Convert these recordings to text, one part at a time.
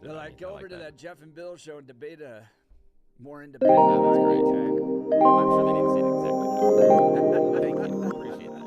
They're like, go I over like to that. that Jeff and Bill show and debate a more independent. Yeah, that's great. Okay. I'm sure they didn't say it exactly that way. Thank you. Appreciate that.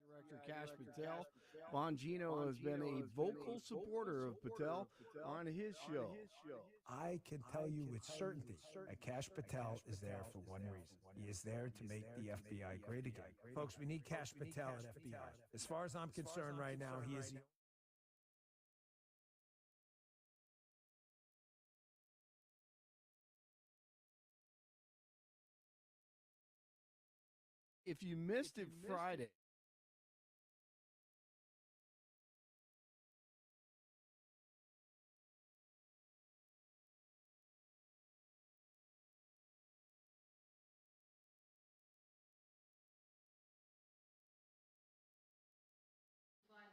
Director Cash Patel. Bongino has been a vocal supporter of Patel on his show. I can tell you with certainty that Cash Patel is there for one reason. He is there to make the FBI great again. Folks, we need Cash Patel at FBI. As far as I'm concerned right now, he is the If you missed it Friday,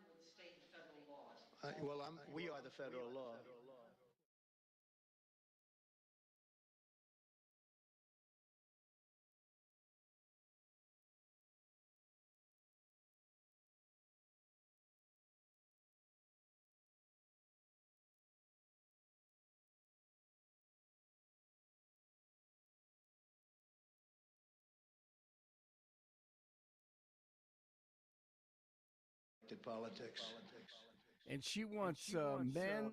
With state and federal laws. We are the federal law. Politics. and she wants men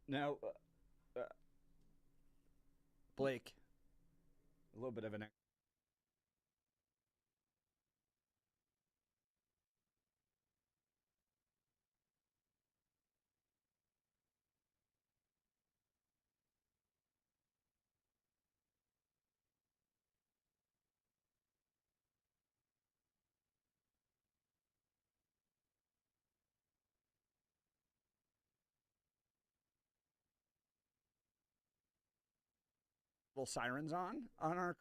Now, Blake, a little bit of an little sirens on our.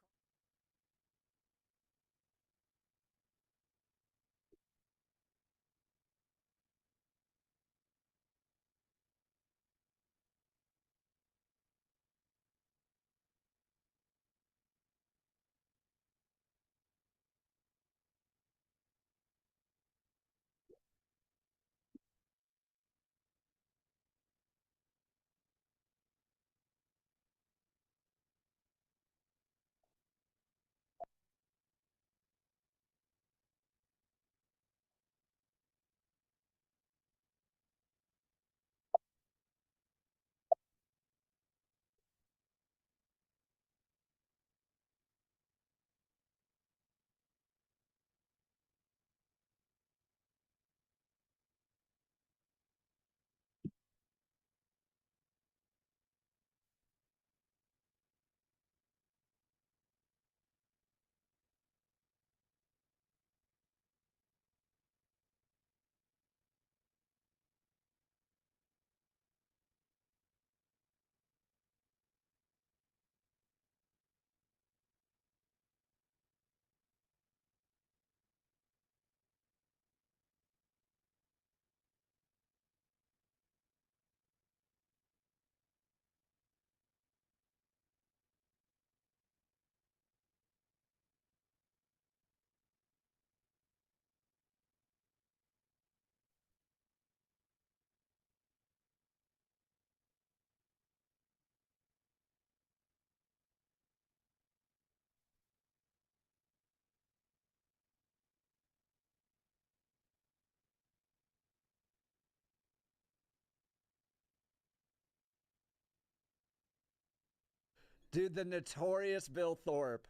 Dude, the notorious Bill Thorpe,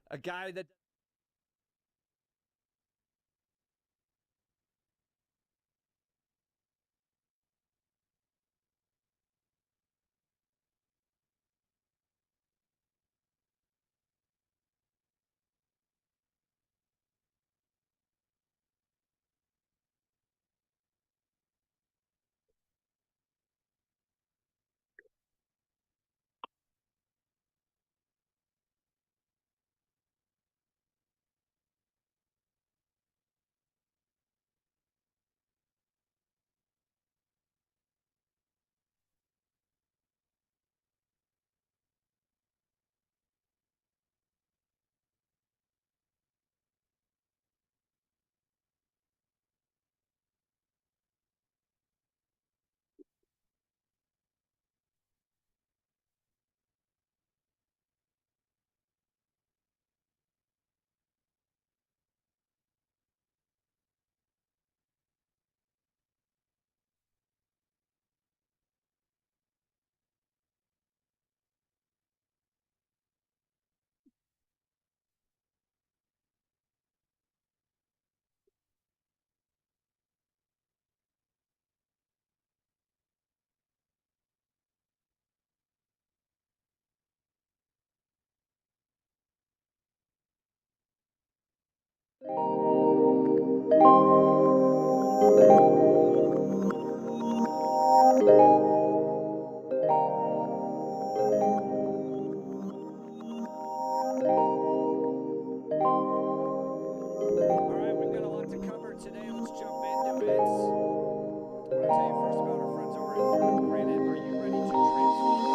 a guy that. All right, we've got a lot to cover today. Let's jump into it. I want to tell you first about our friends over at Granite. Are you ready to transform?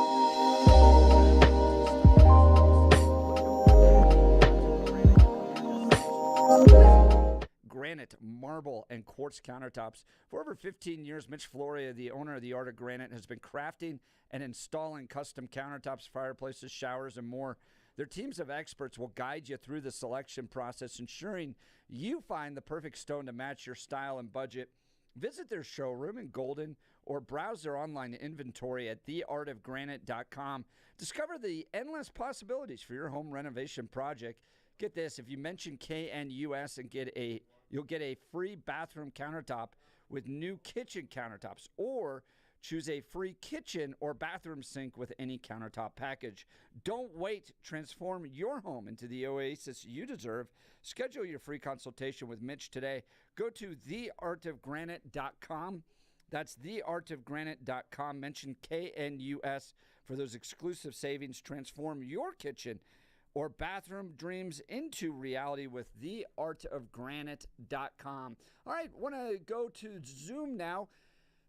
Granite, marble, and quartz countertops. For over 15 years, Mitch Floria, the owner of the Art of Granite, has been crafting and installing custom countertops, fireplaces, showers, and more. Their teams of experts will guide you through the selection process, ensuring you find the perfect stone to match your style and budget. Visit their showroom in Golden or browse their online inventory at theartofgranite.com. Discover the endless possibilities for your home renovation project. Get this, if you mention KNUS and you'll get a free bathroom countertop with new kitchen countertops, or choose a free kitchen or bathroom sink with any countertop package. Don't wait. Transform your home into the oasis you deserve. Schedule your free consultation with Mitch today. Go to theartofgranite.com. That's theartofgranite.com. Mention KNUS for those exclusive savings. Transform your kitchen or bathroom dreams into reality with theartofgranite.com. All right, want to go to Zoom now.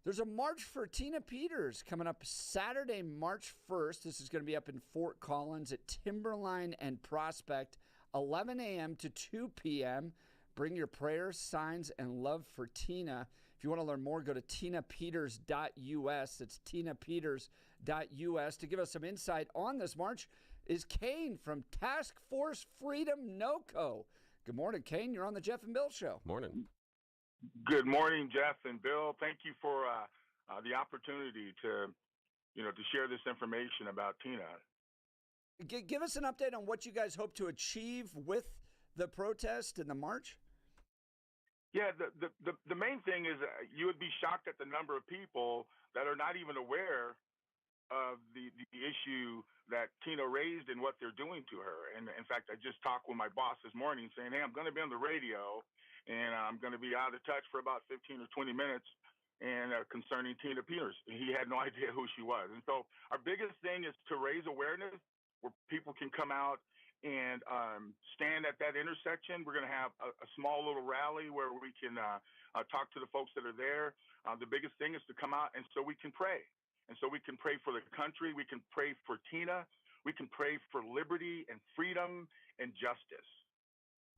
There's a march for Tina Peters coming up Saturday, March 1st. This is going to be up in Fort Collins at Timberline and Prospect, 11 a.m. to 2 p.m. Bring your prayers, signs, and love for Tina. If you want to learn more, go to tinapeters.us. It's tinapeters.us. To give us some insight on this march is Kane from Task Force Freedom NoCo. Good morning, Kane. You're on the Jeff and Bill Show. Morning. Good morning, Jeff and Bill. Thank you for the opportunity to share this information about Tina. Give us an update on what you guys hope to achieve with the protest and the march. Yeah, the main thing is you would be shocked at the number of people that are not even aware of the issue that Tina raised and what they're doing to her. And in fact, I just talked with my boss this morning saying, hey, I'm going to be on the radio and I'm going to be out of touch for about 15 or 20 minutes and concerning Tina Peters. He had no idea who she was. And so our biggest thing is to raise awareness where people can come out and stand at that intersection. We're going to have a small little rally where we can talk to the folks that are there. The biggest thing is to come out and so we can pray. And so we can pray for the country. We can pray for Tina. We can pray for liberty and freedom and justice.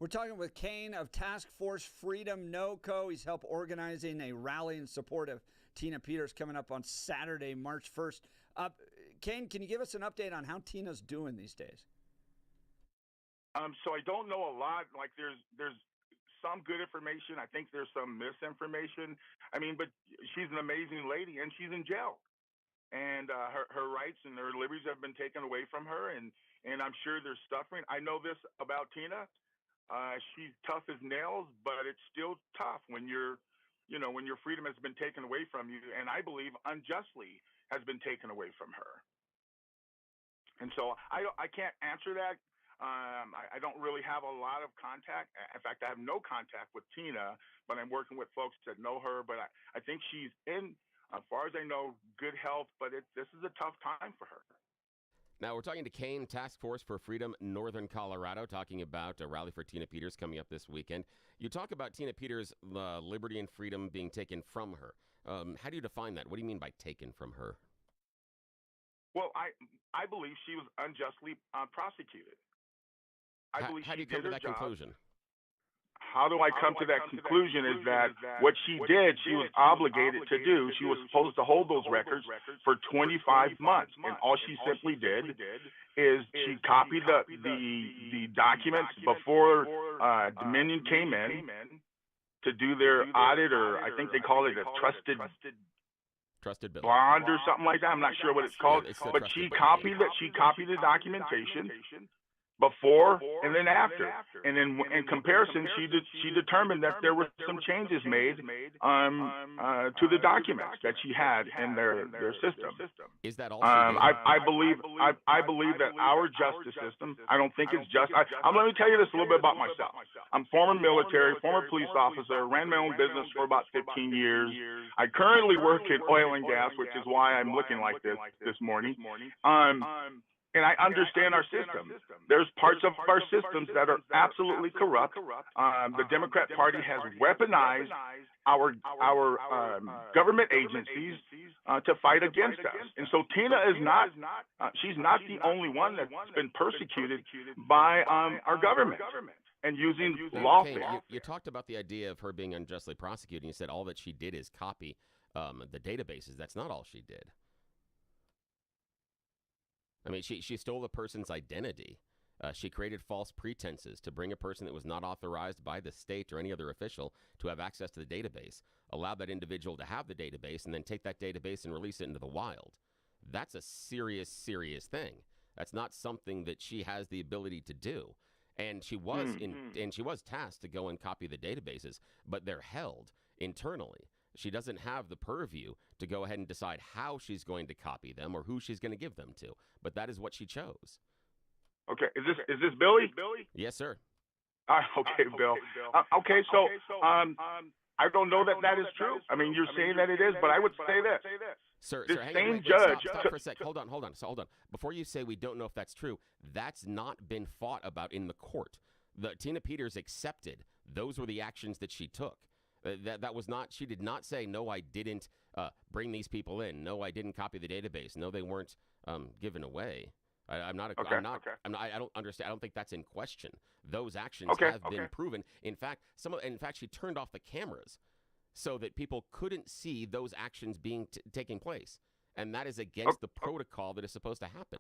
We're talking with Kane of Task Force Freedom NoCo. He's helped organizing a rally in support of Tina Peters coming up on Saturday, March 1st. Kane, can you give us an update on how Tina's doing these days? So I don't know a lot. Like there's some good information. I think there's some misinformation. I mean, but she's an amazing lady and she's in jail. And her rights and her liberties have been taken away from her. And I'm sure there's suffering. I know this about Tina. She's tough as nails, but it's still tough when when your freedom has been taken away from you, and I believe unjustly has been taken away from her. And so I can't answer that. I don't really have a lot of contact. In fact, I have no contact with Tina, but I'm working with folks that know her. But I think she's in, as far as I know, good health, but this is a tough time for her. Now, we're talking to Kane, Task Force for Freedom, Northern Colorado, talking about a rally for Tina Peters coming up this weekend. You talk about Tina Peters' liberty and freedom being taken from her. How do you define that? What do you mean by taken from her? Well, I believe she was unjustly prosecuted. How do you come to that conclusion? How do I come to that conclusion is that what she did, she was obligated to do. She was supposed to hold those records for 25 months. And all she simply did is she copied the documents before Dominion came in to do their audit, or I think they call it a trusted bill. bond or something like that. I'm not sure what it's called. But she copied the documentation before and then after, and then in comparison, she determined that there were some changes made to the documents that she had in their system. Is that all? I believe that our justice system, I don't think it's just. Let me tell you this a little bit about myself. I'm former military, former police officer, ran my own business for about 15 years. I currently work in oil and gas, which is why I'm looking like this morning. And I understand our system. There's parts of our systems that are absolutely corrupt. The Democrat Party has weaponized our government agencies to fight against us. And so Tina is not, she's not the only one that's been persecuted by our government and using lawfare. You talked about the idea of her being unjustly prosecuted. You said all that she did is copy the databases. That's not all she did. I mean, she stole the person's identity She created false pretenses to bring a person that was not authorized by the state or any other official to have access to the database, allowed that individual to have the database, and then take that database and release it into the wild. That's a serious, serious thing. That's not something that she has the ability to do. And she was and she was tasked to go and copy the databases, but they're held internally. She doesn't have the purview to go ahead and decide how she's going to copy them or who she's going to give them to. But that is what she chose. Okay, is this Billy? Yes, sir. Okay, Bill. Okay, so I don't know that is true. I mean, you're saying that it is, but I would say this. Sir, Hang on, on, judge. Stop for a sec. Hold on. Before you say we don't know if that's true, that's not been fought about in the court. Tina Peters accepted those were the actions that she took. That was not. She did not say no. I didn't bring these people in. No, I didn't copy the database. No, they weren't given away. I don't understand. I don't think that's in question. Those actions have been proven. In fact, she turned off the cameras so that people couldn't see those actions being taking place, and that is against the protocol that is supposed to happen.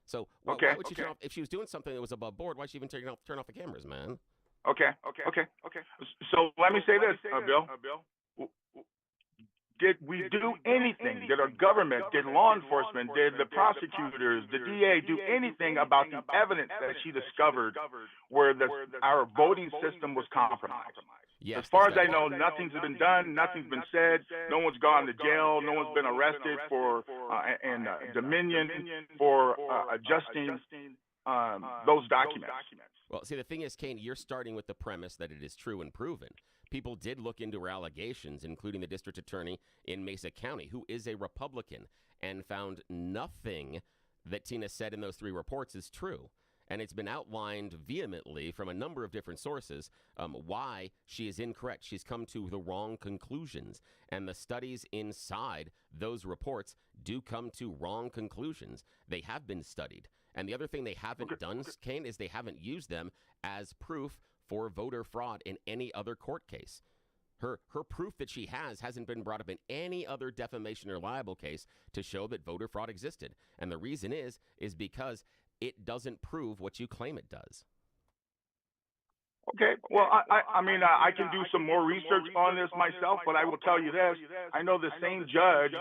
So why would she turn off if she was doing something that was above board? Why she even turn off the cameras, man? Okay. So let me say this, Bill. Did we do anything? Did our government, did law enforcement, did the prosecutors, the DA do anything about the evidence that she discovered where our voting system was compromised? Yes, as far as I know, nothing's been done, nothing's been said, no one's gone to jail, no one's been arrested for Dominion for adjusting those documents. Well, see, the thing is, Kane, you're starting with the premise that it is true and proven. People did look into her allegations, including the district attorney in Mesa County, who is a Republican, and found nothing that Tina said in those 3 reports is true. And it's been outlined vehemently from a number of different sources why she is incorrect. She's come to the wrong conclusions. And the studies inside those reports do come to wrong conclusions. They have been studied. And the other thing they haven't done, Kane, is they haven't used them as proof for voter fraud in any other court case. Her proof that she hasn't been brought up in any other defamation or libel case to show that voter fraud existed. And the reason is because it doesn't prove what you claim it does. Okay. Well, I mean, I can do some more research on this myself, but I will tell you this. I know the same judge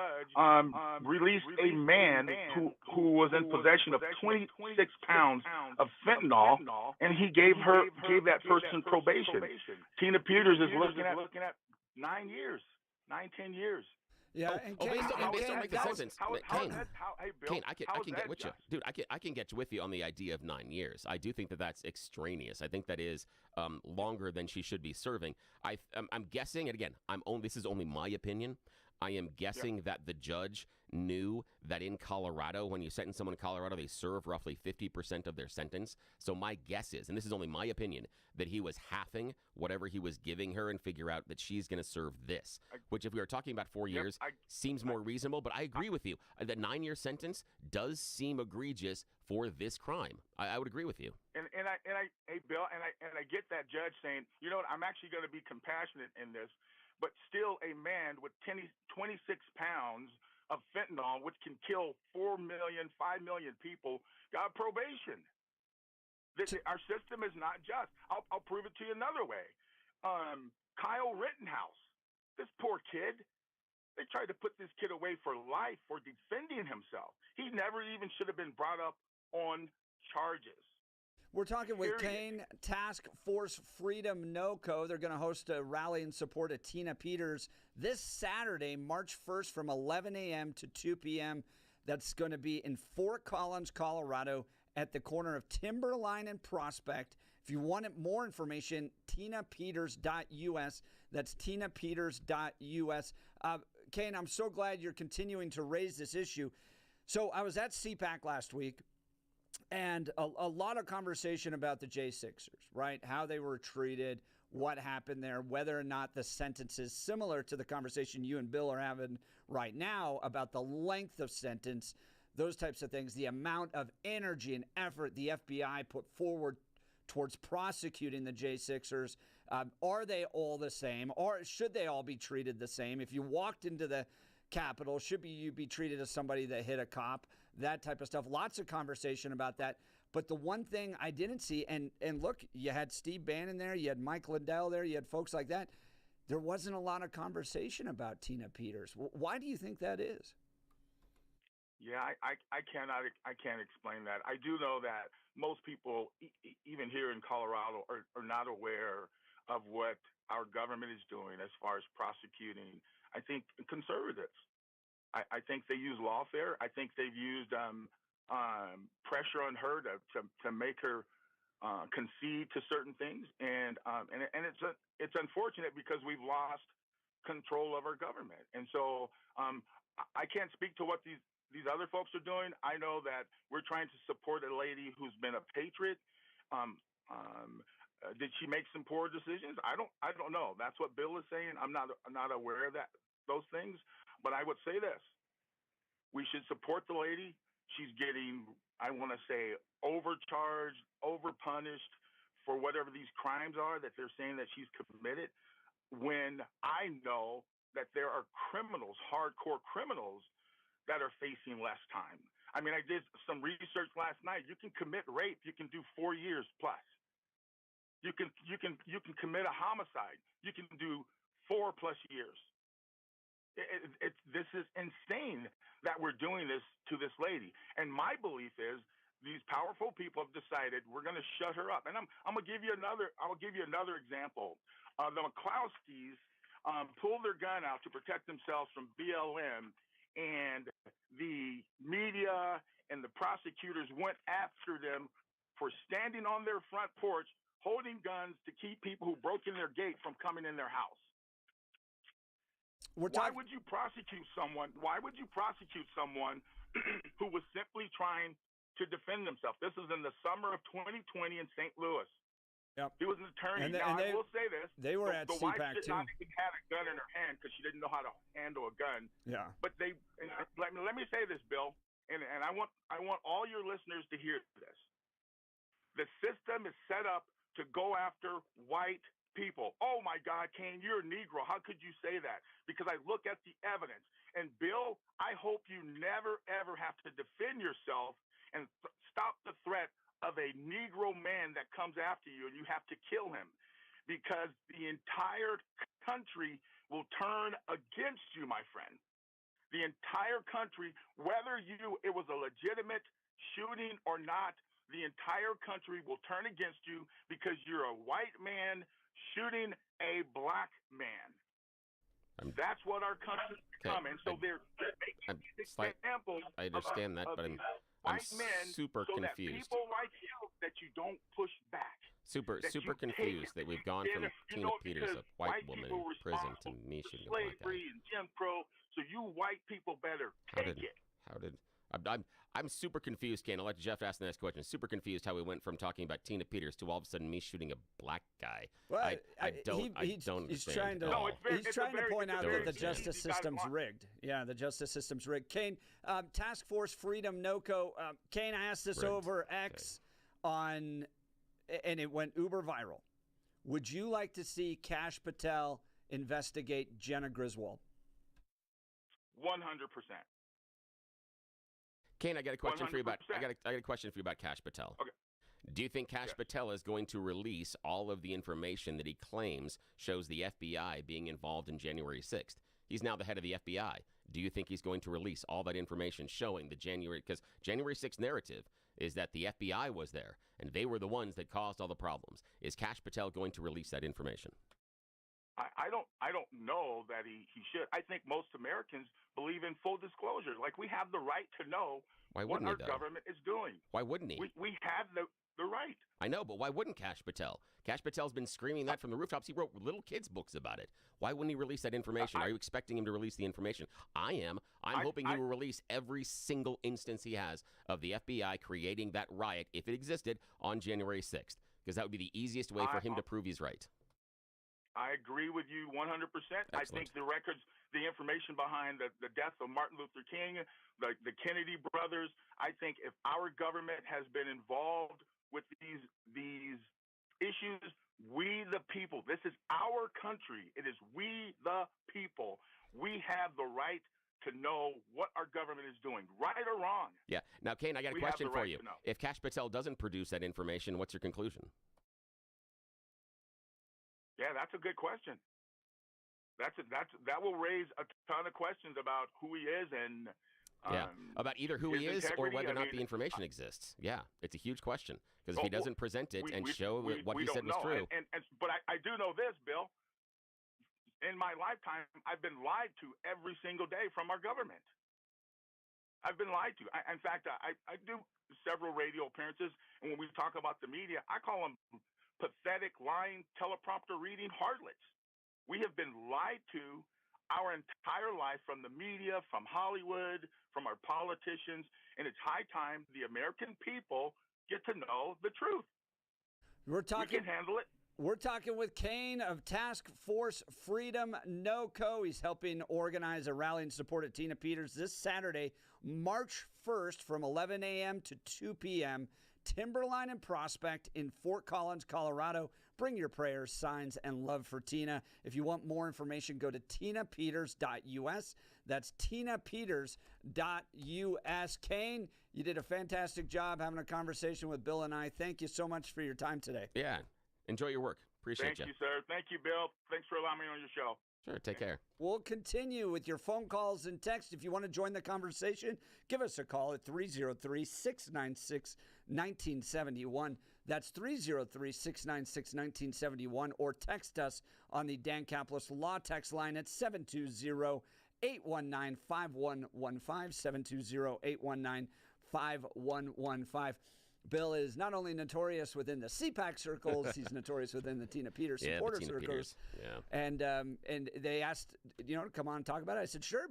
released a man who was in possession of 26 pounds of fentanyl, and he gave that person probation. Tina Peters is looking at 9 years, 10 years. Yeah, Kane, I can get with you, dude. I can get with you on the idea of 9 years. I do think that that's extraneous. I think that is longer than she should be serving. I'm guessing, and again, this is only my opinion. I am guessing that the judge knew that in Colorado, when you sentence someone in Colorado, they serve roughly 50% of their sentence. So my guess is, and this is only my opinion, that he was halving whatever he was giving her and figure out that she's going to serve this, which if we were talking about 4 years, seems more reasonable. But I agree with you. The 9-year sentence does seem egregious for this crime. I would agree with you. And hey, Bill, and I get that judge saying, you know what, I'm actually going to be compassionate in this. But still, a man with 26 pounds of fentanyl, which can kill 4 million, 5 million people, got probation. Our system is not just. I'll prove it to you another way. Kyle Rittenhouse, this poor kid, they tried to put this kid away for life for defending himself. He never even should have been brought up on charges. We're talking with Kane, Task Force Freedom NoCo. They're going to host a rally in support of Tina Peters this Saturday, March 1st from 11 a.m. to 2 p.m. That's going to be in Fort Collins, Colorado at the corner of Timberline and Prospect. If you want more information, tinapeters.us. That's tinapeters.us. Kane, I'm so glad you're continuing to raise this issue. So I was at CPAC last week. And a lot of conversation about the J6ers, right? How they were treated, what happened there, whether or not the sentence is similar to the conversation you and Bill are having right now about the length of sentence, those types of things, the amount of energy and effort the FBI put forward towards prosecuting the J6ers. Are they all the same, or should they all be treated the same? If you walked into the Capitol, should you be treated as somebody that hit a cop? That type of stuff. Lots of conversation about that. But the one thing I didn't see, and look, you had Steve Bannon there, you had Mike Lindell there, you had folks like that. There wasn't a lot of conversation about Tina Peters. Why do you think that is? Yeah, I can't explain that. I do know that most people, even here in Colorado, are not aware of what our government is doing as far as prosecuting, I think, conservatives. I think they use lawfare. I think they've used pressure on her to make her concede to certain things, and it's unfortunate because we've lost control of our government, and so I can't speak to what these other folks are doing. I know that we're trying to support a lady who's been a patriot. Did she make some poor decisions? I don't know. That's what Bill is saying. I'm not aware of those things, but I would say this: we should support the lady. She's getting, I want to say, overcharged, overpunished for whatever these crimes are that they're saying that she's committed, when I know that there are criminals, hardcore criminals, that are facing less time. I mean, I did some research last night. You can commit rape. You can do 4 years plus. You can commit a homicide. You can do 4+ years. This is insane that we're doing this to this lady. And my belief is these powerful people have decided we're going to shut her up. And I'm going to give you another. I will give you another example. The McClowskys pulled their gun out to protect themselves from BLM, and the media and the prosecutors went after them for standing on their front porch holding guns to keep people who broke in their gate from coming in their house. Why would you prosecute someone? Why would you prosecute someone who was simply trying to defend themselves? This was in the summer of 2020 in St. Louis. Yep. He was an attorney. I will say this: they were at the CPAC wife did too. not even have a gun in her hand because she didn't know how to handle a gun. Yeah. But let me say this, Bill, and I want all your listeners to hear this. The system is set up to go after white people. Oh my God, Kane, you're a Negro. How could you say that? Because I look at the evidence. And Bill, I hope you never ever have to defend yourself and stop the threat of a Negro man that comes after you and you have to kill him, because the entire country will turn against you, my friend. The entire country, whether it was a legitimate shooting or not, the entire country will turn against you because you're a white man shooting a black man. That's what our country is becoming. So they're making these examples. I understand that, but I'm super confused. That people like you, that you don't push back. Super confused that we've gone from Tina Peters, a white woman in prison, to me shooting a black guy. Slavery and Jim Crow. So you white people better take it. I'm super confused, Ken. I'll let Jeff ask the next question. Super confused how we went from talking about Tina Peters to all of a sudden me shooting a black guy. Well, I don't understand. He's trying to point out that the justice system's rigged. Yeah, the justice system's rigged. Kane, Task Force Freedom NOCO. Kane, I asked this over X and it went uber viral. Would you like to see Kash Patel investigate Jenna Griswold? 100%. Kane, I got a question 100%. for you about. I got a question for you about Kash Patel. Okay. Do you think Kash Patel is going to release all of the information that he claims shows the FBI being involved in January 6th? He's now the head of the FBI. Do you think he's going to release all that information showing the because January 6th narrative is that the FBI was there and they were the ones that caused all the problems? Is Kash Patel going to release that information? I don't know that he should. I think most Americans believe in full disclosure. Like, we have the right to know what our government is doing. Why wouldn't he? We have the right. I know, but why wouldn't Kash Patel? Kash Patel's been screaming that from the rooftops. He wrote little kids' books about it. Why wouldn't he release that information? Are you expecting him to release the information? I am. I'm hoping he will release every single instance he has of the FBI creating that riot, if it existed, on January 6th, because that would be the easiest way for him to prove he's right. I agree with you 100%. Excellent. I think the records, the information behind the death of Martin Luther King, the Kennedy brothers, I think if our government has been involved with these issues, we the people, this is our country. It is we the people. We have the right to know what our government is doing, right or wrong. Yeah. Now, Kane, I got a We have question the for right you. to know. If Kash Patel doesn't produce that information, what's your conclusion? Yeah, that's a good question. That will raise a ton of questions about who he is and about either who his he is or integrity. whether or not I mean, the information exists. Yeah, it's a huge question because if he Well, doesn't present it and we show that what we he don't said was know. true. But I do know this, Bill. In my lifetime, I've been lied to every single day from our government. I've been lied to. In fact, I do several radio appearances, and when we talk about the media, I call them pathetic, lying, teleprompter reading harlots. We have been lied to our entire life from the media, from Hollywood, from our politicians, and it's high time the American people get to know the truth. We can handle it. We're talking with Kane of Task Force Freedom NoCo. He's helping organize a rally in support of Tina Peters this Saturday, March 1st from 11 a.m. to 2 p.m. Timberline and Prospect in Fort Collins, Colorado. Bring your prayers, signs, and love for Tina. If you want more information, go to tinapeters.us. That's tinapeters.us. Kane, you did a fantastic job having a conversation with Bill and I. Thank you so much for your time today. Yeah. Enjoy your work. Appreciate Thank you, sir. Thank you, Bill. Thanks for allowing me on your show. Sure. Take care. We'll continue with your phone calls and text. If you want to join the conversation, give us a call at 303-696-1971. That's 303-696-1971. Or text us on the Dan Caplis Law text line at 720-819-5115, 720-819-5115. Bill is not only notorious within the CPAC circles, he's notorious within the Tina Peters supporter circles. Peters. Yeah. And they asked, to come on and talk about it. I said, sure,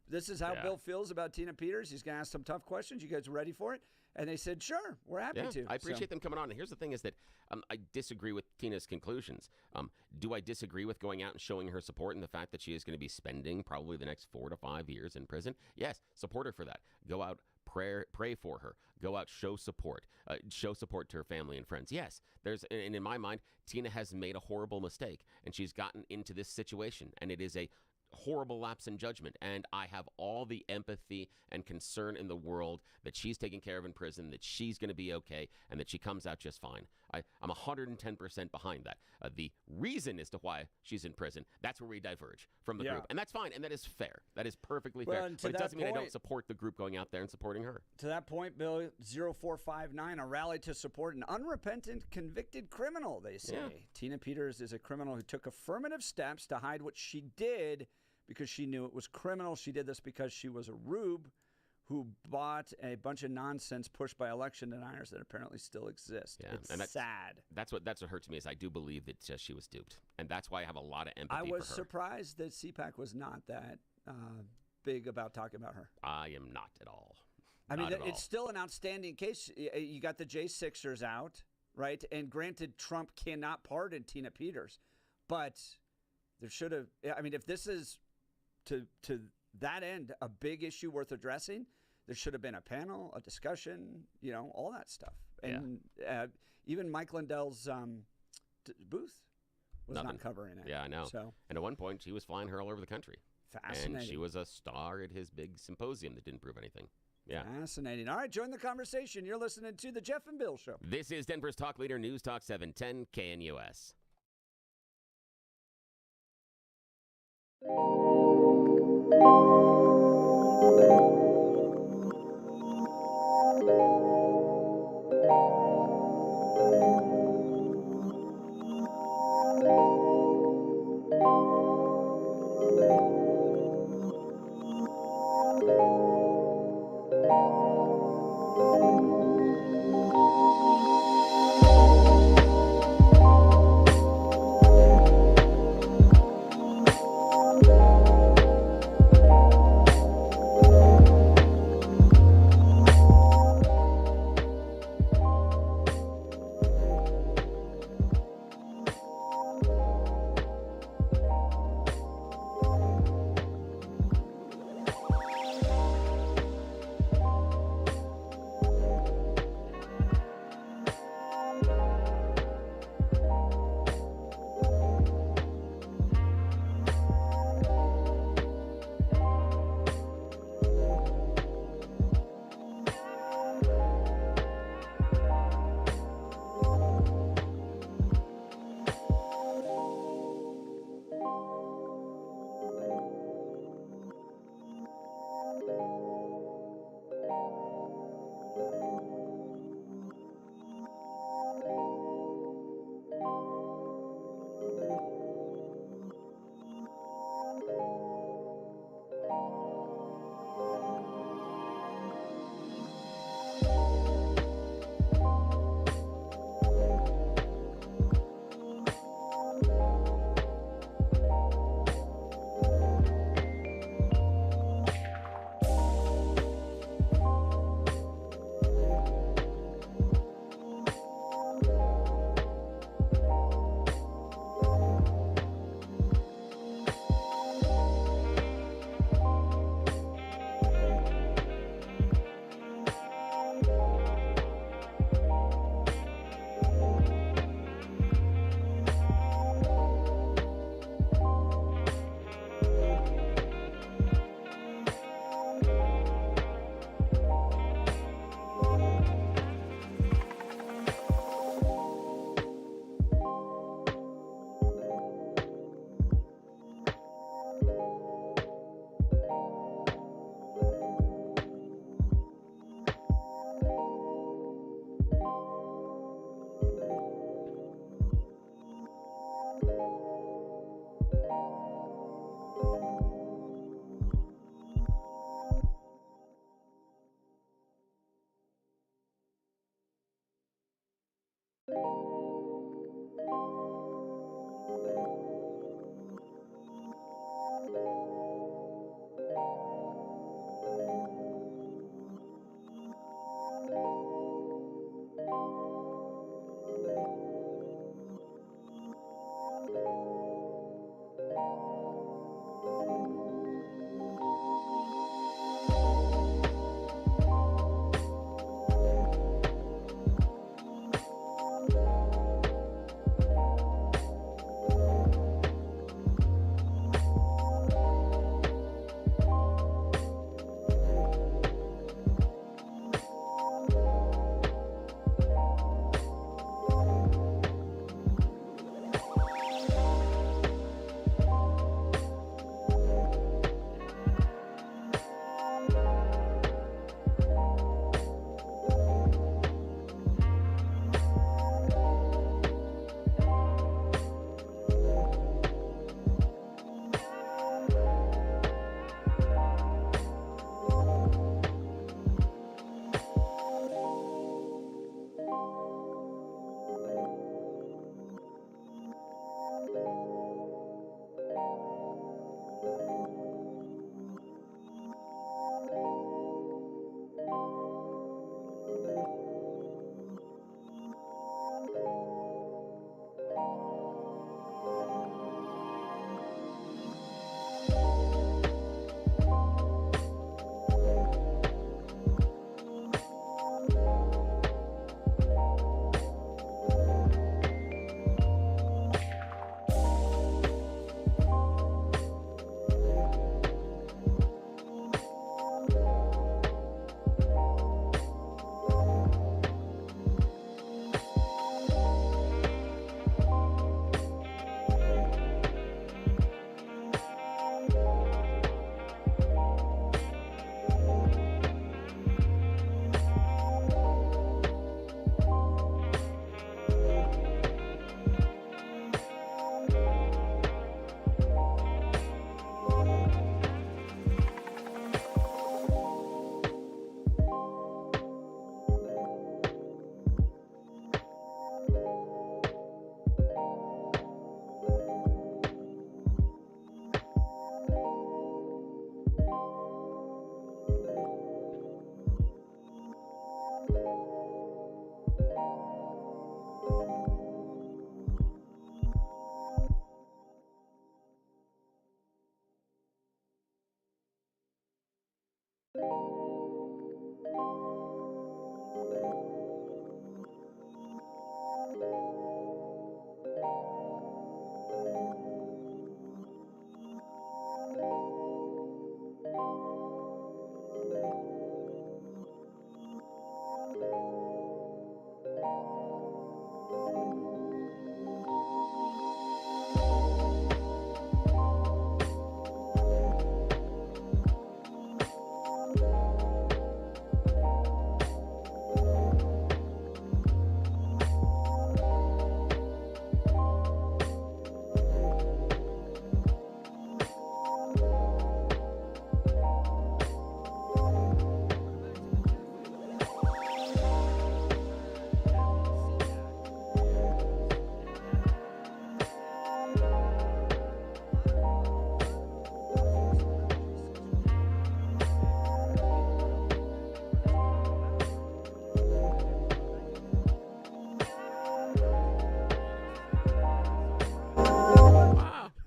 this is how Bill feels about Tina Peters. He's going to ask some tough questions. You guys ready for it? And they said, sure, we're happy to. I appreciate them coming on. And here's the thing is that I disagree with Tina's conclusions. Do I disagree with going out and showing her support and the fact that she is going to be spending probably the next 4 to 5 years in prison? Yes, support her for that. Go out, pray for her. Go out, show support to her family and friends. Yes, and in my mind, Tina has made a horrible mistake, and she's gotten into this situation, and it is a horrible lapse in judgment, and I have all the empathy and concern in the world that she's taken care of in prison, that she's going to be okay, and that she comes out just fine. I'm 110% behind that. The reason as to why she's in prison, that's where we diverge from the group, and that's fine, and that is fair. That is perfectly fair, but it doesn't mean I don't support the group going out there and supporting her. To that point, Bill, 0459, a rally to support an unrepentant convicted criminal, they say. Yeah. Tina Peters is a criminal who took affirmative steps to hide what she did because she knew it was criminal. She did this because she was a rube who bought a bunch of nonsense pushed by election deniers that apparently still exist. Yeah, it's sad. That's what hurts me is I do believe that she was duped, and that's why I have a lot of empathy for her. I was surprised that CPAC was not that big about talking about her. I am not at all. I mean, it's still an outstanding case. You got the J6ers out, right? And granted, Trump cannot pardon Tina Peters, but there should have. I mean, if this is to that end a big issue worth addressing, there should have been a panel, a discussion, all that stuff. And even Mike Lindell's booth was not covering it. Yeah, I know. So, and at one point, he was flying her all over the country. Fascinating. And she was a star at his big symposium that didn't prove anything. Yeah. Fascinating. All right, join the conversation. You're listening to The Jeff and Bill Show. This is Denver's Talk Leader, News Talk 710 KNUS.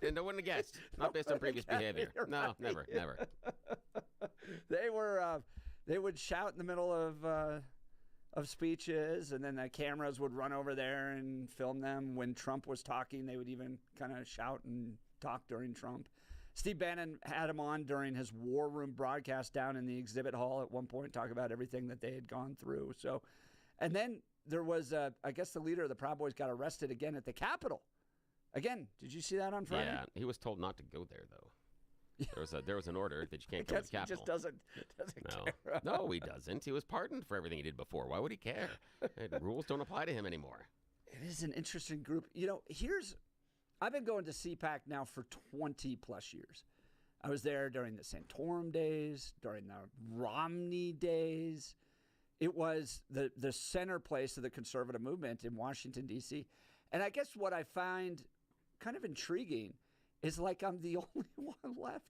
and I wouldn't have guessed. Not based on previous behavior. No, never. They would shout in the middle of speeches, and then the cameras would run over there and film them. When Trump was talking, they would even kind of shout and talk during Trump. Steve Bannon had him on during his War Room broadcast down in the exhibit hall at one point, talk about everything that they had gone through. So, and then there was, I guess the leader of the Proud Boys got arrested again at the Capitol. Again, did you see that on Friday? Yeah, he was told not to go there, though. There was an order that you can't go to the Capitol. He just doesn't care. No, he doesn't. He was pardoned for everything he did before. Why would he care? Rules don't apply to him anymore. It is an interesting group. I've been going to CPAC now for 20 plus years. I was there during the Santorum days, during the Romney days. It was the center place of the conservative movement in Washington, D.C. And I guess what I find kind of intriguing is like I'm the only one left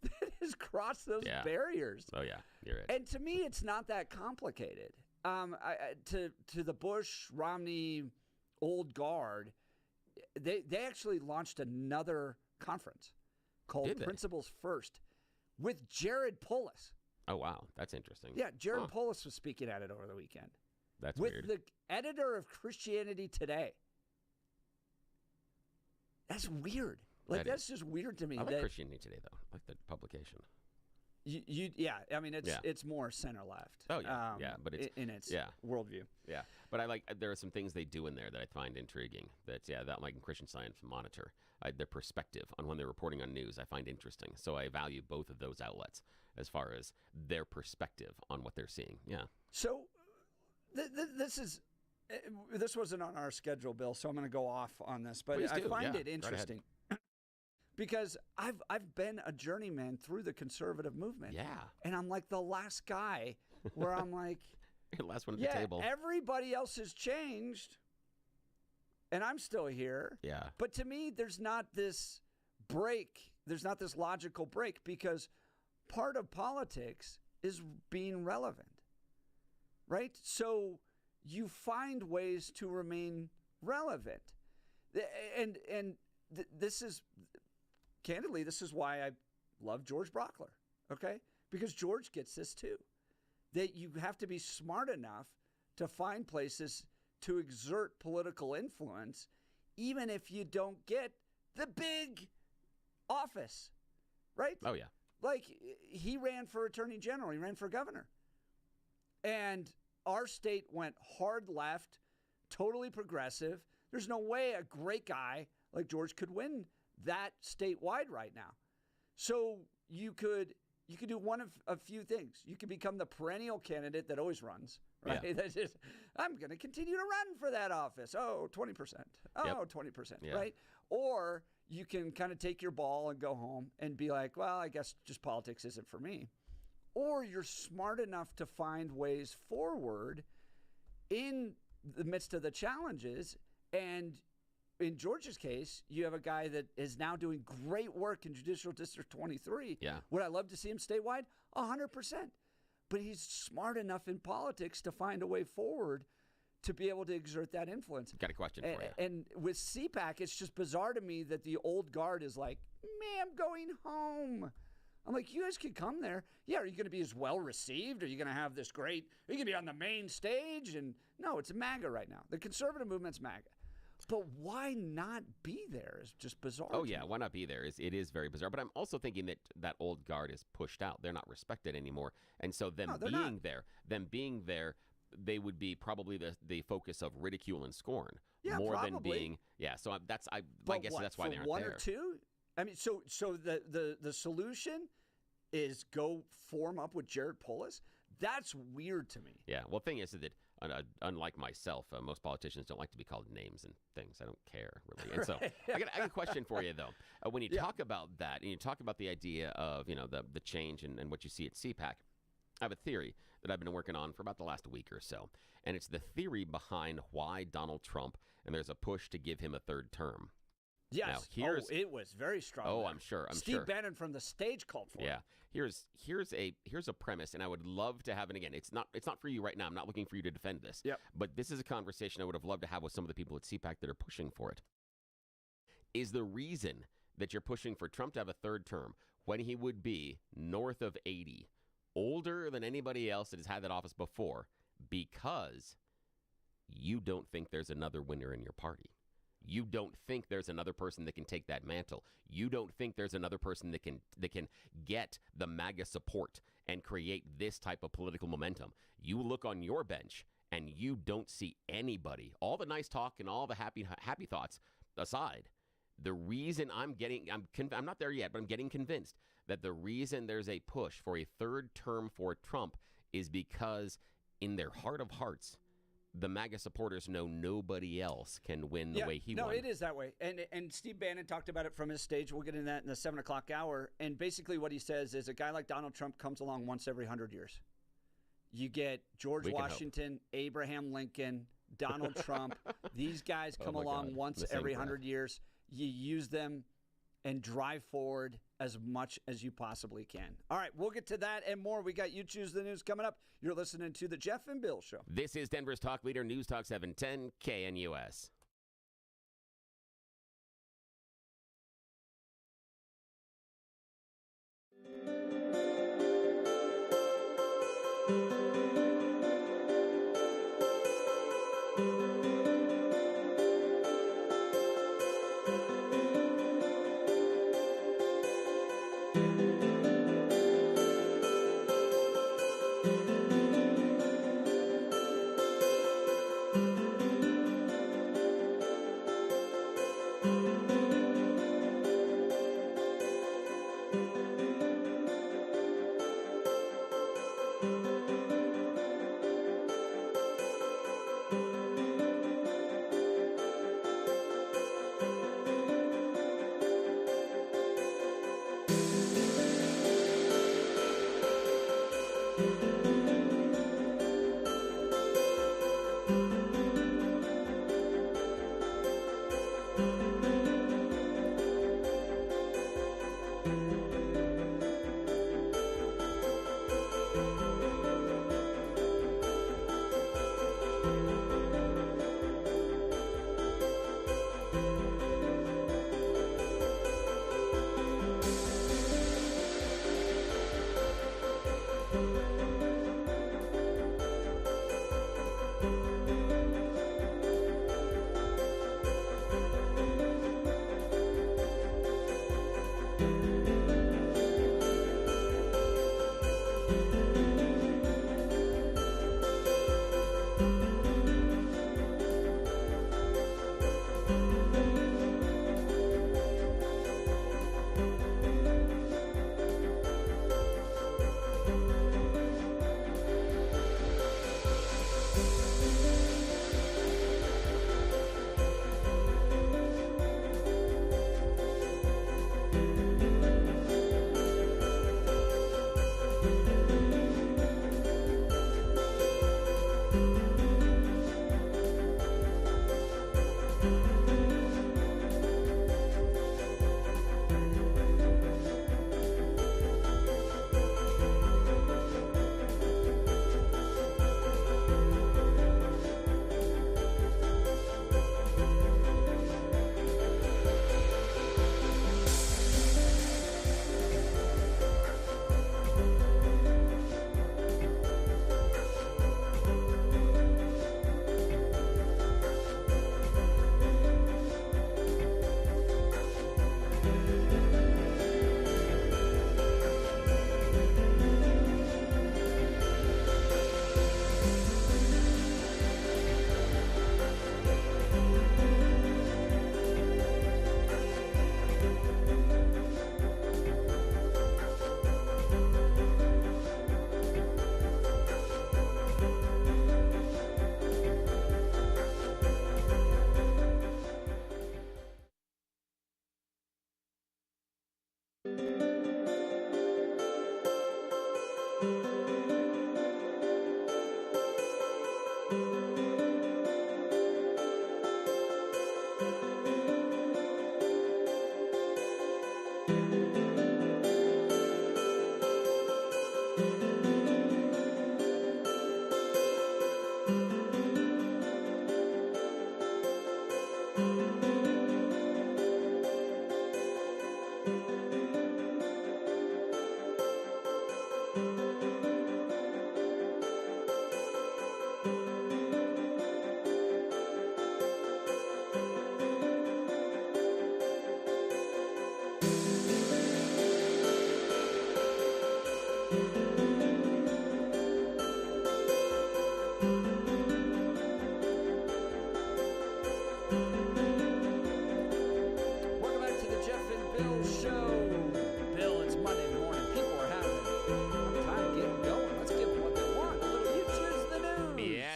that has crossed those barriers. Oh, yeah, you're right. And to me, it's not that complicated. To the Bush, Romney, old guard, they actually launched another conference called Principles First with Jared Polis. Oh, wow. That's interesting. Yeah, Jared Polis was speaking at it over the weekend. That's with weird. The editor of Christianity Today. That's weird. That's just weird to me. I like Christianity Today, though. I like the publication. I mean, it's more center left. Oh, yeah. But it's in its worldview. Yeah. But there are some things they do in there that I find intriguing. That like in Christian Science Monitor, their perspective on when they're reporting on news, I find interesting. So I value both of those outlets as far as their perspective on what they're seeing. Yeah. So this wasn't on our schedule, Bill, so I'm going to go off on this. But I find it interesting. Because I've been a journeyman through the conservative movement. Yeah. And I'm like the last guy where I'm like, you're the last one at the table. Everybody else has changed, and I'm still here. Yeah. But to me, there's not this break. There's not this logical break, because part of politics is being relevant, right? So you find ways to remain relevant. And this is, candidly, this is why I love George Brockler, okay? Because George gets this too. That you have to be smart enough to find places to exert political influence, even if you don't get the big office, right? Oh, yeah. Like, he ran for attorney general. He ran for governor. And our state went hard left, totally progressive. There's no way a great guy like George could win that statewide right now. So you could do one of a few things. You could become the perennial candidate that always runs, right? Yeah. That's just, I'm going to continue to run for that office. 20%. 20%, right? Or you can kind of take your ball and go home and be like, well, I guess just politics isn't for me. Or you're smart enough to find ways forward in the midst of the challenges. And in Georgia's case, you have a guy that is now doing great work in Judicial District 23. Yeah. Would I love to see him statewide? 100%. But he's smart enough in politics to find a way forward to be able to exert that influence. Got a question for you. And with CPAC, it's just bizarre to me that the old guard is like, man, I'm going home. I'm like, you guys could come there. Yeah, are you going to be as well received? Are you going to have this great, are you going to be on the main stage? And no, it's MAGA right now. The conservative movement's MAGA. But why not be there is just bizarre. Oh, yeah, why not be there? It is very bizarre. But I'm also thinking that old guard is pushed out. They're not respected anymore. And so them being there, they would be probably the focus of ridicule and scorn. Yeah, more probably. Than being, my guess is that's why they aren't one there. Or two? I mean, so the solution is go form up with Jared Polis? That's weird to me. Yeah, well, the thing is that unlike myself, most politicians don't like to be called names and things. I don't care, really. And so I got a question for you, though. When you talk about that and you talk about the idea of, the change and what you see at CPAC, I have a theory that I've been working on for about the last week or so. And it's the theory behind why Donald Trump, and there's a push to give him a third term. Yes. Now, it was very strong. Oh, I'm sure. Steve Bannon from the stage called for it. Yeah. Here's a premise, and I would love to have. And again, it's not for you right now. I'm not looking for you to defend this. Yep. But this is a conversation I would have loved to have with some of the people at CPAC that are pushing for it. Is the reason that you're pushing for Trump to have a third term when he would be north of 80, older than anybody else that has had that office before, because you don't think there's another winner in your party. You don't think there's another person that can take that mantle. You don't think there's another person that can get the MAGA support and create this type of political momentum. You look on your bench and you don't see anybody. All the nice talk and all the happy thoughts aside, the reason I'm not there yet, but I'm getting convinced that the reason there's a push for a third term for Trump is because in their heart of hearts, the MAGA supporters know nobody else can win the way he won. No, it is that way. And Steve Bannon talked about it from his stage. We'll get into that in the 7 o'clock hour. And basically what he says is a guy like Donald Trump comes along once every 100 years. You get George Washington, Abraham Lincoln, Donald Trump. These guys come along once every 100 years. You use them and drive forward as much as you possibly can. All right, we'll get to that and more. We got You Choose the News coming up. You're listening to The Jeff and Bill Show. This is Denver's Talk Leader, News Talk 710 KNUS.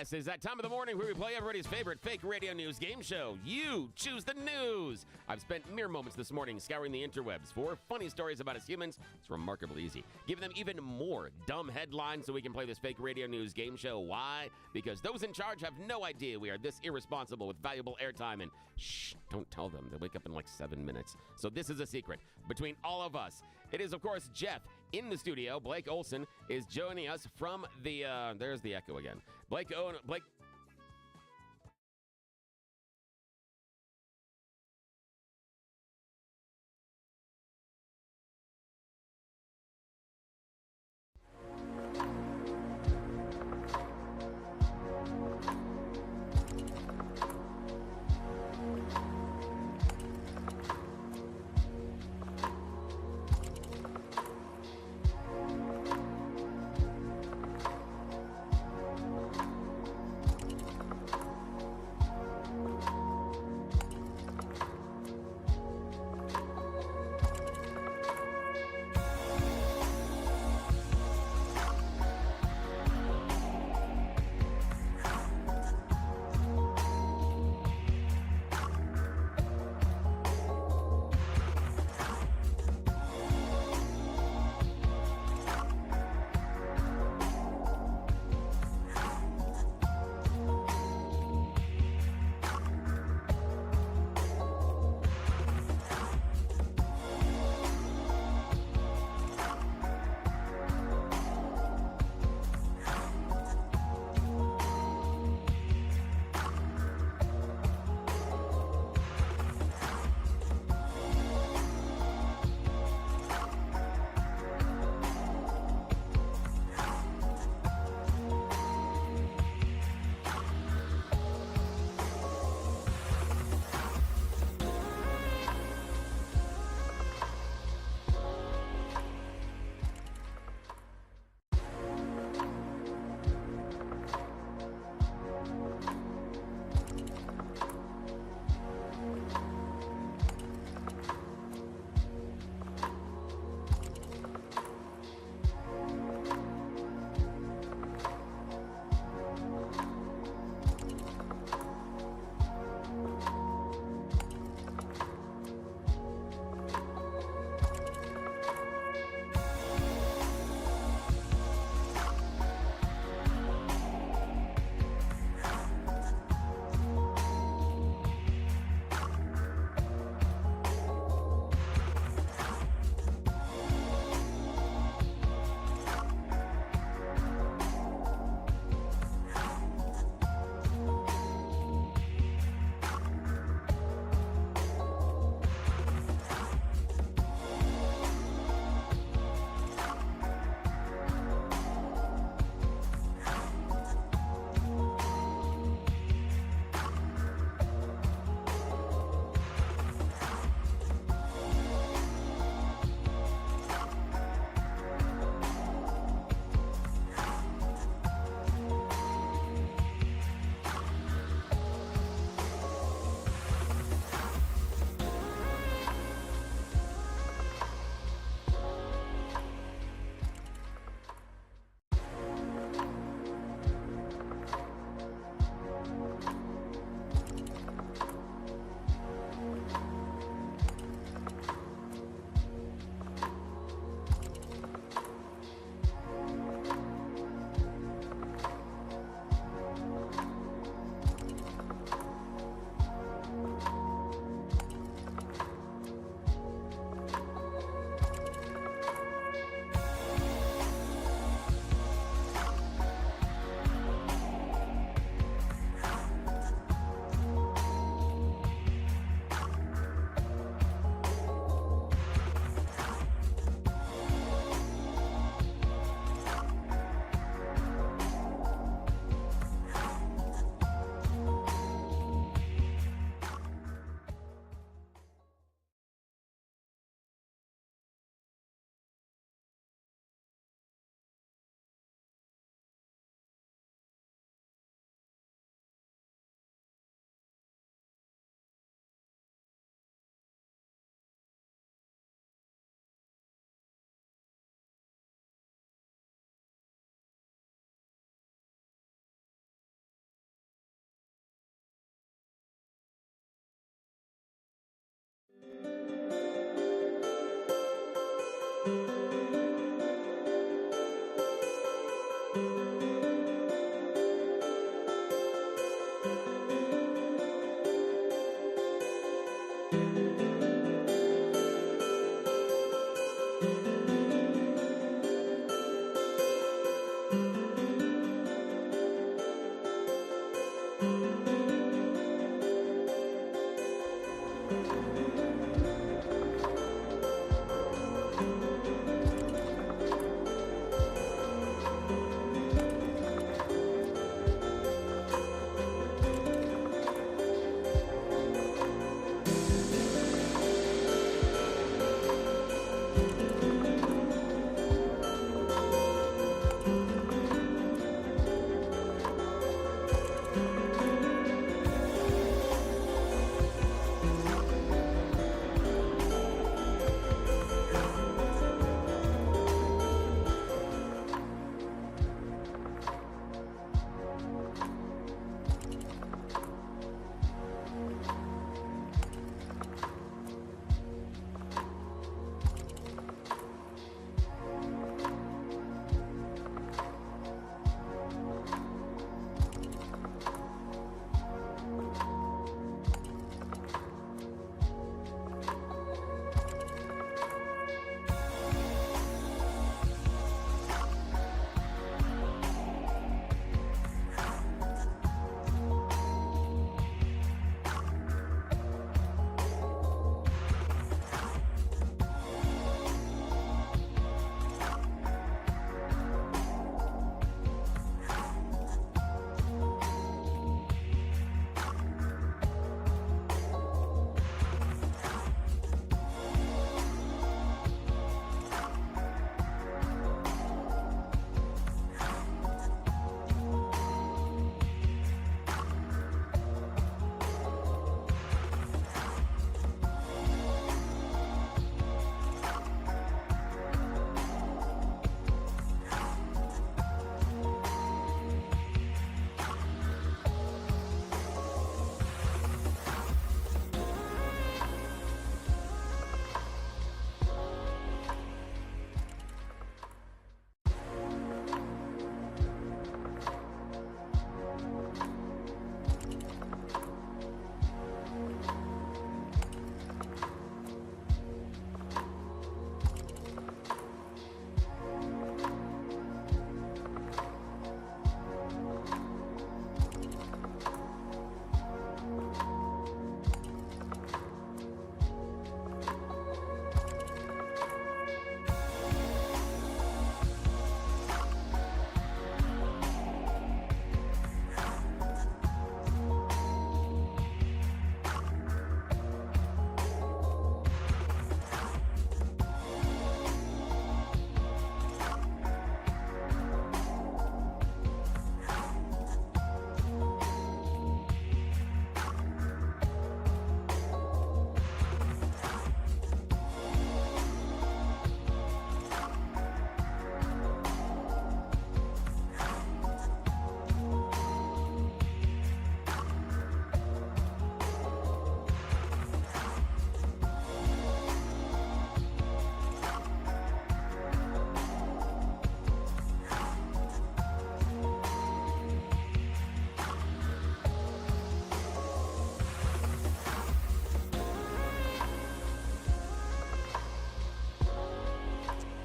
Yes, it's that time of the morning where we play everybody's favorite fake radio news game show. You choose the news. I've spent mere moments this morning scouring the interwebs for funny stories about us humans. It's remarkably easy. Giving them even more dumb headlines so we can play this fake radio news game show. Why? Because those in charge have no idea we are this irresponsible with valuable airtime. And shh, don't tell them. They wake up in like 7 minutes. So this is a secret between all of us. It is, of course, Jeff in the studio. Blake Olson is joining us from the, there's the echo again. Blake.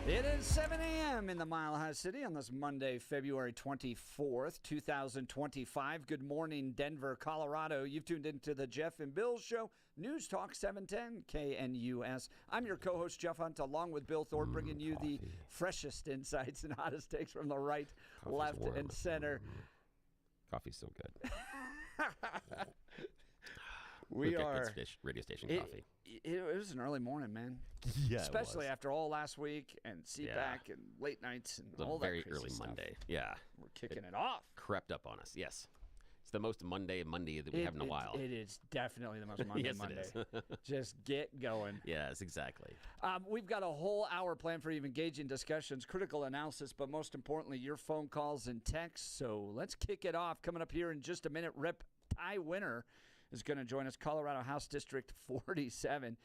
It is 7 a.m. in the Mile High City on this Monday, February 24th, 2025. Good morning, Denver, Colorado. You've tuned into the Jeff and Bill Show, News Talk 710 KNUS. I'm your co-host, Jeff Hunt, along with Bill Thorpe, bringing you the freshest insights and hottest takes from the right, left, and center. Coffee's so good. We are good radio station coffee. It was an early morning, man. Yeah, especially after all last week and CPAC and late nights and all that very crazy early stuff. Monday. Yeah, we're kicking it off. Crept up on us. Yes, it's the most Monday that we have in a while. It is definitely the most Monday yes, Monday. It is. Just get going. Yes, exactly. We've got a whole hour planned for you, engaging discussions, critical analysis, but most importantly, your phone calls and texts. So let's kick it off. Coming up here in just a minute, Rep. Ty Winner is going to join us, Colorado House District 47.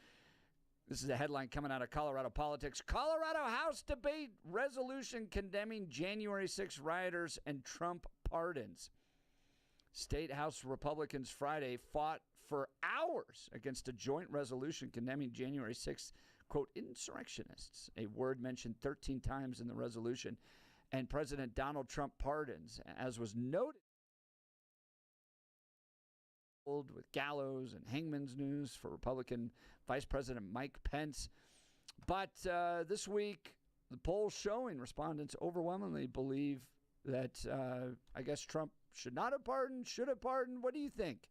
This is a headline coming out of Colorado politics. Colorado House debate resolution condemning January 6 rioters and Trump pardons. State House Republicans Friday fought for hours against a joint resolution condemning January 6th, quote, insurrectionists, a word mentioned 13 times in the resolution, and President Donald Trump pardons, as was noted with gallows and hangman's news for Republican Vice President Mike Pence. But this week, the polls showing respondents overwhelmingly believe that, I guess, Trump should not have pardoned, should have pardoned. What do you think?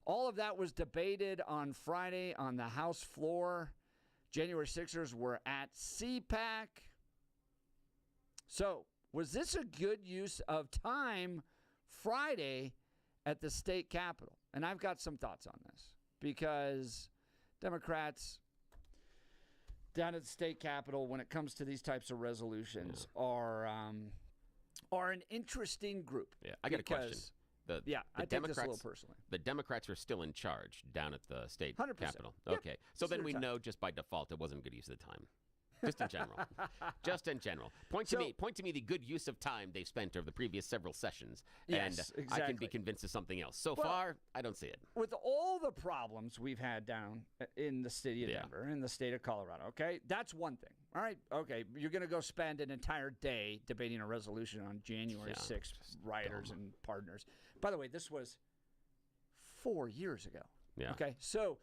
All of that was debated on Friday on the House floor. January 6ers were at CPAC. So, was this a good use of time Friday at the state capitol? And I've got some thoughts on this because Democrats down at the state capitol, when it comes to these types of resolutions, are an interesting group. Yeah, I got a question. I take this a little personally. The Democrats are still in charge down at the state 100%. capitol. Yep. Okay, so then we know just by default it wasn't a good use of the time. Just in general. Just in general. Point to me the good use of time they've spent over the previous several sessions. Yes, and exactly. I can be convinced of something else. So far, I don't see it. With all the problems we've had down in the city of Denver, in the state of Colorado, okay, that's one thing. All right, okay, you're going to go spend an entire day debating a resolution on January 6th, rioters and partners. By the way, this was 4 years ago. Yeah. Okay, so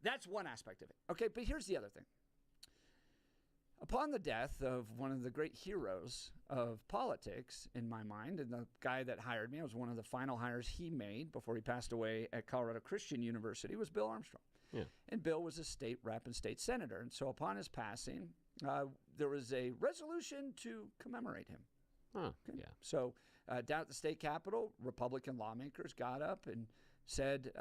that's one aspect of it. Okay, but here's the other thing. Upon the death of one of the great heroes of politics, in my mind, and the guy that hired me, I was one of the final hires he made before he passed away at Colorado Christian University, was Bill Armstrong. Yeah. And Bill was a state rep and state senator. And so upon his passing, there was a resolution to commemorate him. Huh. Okay? Yeah. So down at the state capitol, Republican lawmakers got up and said,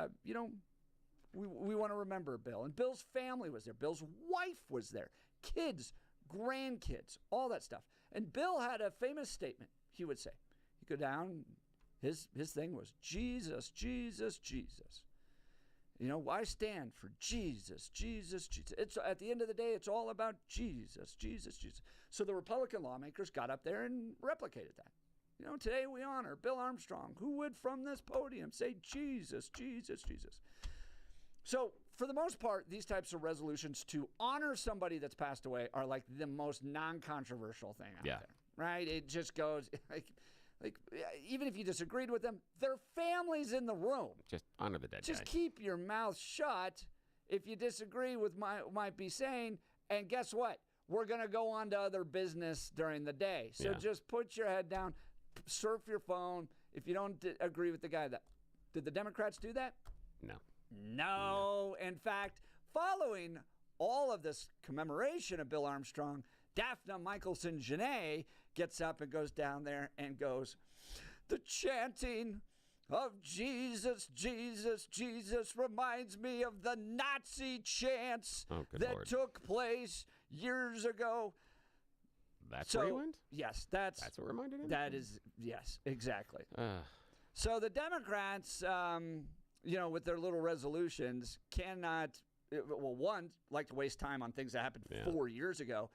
we want to remember Bill. And Bill's family was there. Bill's wife was there. Kids, grandkids, all that stuff. And Bill had a famous statement, he would say. He'd go down, his thing was, Jesus, Jesus, Jesus. I stand for Jesus, Jesus, Jesus. It's at the end of the day, it's all about Jesus, Jesus, Jesus. So the Republican lawmakers got up there and replicated that. Today we honor Bill Armstrong, who would from this podium say Jesus, Jesus, Jesus. So for the most part, these types of resolutions to honor somebody that's passed away are like the most non-controversial thing out there, right? It just goes like even if you disagreed with them, their family's in the room. Just honor the dead guy. Just keep your mouth shut if you disagree with might be saying, and guess what? We're going to go on to other business during the day. So just put your head down, surf your phone. If you don't agree with the guy, did the Democrats do that? No. In fact, following all of this commemoration of Bill Armstrong, Daphne Michelson-Janae gets up and goes down there and goes, the chanting of Jesus, Jesus, Jesus reminds me of the Nazi chants that took place years ago. That's where he went? Yes, that's what reminded him? That is, yes, exactly. So the Democrats, with their little resolutions, cannot, one, like to waste time on things that happened 4 years ago,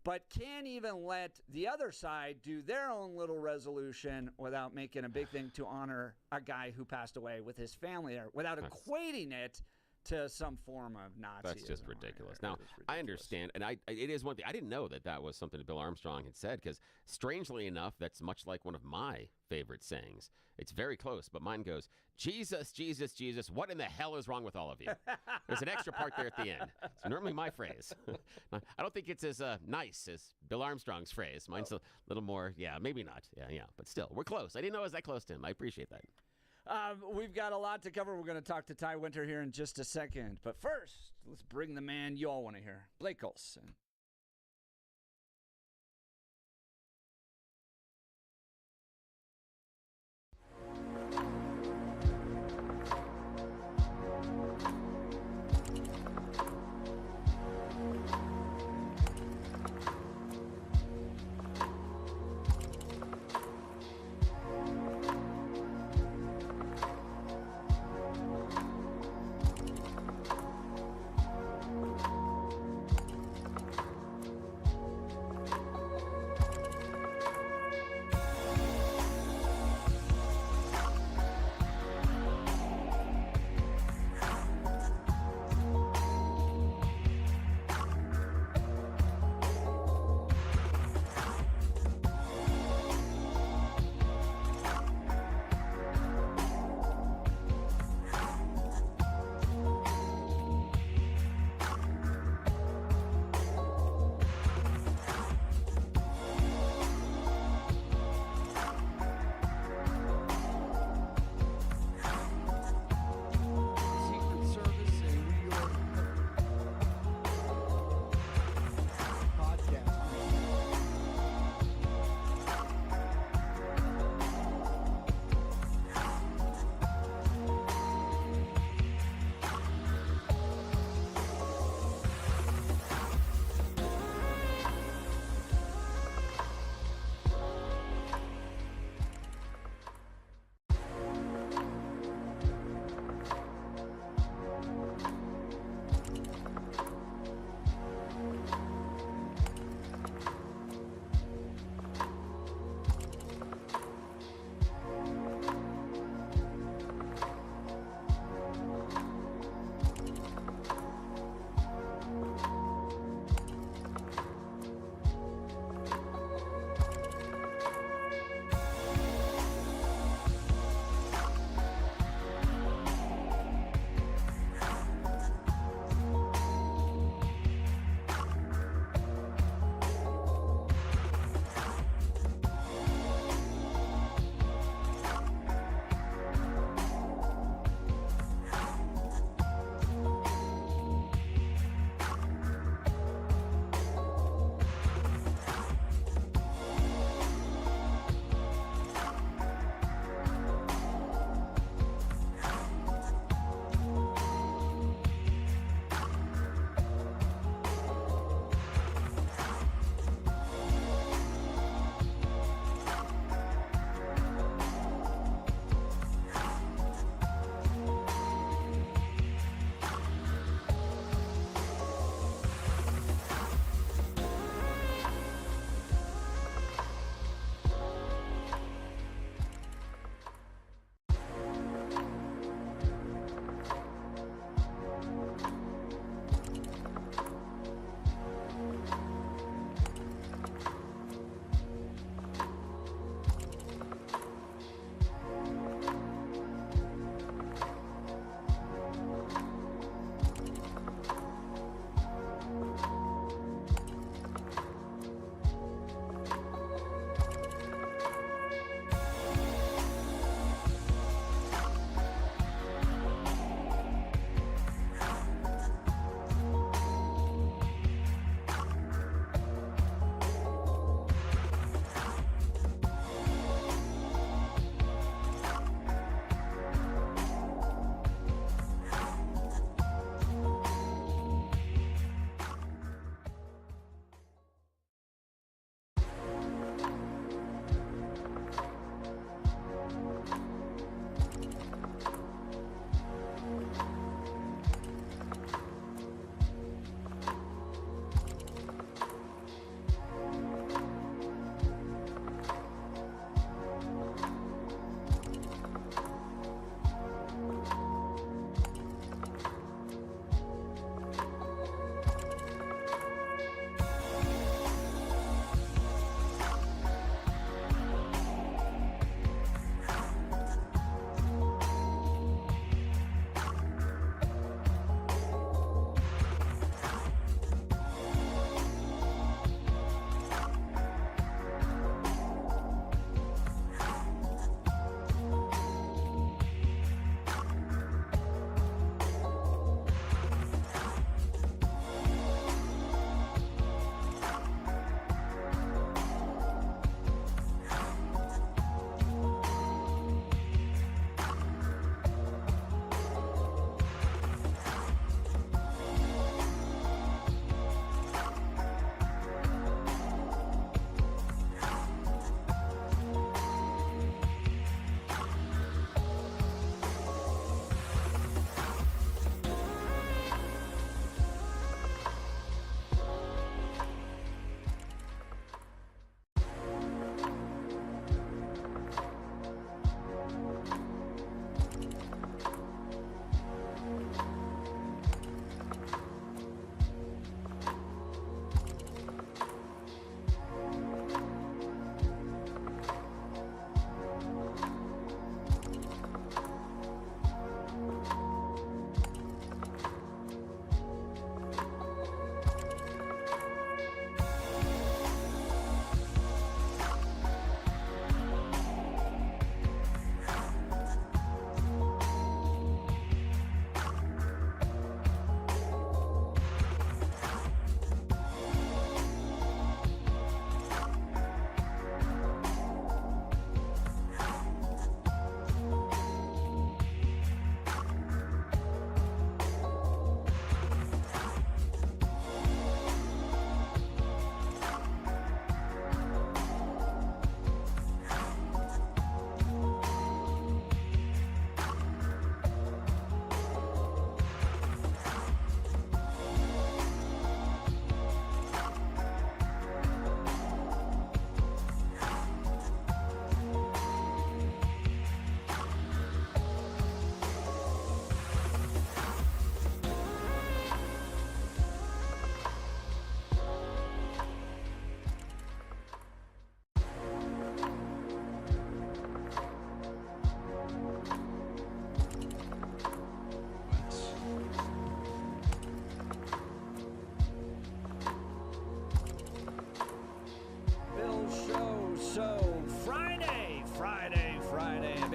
but can't even let the other side do their own little resolution without making a big thing to honor a guy who passed away with his family there, without equating it to some form of Nazism. That's just ridiculous. Now, I understand, and it is one thing. I didn't know that was something that Bill Armstrong had said, because strangely enough, that's much like one of my favorite sayings. It's very close, but mine goes, Jesus, Jesus, Jesus, what in the hell is wrong with all of you? There's an extra part there at the end. It's normally my phrase. I don't think it's as nice as Bill Armstrong's phrase. Mine's a little more, maybe not. Yeah, but still, we're close. I didn't know I was that close to him. I appreciate that. We've got a lot to cover. We're going to talk to Ty Winter here in just a second. But first, let's bring the man you all want to hear, Blake Olson.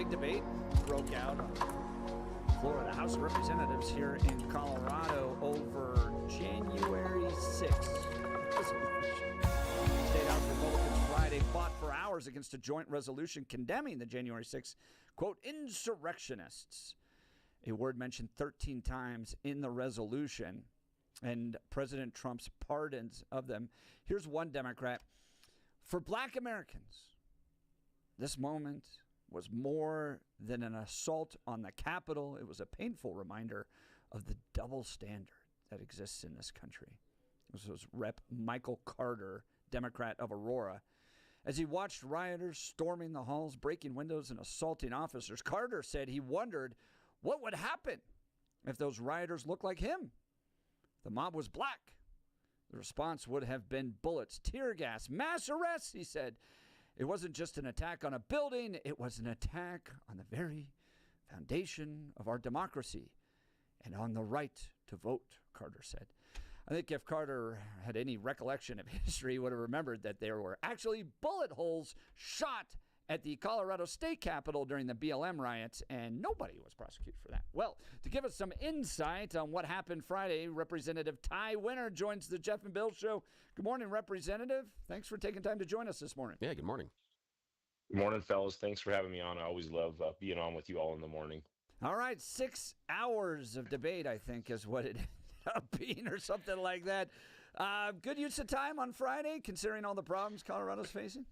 big debate broke out on the floor of the House of Representatives here in Colorado over January 6th. State House Republicans Friday fought for hours against a joint resolution condemning the January 6th, quote, insurrectionists. A word mentioned 13 times in the resolution, and President Trump's pardons of them. Here's one Democrat. For Black Americans, this moment was more than an assault on the Capitol. It was a painful reminder of the double standard that exists in this country. This was Rep. Michael Carter, Democrat of Aurora. As he watched rioters storming the halls, breaking windows, and assaulting officers, Carter said he wondered what would happen if those rioters looked like him. The mob was black. The response would have been bullets, tear gas, mass arrests, he said. It wasn't just an attack on a building. It was an attack on the very foundation of our democracy and on the right to vote, Carter said. I think if Carter had any recollection of history, he would have remembered that there were actually bullet holes shot at the Colorado State Capitol during the BLM riots, and nobody was prosecuted for that. Well, to give us some insight on what happened Friday, Representative Ty Winter joins the Jeff and Bill Show. Good morning, Representative. Thanks for taking time to join us this morning. Yeah, good morning. Good morning, fellas. Thanks for having me on. I always love being on with you all in the morning. All right, 6 hours of debate, I think, is what it ended up being, or something like that. Good use of time on Friday, considering all the problems Colorado's facing?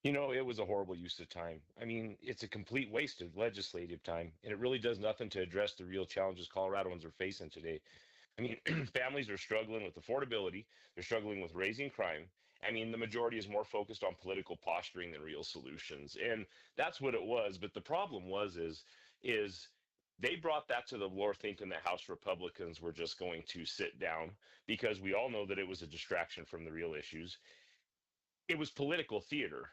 You know, it was a horrible use of time. I mean, it's a complete waste of legislative time, and it really does nothing to address the real challenges Coloradoans are facing today. I mean, families are struggling with affordability. They're struggling with raising crime. I mean, the majority is more focused on political posturing than real solutions. And that's what it was. But the problem is they brought that to the floor thinking that House Republicans were just going to sit down, because we all know that it was a distraction from the real issues. It was political theater.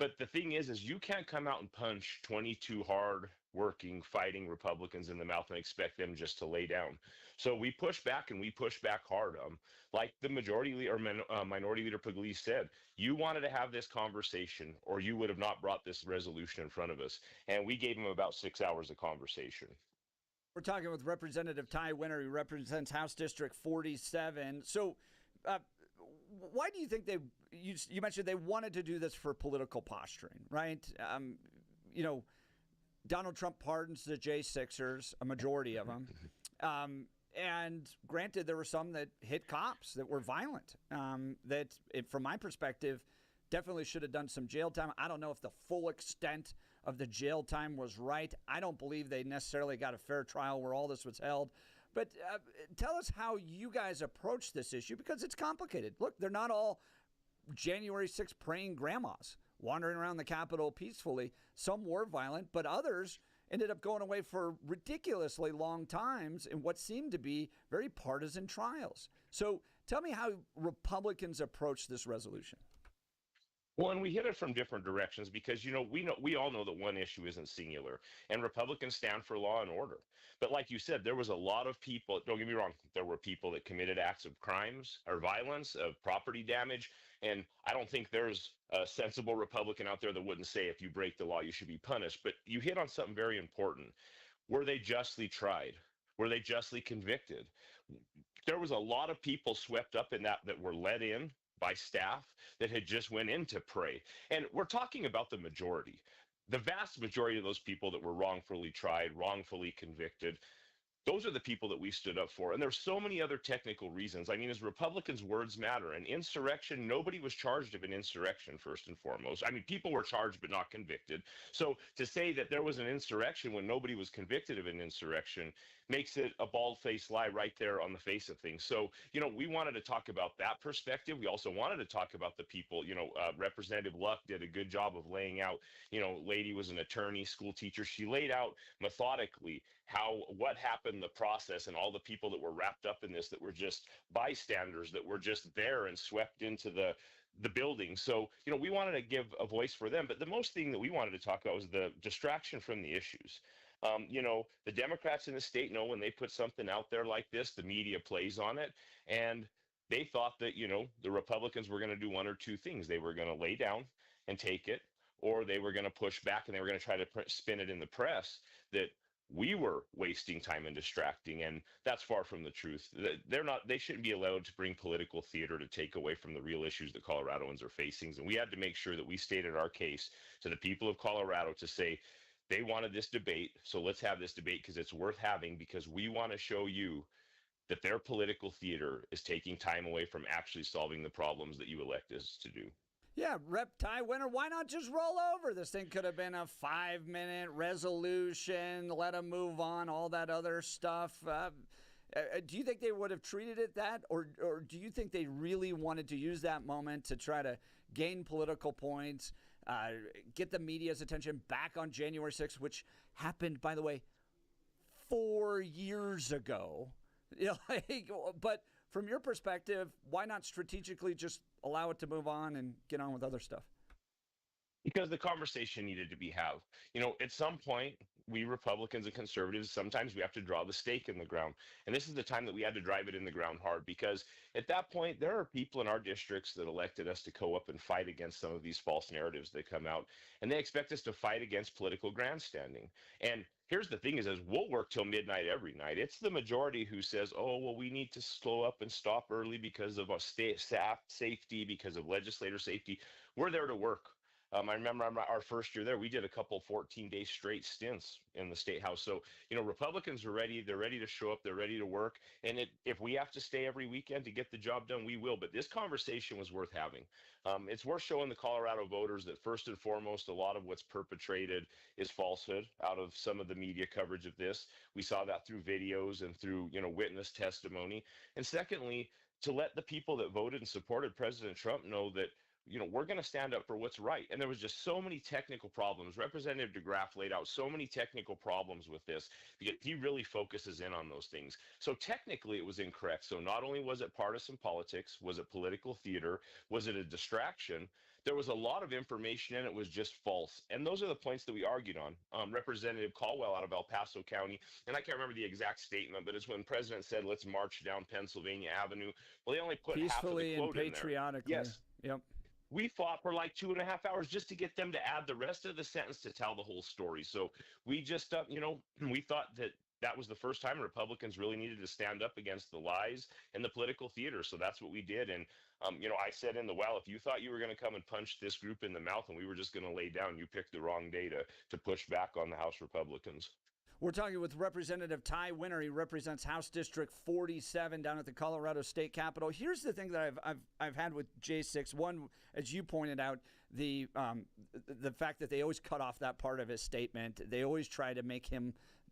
But the thing is you can't come out and punch 22 hard-working, fighting Republicans in the mouth and expect them just to lay down. So we push back, and we push back hard. Like the majority or Minority Leader Pugliese said, you wanted to have this conversation, or you would have not brought this resolution in front of us. And we gave him about 6 hours of conversation. We're talking with Representative Ty Winter, who represents House District 47. So why do you think you mentioned they wanted to do this for political posturing, right? Donald Trump pardons the J6ers, a majority of them. And granted, there were some that hit cops that were violent, from my perspective, definitely should have done some jail time. I don't know if the full extent of the jail time was right. I don't believe they necessarily got a fair trial where all this was held. But tell us how you guys approach this issue, because it's complicated. Look, they're not all January 6th praying grandmas wandering around the Capitol peacefully. Some were violent, but others ended up going away for ridiculously long times in what seemed to be very partisan trials. So tell me how Republicans approach this resolution. Well, and we hit it from different directions because, we all know that one issue isn't singular, and Republicans stand for law and order. But like you said, there was a lot of people, don't get me wrong, there were people that committed acts of crimes or violence, of property damage. And I don't think there's a sensible Republican out there that wouldn't say if you break the law, you should be punished. But you hit on something very important. Were they justly tried? Were they justly convicted? There was a lot of people swept up in that were let in by staff that had just went in to pray. And we're talking about the majority. The vast majority of those people that were wrongfully tried, wrongfully convicted, those are the people that we stood up for. And there's so many other technical reasons. I mean, as Republicans, words matter. And insurrection, nobody was charged of an insurrection, first and foremost. I mean, people were charged but not convicted. So to say that there was an insurrection when nobody was convicted of an insurrection makes it a bald-faced lie right there on the face of things. So, we wanted to talk about that perspective. We also wanted to talk about the people, Representative Luck did a good job of laying out, lady was an attorney, school teacher. She laid out methodically what happened, the process, and all the people that were wrapped up in this that were just bystanders, that were just there and swept into the building. So, we wanted to give a voice for them. But the most thing that we wanted to talk about was the distraction from the issues. The Democrats in the state know when they put something out there like this, the media plays on it. And they thought that, the Republicans were going to do one or two things. They were going to lay down and take it, or they were going to push back and they were going to try to spin it in the press that we were wasting time and distracting, and that's far from the truth. They shouldn't be allowed to bring political theater to take away from the real issues that Coloradoans are facing. And we had to make sure that we stated our case to the people of Colorado to say they wanted this debate, so let's have this debate because it's worth having, because we want to show you that their political theater is taking time away from actually solving the problems that you elect us to do. Yeah, Rep Ty Winter, why not just roll over? This thing could have been a 5-minute resolution, let them move on, all that other stuff. Do you think they would have treated it that, or do you think they really wanted to use that moment to try to gain political points, get the media's attention back on January 6th, which happened, by the way, 4 years ago? But from your perspective, why not strategically just allow it to move on and get on with other stuff? Because the conversation needed to be had. At some point, we Republicans and conservatives, sometimes we have to draw the stake in the ground. And this is the time that we had to drive it in the ground hard, because at that point, there are people in our districts that elected us to go up and fight against some of these false narratives that come out. And they expect us to fight against political grandstanding. And here's the thing is we'll work till midnight every night. It's the majority who says, oh, well, we need to slow up and stop early because of our staff safety, because of legislator safety. We're there to work. I remember our first year there, we did a couple 14-day straight stints in the State House. So, Republicans are ready. They're ready to show up. They're ready to work. And if we have to stay every weekend to get the job done, we will. But this conversation was worth having. It's worth showing the Colorado voters that first and foremost, a lot of what's perpetrated is falsehood out of some of the media coverage of this. We saw that through videos and through, witness testimony. And secondly, to let the people that voted and supported President Trump know that we're going to stand up for what's right. And there was just so many technical problems. Representative DeGraff laid out so many technical problems with this because he really focuses in on those things. So technically it was incorrect. So not only was it partisan politics, was it political theater, was it a distraction? There was a lot of information and it was just false. And those are the points that we argued on. Representative Caldwell out of El Paso County, and I can't remember the exact statement, but it's when President said, let's march down Pennsylvania Avenue. Well, they only put half of the quote in there. Peacefully and patriotically. Yes. Yep. We fought for like 2.5 hours just to get them to add the rest of the sentence to tell the whole story. So we just, we thought that was the first time Republicans really needed to stand up against the lies and the political theater. So that's what we did. And, I said in the well, if you thought you were going to come and punch this group in the mouth and we were just going to lay down, you picked the wrong day to push back on the House Republicans. We're talking with Representative Ty Winter. He represents House District 47 down at the Colorado State Capitol. Here's the thing that I've had with J6. One, as you pointed out, the fact that they always cut off that part of his statement. They always try to make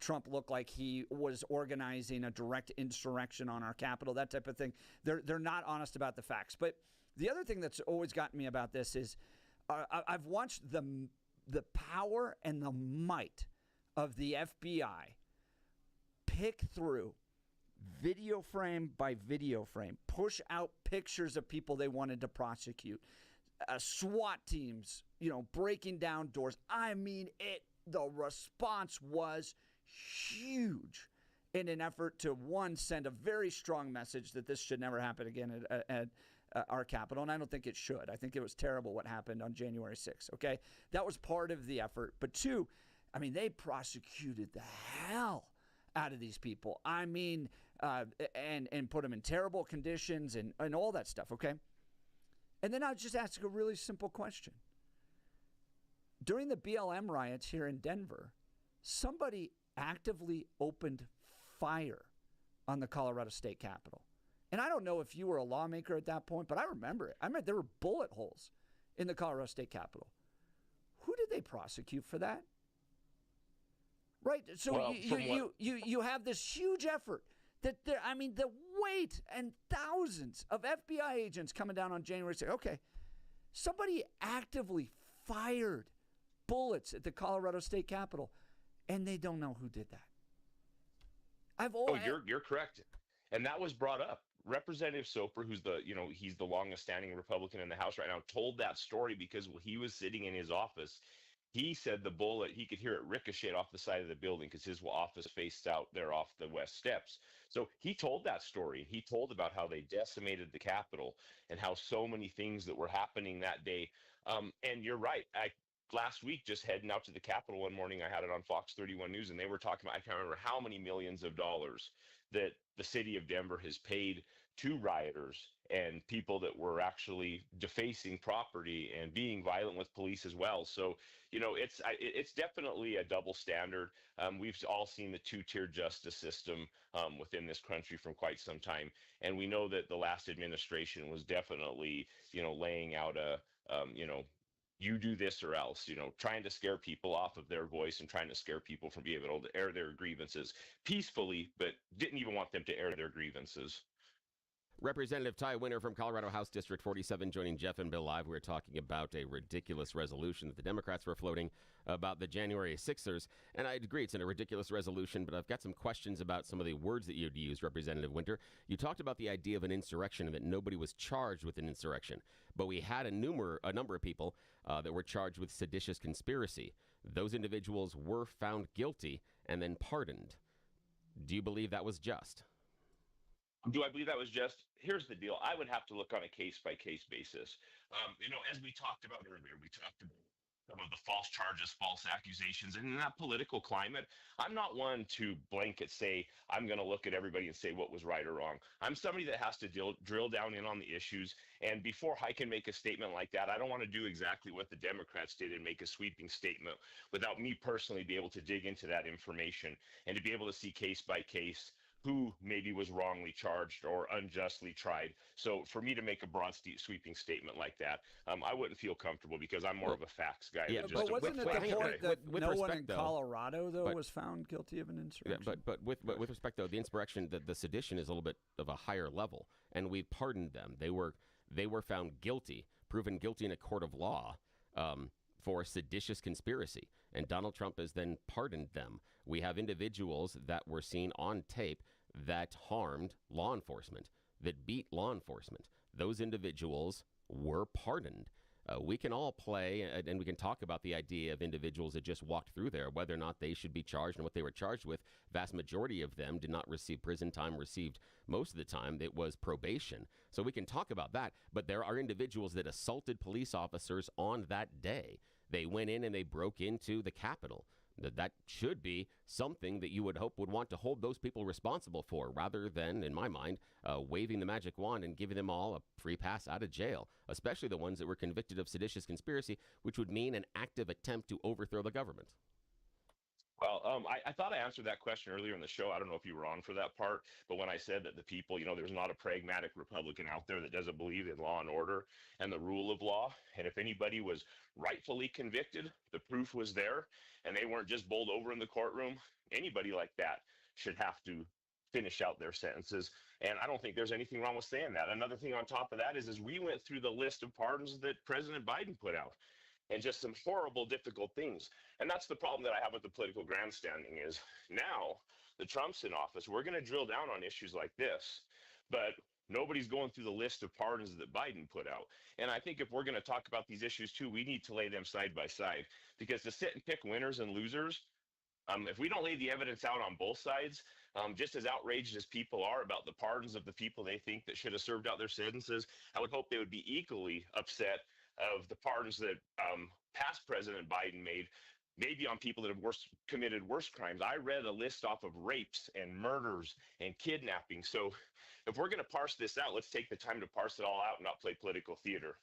Trump look like he was organizing a direct insurrection on our Capitol, that type of thing. They're not honest about the facts. But the other thing that's always gotten me about this is I've watched the power and the might of the FBI pick through video frame by video frame, push out pictures of people they wanted to prosecute, SWAT teams, breaking down doors. I mean, the response was huge in an effort to, one, send a very strong message that this should never happen again at our Capitol, and I don't think it should. I think it was terrible what happened on January 6th, okay? That was part of the effort. But two, I mean, they prosecuted the hell out of these people. I mean, and put them in terrible conditions and all that stuff, okay? And then I'll just ask a really simple question. During the BLM riots here in Denver, somebody actively opened fire on the Colorado State Capitol. And I don't know if you were a lawmaker at that point, but I remember it. I remember there were bullet holes in the Colorado State Capitol. Who did they prosecute for that? Right, so well, you have this huge effort that the weight and thousands of FBI agents coming down on January 6th. Okay, somebody actively fired bullets at the Colorado State Capitol, and they don't know who did that. You're correct, and that was brought up. Representative Soper, who's he's the longest standing Republican in the House right now, told that story because he was sitting in his office. He said the bullet, he could hear it ricochet off the side of the building because his office faced out there off the west steps. So he told that story. He told about how they decimated the Capitol and how so many things that were happening that day. And you're right. last week just heading out to the Capitol one morning. I had it on Fox 31 News, and they were talking about, I can't remember how many millions of dollars that the city of Denver has paid to rioters and people that were actually defacing property and being violent with police as well. So, you know, it's definitely a double standard. We've all seen the two-tier justice system within this country from quite some time. And we know that the last administration was definitely, you know, laying out a, you know, you do this or else, you know, trying to scare people off of their voice and trying to scare people from being able to air their grievances peacefully, but didn't even want them to air their grievances. Representative Ty Winner from Colorado House District 47 joining Jeff and Bill live. We were talking about a ridiculous resolution that the Democrats were floating about the January 6ers. And I agree, it's a ridiculous resolution, but I've got some questions about some of the words that you'd used, Representative Winter. You talked about the idea of an insurrection and that nobody was charged with an insurrection. But we had a number of people that were charged with seditious conspiracy. Those individuals were found guilty and then pardoned. Do you believe that was just? Do I believe that was just? Here's the deal. I would have to look on a case-by-case basis. You know, as we talked about earlier, we talked about some of the false charges, false accusations, and in that political climate, I'm not one to blanket say, I'm going to look at everybody and say what was right or wrong. I'm somebody that has to drill down in on the issues, and before I can make a statement like that, I don't want to do exactly what the Democrats did and make a sweeping statement without me personally be able to dig into that information and to be able to see case by case who maybe was wrongly charged or unjustly tried. So for me to make a broad sweeping statement like that, I wouldn't feel comfortable because I'm more of a facts guy. Yeah, but wasn't it the point that no one in Colorado, though, was found guilty of an insurrection? Yeah, but with respect, though, the insurrection, the sedition is a little bit of a higher level, and we pardoned them. They were found guilty, proven guilty in a court of law, for seditious conspiracy, and Donald Trump has then pardoned them. We have individuals that were seen on tape that harmed law enforcement, that beat law enforcement. Those individuals were pardoned. We can all play, and we can talk about the idea of individuals that just walked through there, whether or not they should be charged and what they were charged with. Vast majority of them did not receive prison time, received most of the time it was probation. So we can talk about that, but there are individuals that assaulted police officers on that day. They went in and they broke into the Capitol. That should be something that you would hope would want to hold those people responsible for, rather than, in my mind, waving the magic wand and giving them all a free pass out of jail, especially the ones that were convicted of seditious conspiracy, which would mean an active attempt to overthrow the government. Well, I thought I answered that question earlier in the show. I don't know if you were on for that part, but when I said that the people, you know, there's not a pragmatic Republican out there that doesn't believe in law and order and the rule of law. And if anybody was rightfully convicted, the proof was there, and they weren't just bowled over in the courtroom, anybody like that should have to finish out their sentences. And I don't think there's anything wrong with saying that. Another thing on top of that is we went through the list of pardons that President Biden put out, and just some horrible, difficult things. And that's the problem that I have with the political grandstanding is now the Trump's in office, we're going to drill down on issues like this, but nobody's going through the list of pardons that Biden put out. And I think if we're going to talk about these issues too, we need to lay them side by side, because to sit and pick winners and losers, if we don't lay the evidence out on both sides, just as outraged as people are about the pardons of the people they think that should have served out their sentences, I would hope they would be equally upset of the pardons that past President Biden made, maybe on people that have committed worse crimes. I read a list off of rapes and murders and kidnapping. So if we're going to parse this out, let's take the time to parse it all out and not play political theater.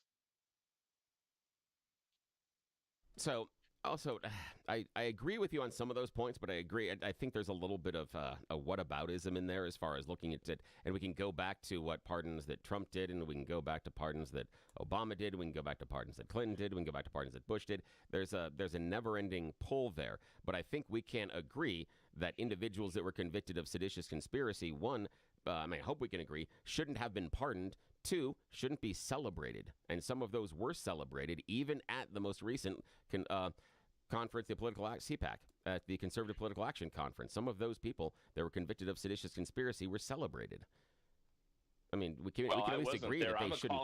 So also, I agree with you on some of those points, but I agree. I think there's a little bit of a whataboutism in there as far as looking at it. And we can go back to what pardons that Trump did, and we can go back to pardons that Obama did. We can go back to pardons that Clinton did. We can go back to pardons that Bush did. There's a never-ending pull there. But I think we can agree that individuals that were convicted of seditious conspiracy, one, I hope we can agree, shouldn't have been pardoned. Two, shouldn't be celebrated. And some of those were celebrated, even at the most recent conference, the political CPAC, at the Conservative Political Action Conference. Some of those people that were convicted of seditious conspiracy were celebrated. I mean, we can at least agree that they shouldn't.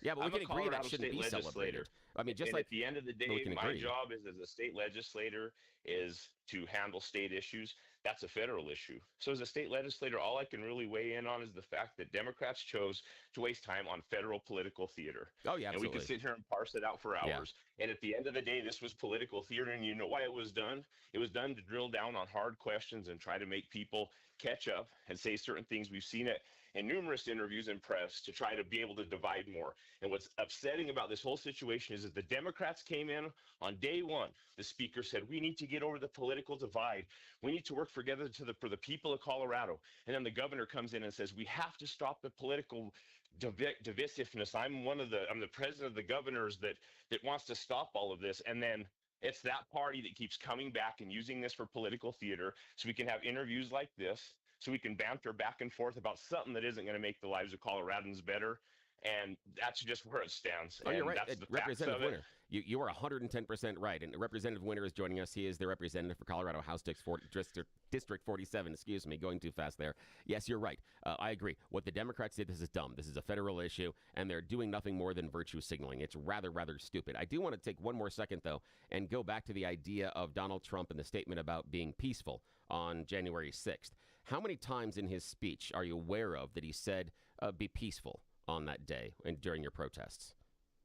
Yeah, but we can agree that shouldn't be celebrated. I mean, just and like at the end of the day, my job is as a state legislator is to handle state issues. That's a federal issue. So as a state legislator, all I can really weigh in on is the fact that Democrats chose to waste time on federal political theater. Oh, yeah, absolutely. And we could sit here and parse it out for hours. Yeah. And at the end of the day, this was political theater. And you know why it was done? It was done to drill down on hard questions and try to make people catch up and say certain things. We've seen it in numerous interviews and press to try to be able to divide more. And what's upsetting about this whole situation is that the Democrats came in on day one. The speaker said, we need to get over the political divide. We need to work together for the people of Colorado. And then the governor comes in and says, we have to stop the political divisiveness. I'm the president of the governors that wants to stop all of this. And then it's that party that keeps coming back and using this for political theater so we can have interviews like this, so we can banter back and forth about something that isn't going to make the lives of Coloradans better. And that's just where it stands. Oh, and you're right. That's the Representative Winter. You are 110% right. And Representative Winter is joining us. He is the representative for Colorado House District 47. Excuse me, going too fast there. Yes, you're right. I agree. What the Democrats did, this is dumb. This is a federal issue, and they're doing nothing more than virtue signaling. It's rather stupid. I do want to take one more second, though, and go back to the idea of Donald Trump and the statement about being peaceful on January 6th. How many times in his speech are you aware of that he said, be peaceful on that day and during your protests?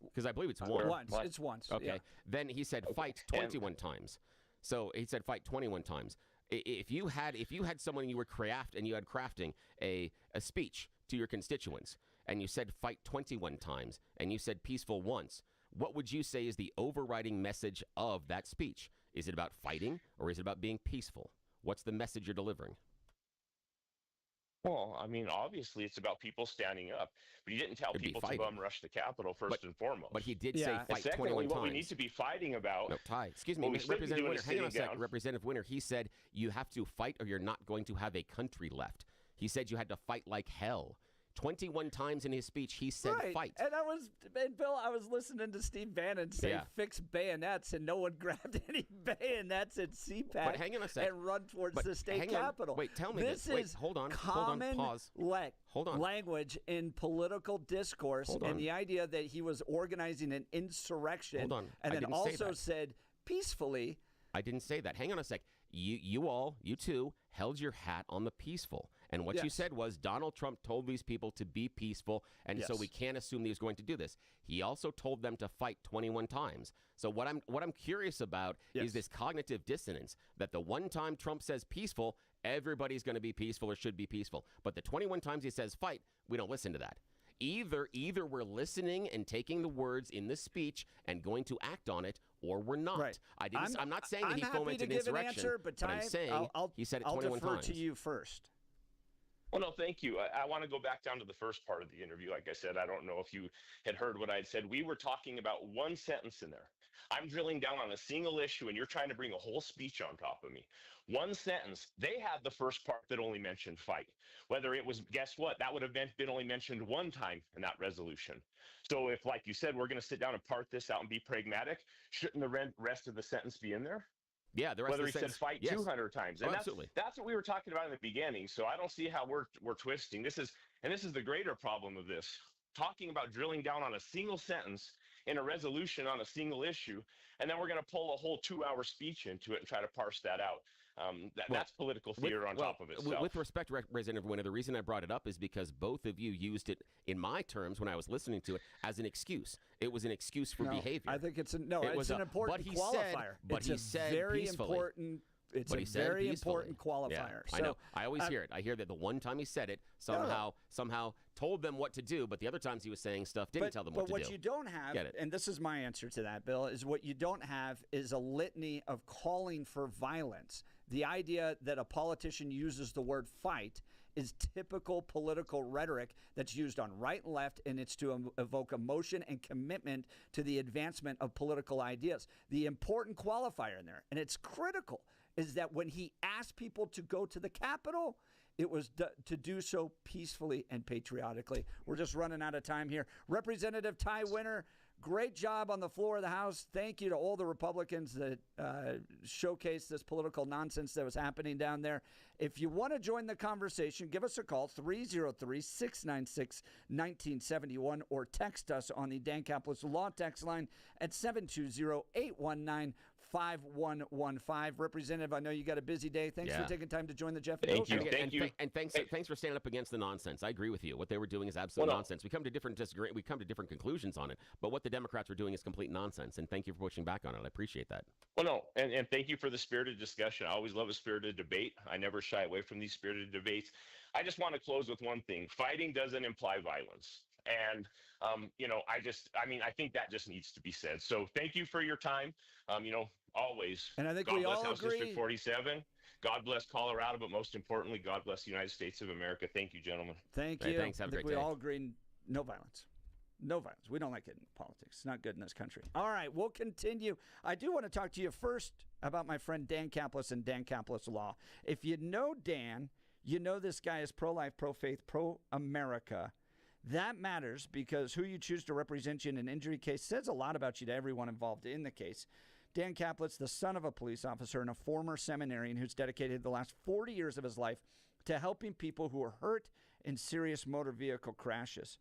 Because I believe it's once. It's once. Okay. Yeah. Then he said fight 21 times. So he said fight 21 times. If you had someone you were crafting a speech to your constituents and you said fight 21 times and you said peaceful once, what would you say is the overriding message of that speech? Is it about fighting or is it about being peaceful? What's the message you're delivering? Well, I mean, obviously it's about people standing up, but he didn't tell people to bum rush the Capitol first and foremost. But he did say fight 21 times. What we need to be fighting about. No, Ty. Excuse me, Representative Winter. Hang on a second. Representative Winter, he said you have to fight or you're not going to have a country left. He said you had to fight like hell. 21 times in his speech, he said fight. And Bill, I was listening to Steve Bannon say fix bayonets, and no one grabbed any bayonets at CPAC but hang on a second. and run towards the state capitol. Wait, tell me this. Wait, is hold on. Pause. Hold on. Language in political discourse, and the idea that he was organizing an insurrection, and then also said peacefully. I didn't say that. Hang on a sec. You two held your hat on the peaceful. And what you said was Donald Trump told these people to be peaceful, and so we can't assume he was going to do this. He also told them to fight 21 times. So what I'm curious about is this cognitive dissonance that the one time Trump says peaceful, everybody's going to be peaceful or should be peaceful. But the 21 times he says fight, we don't listen to that. Either we're listening and taking the words in the speech and going to act on it, or we're not. Right. I'm not saying that he fomented an insurrection, answer, but I'm saying he said it 21 times. I'll defer to you first. Well, no, thank you. I want to go back down to the first part of the interview. Like I said, I don't know if you had heard what I had said. We were talking about one sentence in there. I'm drilling down on a single issue, and you're trying to bring a whole speech on top of me. One sentence. They had the first part that only mentioned fight. Whether it was, guess what? That would have been only mentioned one time in that resolution. So if, like you said, we're going to sit down and part this out and be pragmatic, shouldn't the rest of the sentence be in there? Yeah, the rest whether of the he said fight 200 times, and that's what we were talking about in the beginning. So I don't see how we're twisting. This is the greater problem of this. Talking about drilling down on a single sentence in a resolution on a single issue, and then we're going to pull a whole 2-hour speech into it and try to parse that out. That's political theater on top of it. With respect, Representative Winter, the reason I brought it up is because both of you used it in my terms when I was listening to it as an excuse. It was an excuse for behavior. I think it's an important qualifier. But he said very peacefully. Important. It's a very important qualifier. Yeah, so, I know. I always hear it. I hear that the one time he said it, somehow told them what to do, but the other times he was saying stuff didn't tell them what to do. But what you don't have, and this is my answer to that, Bill, is what you don't have is a litany of calling for violence. The idea that a politician uses the word fight is typical political rhetoric that's used on right and left, and it's to evoke emotion and commitment to the advancement of political ideas. The important qualifier in there, and it's critical, is that when he asked people to go to the Capitol, it was to do so peacefully and patriotically. We're just running out of time here. Representative Ty Winter, Great job on the floor of the House. Thank you to all the Republicans that showcased this political nonsense that was happening down there. If you want to join the conversation, give us a call, 303-696-1971, or text us on the Dan Caplis Law text line at 720-819-5115. Representative, I know you got a busy day. Thanks for taking time to join the Jeff and Bill Show. Thank you. And thanks for standing up against the nonsense. I agree with you. What they were doing is absolute nonsense. We come to different conclusions on it, but what the Democrats were doing is complete nonsense, and thank you for pushing back on it. I appreciate that. Well, no, and thank you for the spirited discussion. I always love a spirited debate. I never shy away from these spirited debates. I just want to close with one thing. Fighting doesn't imply violence. And, I think that just needs to be said. So thank you for your time. Always. And I think God we bless all House agree. District 47. God bless Colorado, but most importantly, God bless the United States of America. Thank you, gentlemen. Thank you. Thanks. Have a great day. We all agree. No violence. No violence. We don't like it in politics. It's not good in this country. All right, we'll continue. I do want to talk to you first about my friend Dan Caplis and Dan Caplis Law. If you know Dan, you know this guy is pro-life, pro-faith, pro-America. That matters because who you choose to represent you in an injury case says a lot about you to everyone involved in the case. Dan Caplis, the son of a police officer and a former seminarian who's dedicated the last 40 years of his life to helping people who are hurt in serious motor vehicle crashes.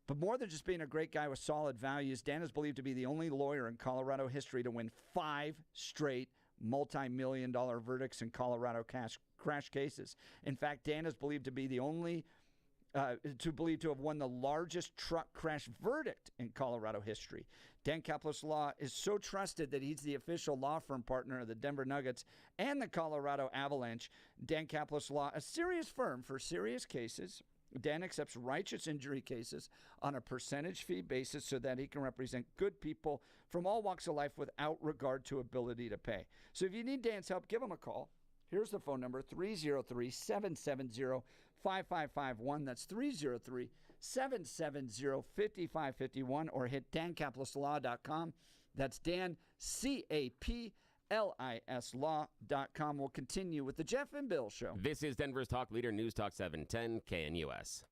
But more than just being a great guy with solid values, Dan is believed to be the only lawyer in Colorado history to win 5 straight multi-million-dollar verdicts in Colorado crash cases. In fact, Dan is believed to be the only to have won the largest truck crash verdict in Colorado history. Dan Caplis Law is so trusted that he's the official law firm partner of the Denver Nuggets and the Colorado Avalanche. Dan Caplis Law, a serious firm for serious cases. Dan accepts righteous injury cases on a percentage fee basis so that he can represent good people from all walks of life without regard to ability to pay. So if you need Dan's help, give him a call. Here's the phone number, 303-770-5551. That's 303-770-5551, or hit dancaplisLaw.com. That's Dan, CAPLIS Law.com. We'll continue with the Jeff and Bill Show. This is Denver's Talk Leader, News Talk 710 KNUS.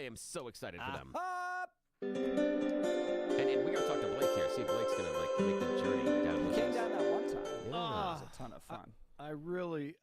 am so excited for them. Hop! And we got to talk to Blake here. See if Blake's going to like make the journey down with Came us. down that one time. Yeah. It was a ton of fun. I really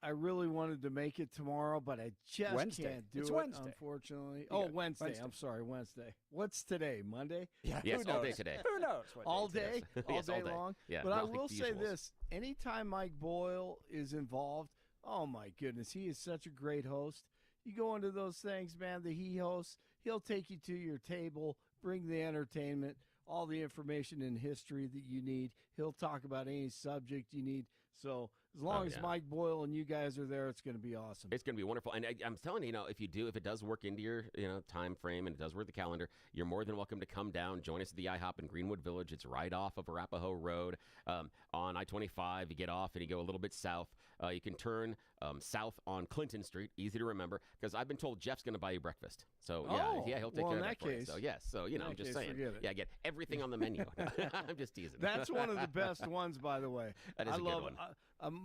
wanted to make it tomorrow, but I just Wednesday. can't do It's it, Wednesday. unfortunately. Yeah, Wednesday. Wednesday. I'm sorry, Wednesday. What's today? Monday? Yeah, Yes, who all knows? day today. Who knows? What All day day? it is. All Yes, day all day. long? Yeah, But not I like will the say usuals. this. Anytime Mike Boyle is involved, oh my goodness, he is such a great host. You go into those things, man, that he hosts, he'll take you to your table, bring the entertainment, all the information and history that you need. He'll talk about any subject you need. So as long as Mike Boyle and you guys are there, it's going to be awesome. It's going to be wonderful. And I'm telling you, if it does work into your, time frame and it does work the calendar, you're more than welcome to come down, join us at the IHOP in Greenwood Village. It's right off of Arapahoe Road on I-25. You get off and you go a little bit south. You can turn south on Clinton Street. Easy to remember because I've been told Jeff's going to buy you breakfast. So he'll take care of that for you. So yes, so I'm just saying. Forget it. Get everything on the menu. I'm just teasing. That's one of the best ones, by the way. That is I a love good one.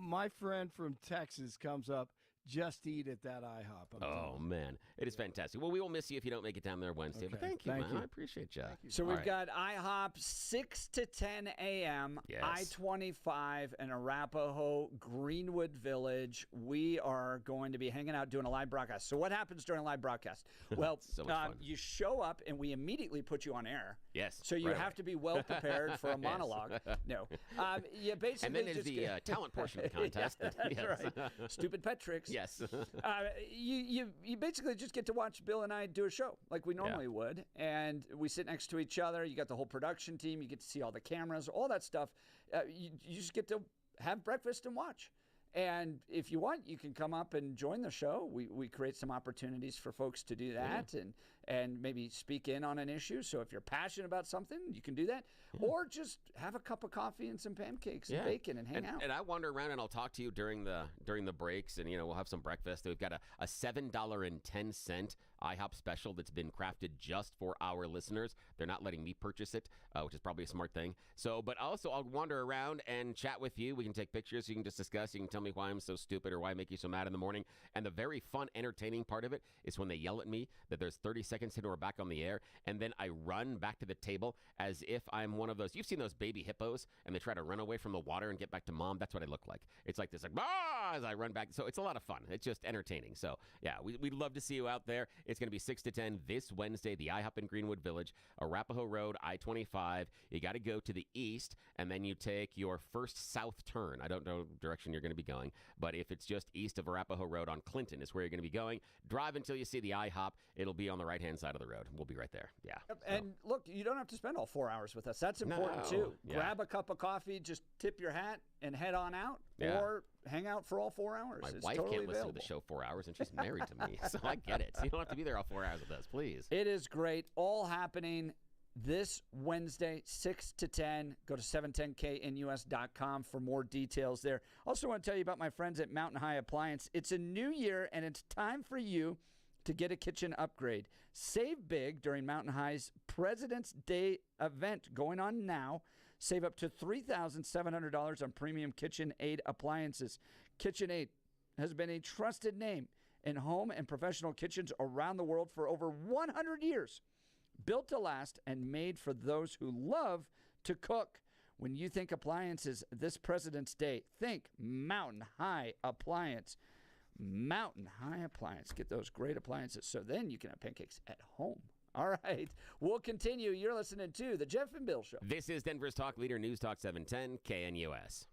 My friend from Texas comes up just to eat at that IHOP. Oh, man. It is fantastic. Well, we will miss you if you don't make it down there Wednesday. But thank you, man. I appreciate you. So we've got IHOP 6 to 10 a.m., Yes. I-25 and Arapahoe, Greenwood Village. We are going to be hanging out doing a live broadcast. So what happens during a live broadcast? Well, So much fun. you show up and we immediately put you on air. Yes. So you right have away. to be well prepared for a monologue. No. You basically And then there's just the get- talent portion of the contest. That's Yes. right. Stupid pet tricks. Yes. You basically just get to watch Bill and I do a show like we normally would, and we sit next to each other. You got the whole production team. You get to see all the cameras, all that stuff. You just get to have breakfast and watch. And if you want, you can come up and join the show. We create some opportunities for folks to do that and maybe speak in on an issue. So if you're passionate about something, you can do that. Or just have a cup of coffee and some pancakes and bacon and hang out. And I wander around and I'll talk to you during the breaks, and we'll have some breakfast. We've got a $7.10 IHOP special that's been crafted just for our listeners. They're not letting me purchase it, which is probably a smart thing. So, but also I'll wander around and chat with you. We can take pictures. You can just discuss. You can tell me why I'm so stupid or why I make you so mad in the morning. And the very fun, entertaining part of it is when they yell at me that there's 30 seconds until we're back on the air, and then I run back to the table as if I'm one of those. You've seen those baby hippos, and they try to run away from the water and get back to mom. That's what I look like. It's like this, like, as I run back. So it's a lot of fun. It's just entertaining. So yeah, we'd love to see you out there. It's going to be 6 to 10 this Wednesday, the IHOP in Greenwood Village, Arapahoe Road, I-25. You got to go to the east, and then you take your first south turn. I don't know the direction you're going to be going, but if it's just east of Arapahoe Road on Clinton is where you're going to be going. Drive until you see the IHOP. It'll be on the right-hand side of the road. We'll be right there. Yeah. Yep. And look, you don't have to spend all 4 hours with us. That's important No. too. Yeah. Grab a cup of coffee, just tip your hat, and head on out, Yeah. or hang out for all 4 hours. My It's wife totally can't listen available. to the show 4 hours, and she's married to me, so I get it. You don't have to be there all 4 hours with us, please. It is great. All happening this Wednesday, 6 to 10. Go to 710knus.com for more details there. Also want to tell you about my friends at Mountain High Appliance. It's a new year, and it's time for you to get a kitchen upgrade. Save big during Mountain High's President's Day event going on now. Save up to $3,700 on premium KitchenAid appliances. KitchenAid has been a trusted name in home and professional kitchens around the world for over 100 years. Built to last and made for those who love to cook. When you think appliances this President's Day, think Mountain High Appliance. Mountain High Appliance. Get those great appliances so then you can have pancakes at home. All right. We'll continue. You're listening to The Jeff and Bill Show. This is Denver's Talk Leader, News Talk 710 KNUS.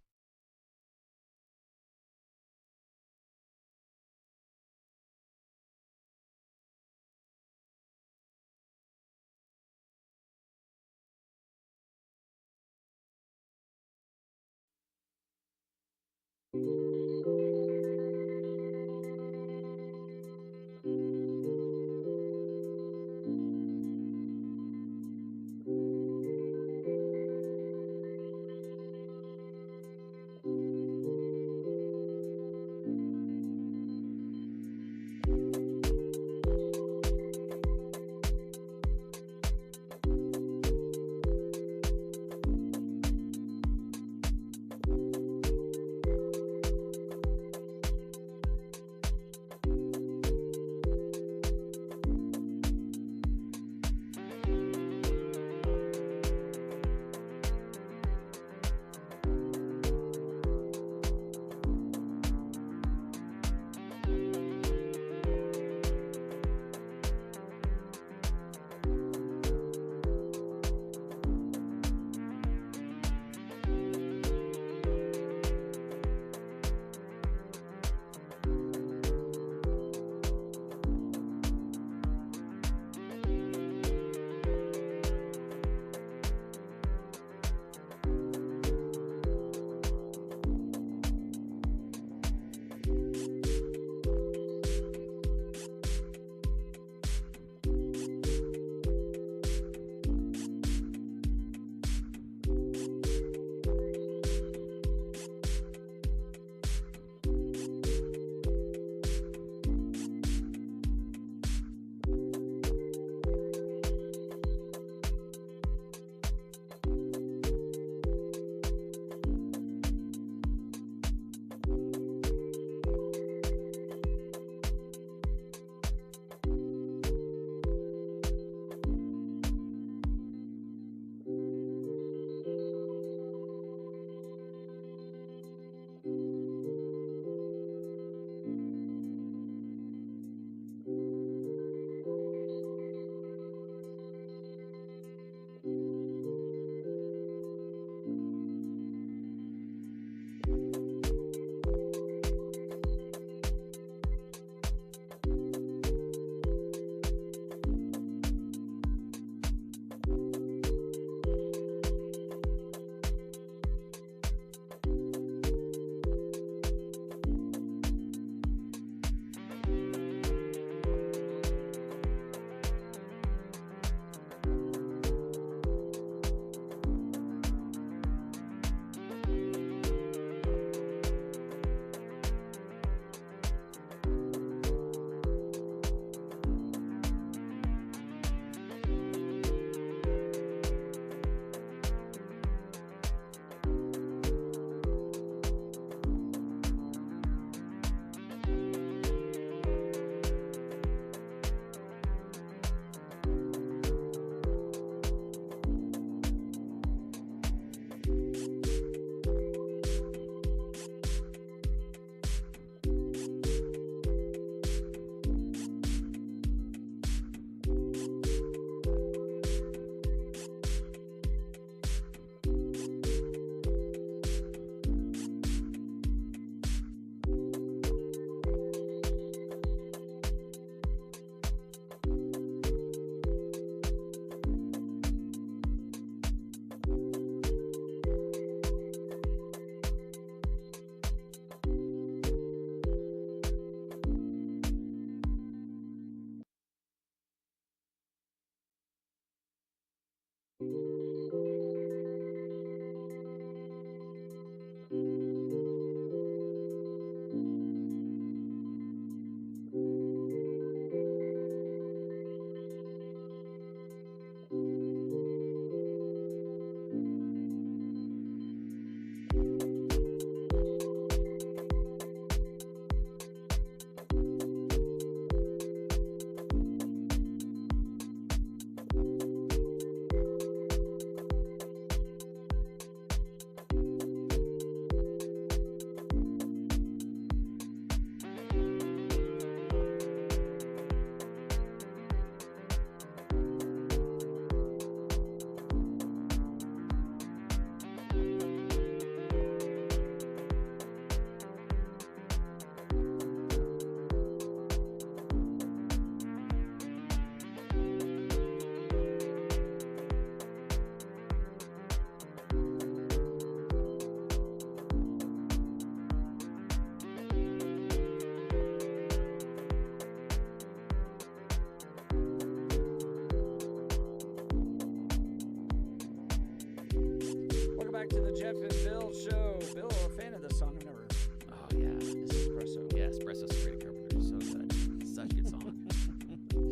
Back to the Jeff and Bill show. Bill, a fan of this song? I've never. Oh, yeah. This is Espresso. Yeah, Espresso Security Carpenter is so good. Such a good song.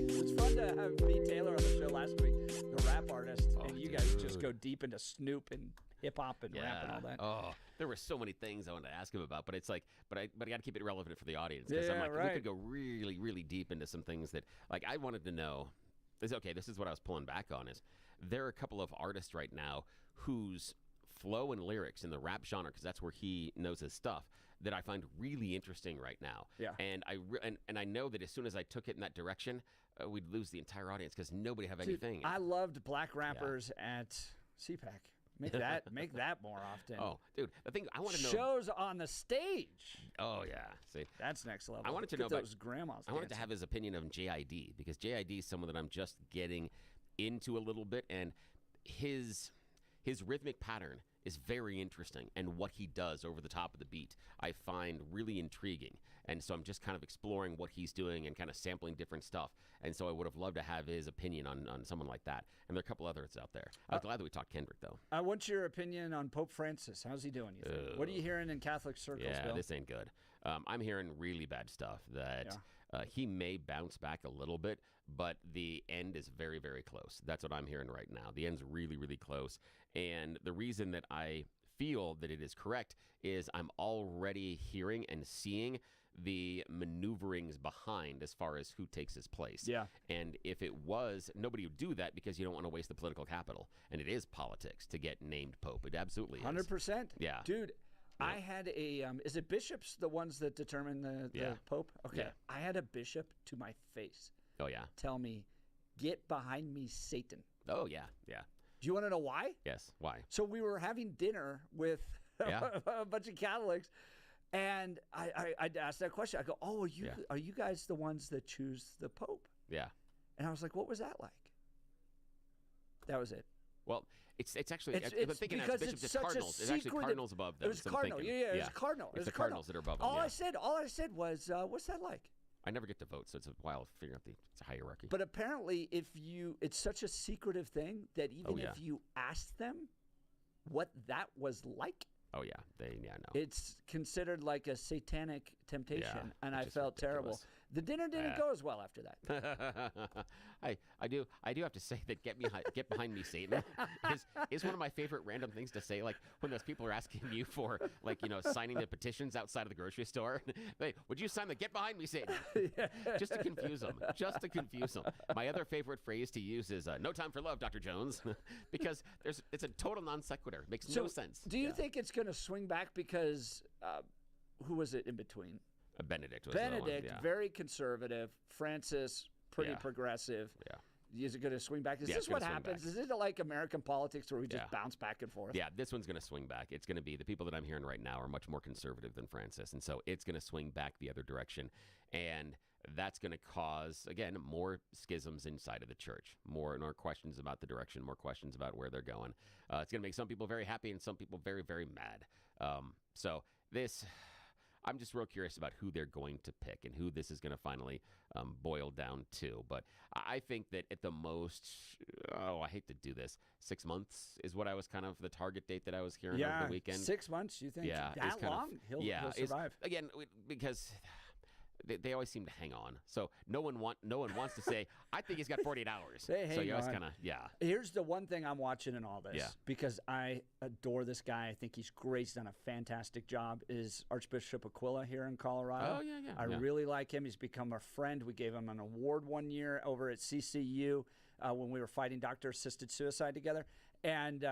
It's fun to have Pete Taylor on the show last week, the rap artist, and you guys just go deep into Snoop and hip hop and rap and all that. Oh, there were so many things I wanted to ask him about, but it's like, but I got to keep it relevant for the audience because I'm like, we could go really, really deep into some things that, like, I wanted to know. This is what I was pulling back on. Is there are a couple of artists right now whose flow and lyrics in the rap genre, because that's where he knows his stuff, that I find really interesting right now. Yeah. And I know that as soon as I took it in that direction, we'd lose the entire audience because nobody have anything. I loved black rappers at CPAC. Make that more often. Oh, dude, the thing I want to know. Shows on the stage. Oh yeah, see, that's next level. I wanted to know about those grandmas. I wanted to have his opinion of JID because JID is someone that I'm just getting into a little bit, and his rhythmic pattern is very interesting, and what he does over the top of the beat I find really intriguing, and so I'm just kind of exploring what he's doing and kind of sampling different stuff, and so I would have loved to have his opinion on someone like that, and there are a couple others out there. I'm glad that we talked Kendrick, though. I want your opinion on Pope Francis. How's he doing, you think? What are you hearing in Catholic circles, Bill? This ain't good. I'm hearing really bad stuff that he may bounce back a little bit, but the end is very, very close. That's what I'm hearing right now. The end's really, really close. And the reason that I feel that it is correct is I'm already hearing and seeing the maneuverings behind as far as who takes his place. Yeah. And if it was, nobody would do that because you don't want to waste the political capital. And it is politics to get named Pope. It absolutely is. 100%. Yeah. Dude, I had a, is it bishops the ones that determine the Pope? Okay. Yeah. I had a bishop to my face. Oh, yeah. Tell me, get behind me, Satan. Oh, yeah. Yeah. Do you want to know why? Yes. Why? So we were having dinner with a bunch of Catholics, and I asked that question. I go, "Oh, are you guys the ones that choose the Pope?" Yeah. And I was like, "What was that like?" That was it. Well, it's actually it's I'm thinking because it's it's such cardinals. a It's actually secretive, cardinals above them. It was so cardinal. thinking, It was a cardinal. It's the cardinals that are above them. All I said was, "What's that like?" I never get to vote, so it's a while figuring out it's a hierarchy. But apparently, it's such a secretive thing that even if you ask them what that was like, oh yeah, no. It's considered like a satanic temptation, and I felt terrible. The dinner didn't go as well after that. I do have to say that get behind me, Satan is one of my favorite random things to say. Like when those people are asking you for signing the petitions outside of the grocery store. Hey, would you sign the get behind me, Satan? Just to confuse them. My other favorite phrase to use is no time for love, Dr. Jones, because it's a total non sequitur. It makes no sense. Do you think it's going to swing back because who was it in between? Benedict was very conservative. Francis, pretty progressive. Yeah. Is it going to swing back? Is this what happens? Is it like American politics where we just bounce back and forth? Yeah, this one's going to swing back. It's going to be the people that I'm hearing right now are much more conservative than Francis, and so it's going to swing back the other direction, and that's going to cause, again, more schisms inside of the church, more questions about the direction, more questions about where they're going. It's going to make some people very happy and some people very, very mad. So this... I'm just real curious about who they're going to pick and who this is going to finally boil down to. But I think that at the most, I hate to do this, 6 months is what I was kind of the target date that I was hearing over the weekend. 6 months, you think? Yeah, that long? He'll survive. Again, because they always seem to hang on. So no one wants to say, I think he's got 48 hours. So you always kind of, Here's the one thing I'm watching in all this, because I adore this guy. I think he's great. He's done a fantastic job, is Archbishop Aquila here in Colorado. Oh, yeah. I really like him. He's become a friend. We gave him an award one year over at CCU when we were fighting doctor-assisted suicide together. And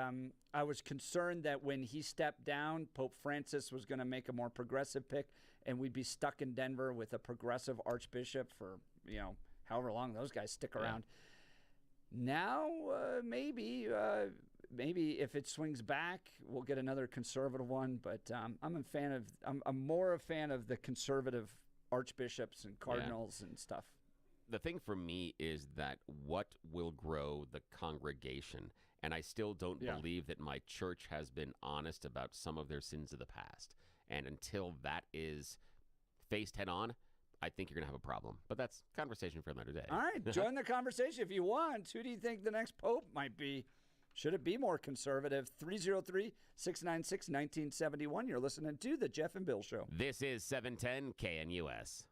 I was concerned that when he stepped down, Pope Francis was going to make a more progressive pick, and we'd be stuck in Denver with a progressive archbishop for, however long those guys stick around. Now, maybe if it swings back, we'll get another conservative one. But I'm more a fan of the conservative archbishops and cardinals and stuff. The thing for me is that what will grow the congregation, and I still don't believe that my church has been honest about some of their sins of the past. And until that is faced head on, I think you're going to have a problem. But that's conversation for another day. All right, join the conversation if you want. Who do you think the next pope might be? Should it be more conservative? 303-696-1971. You're listening to The Jeff and Bill Show. This is 710 KNUS.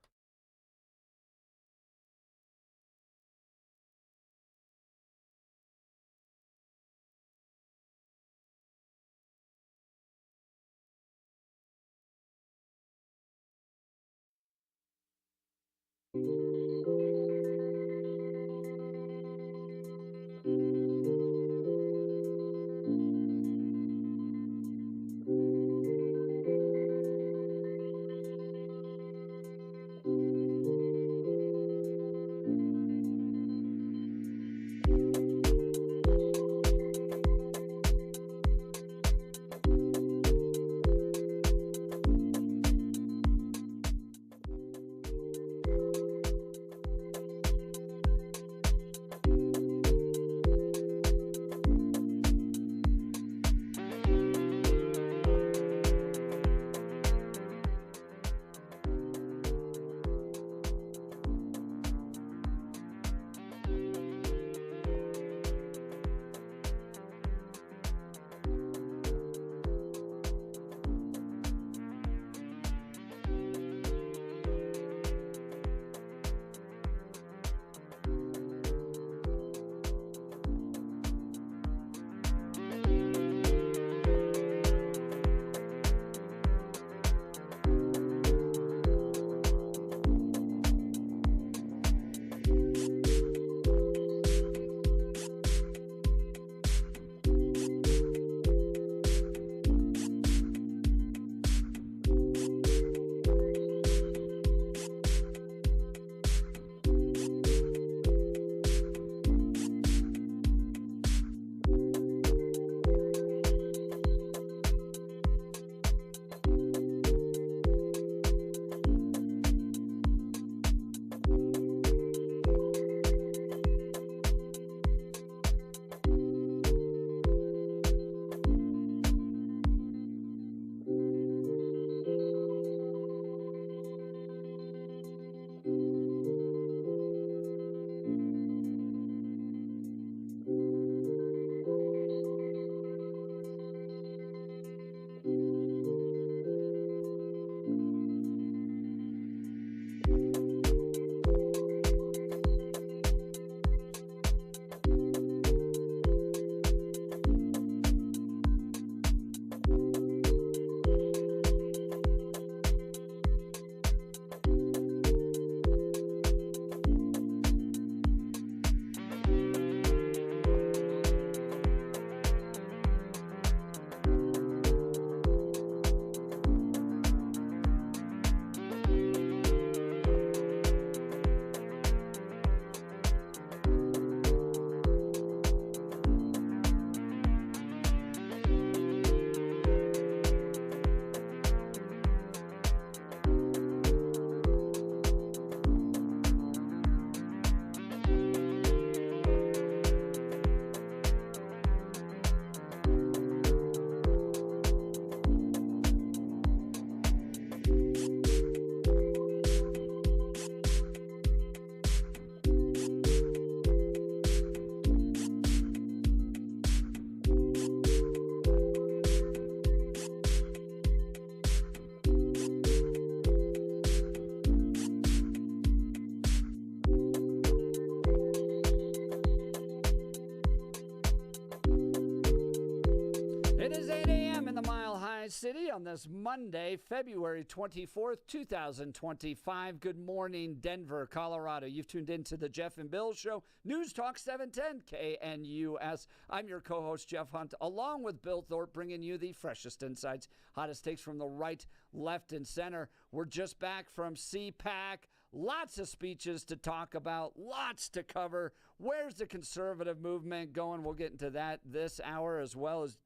Tri-City on this Monday, February 24th, 2025. Good morning, Denver, Colorado. You've tuned into the Jeff and Bill Show, News Talk 710 KNUS. I'm your co-host, Jeff Hunt, along with Bill Thorpe, bringing you the freshest insights, hottest takes from the right, left, and center. We're just back from CPAC. Lots of speeches to talk about, lots to cover. Where's the conservative movement going? We'll get into that this hour, as well as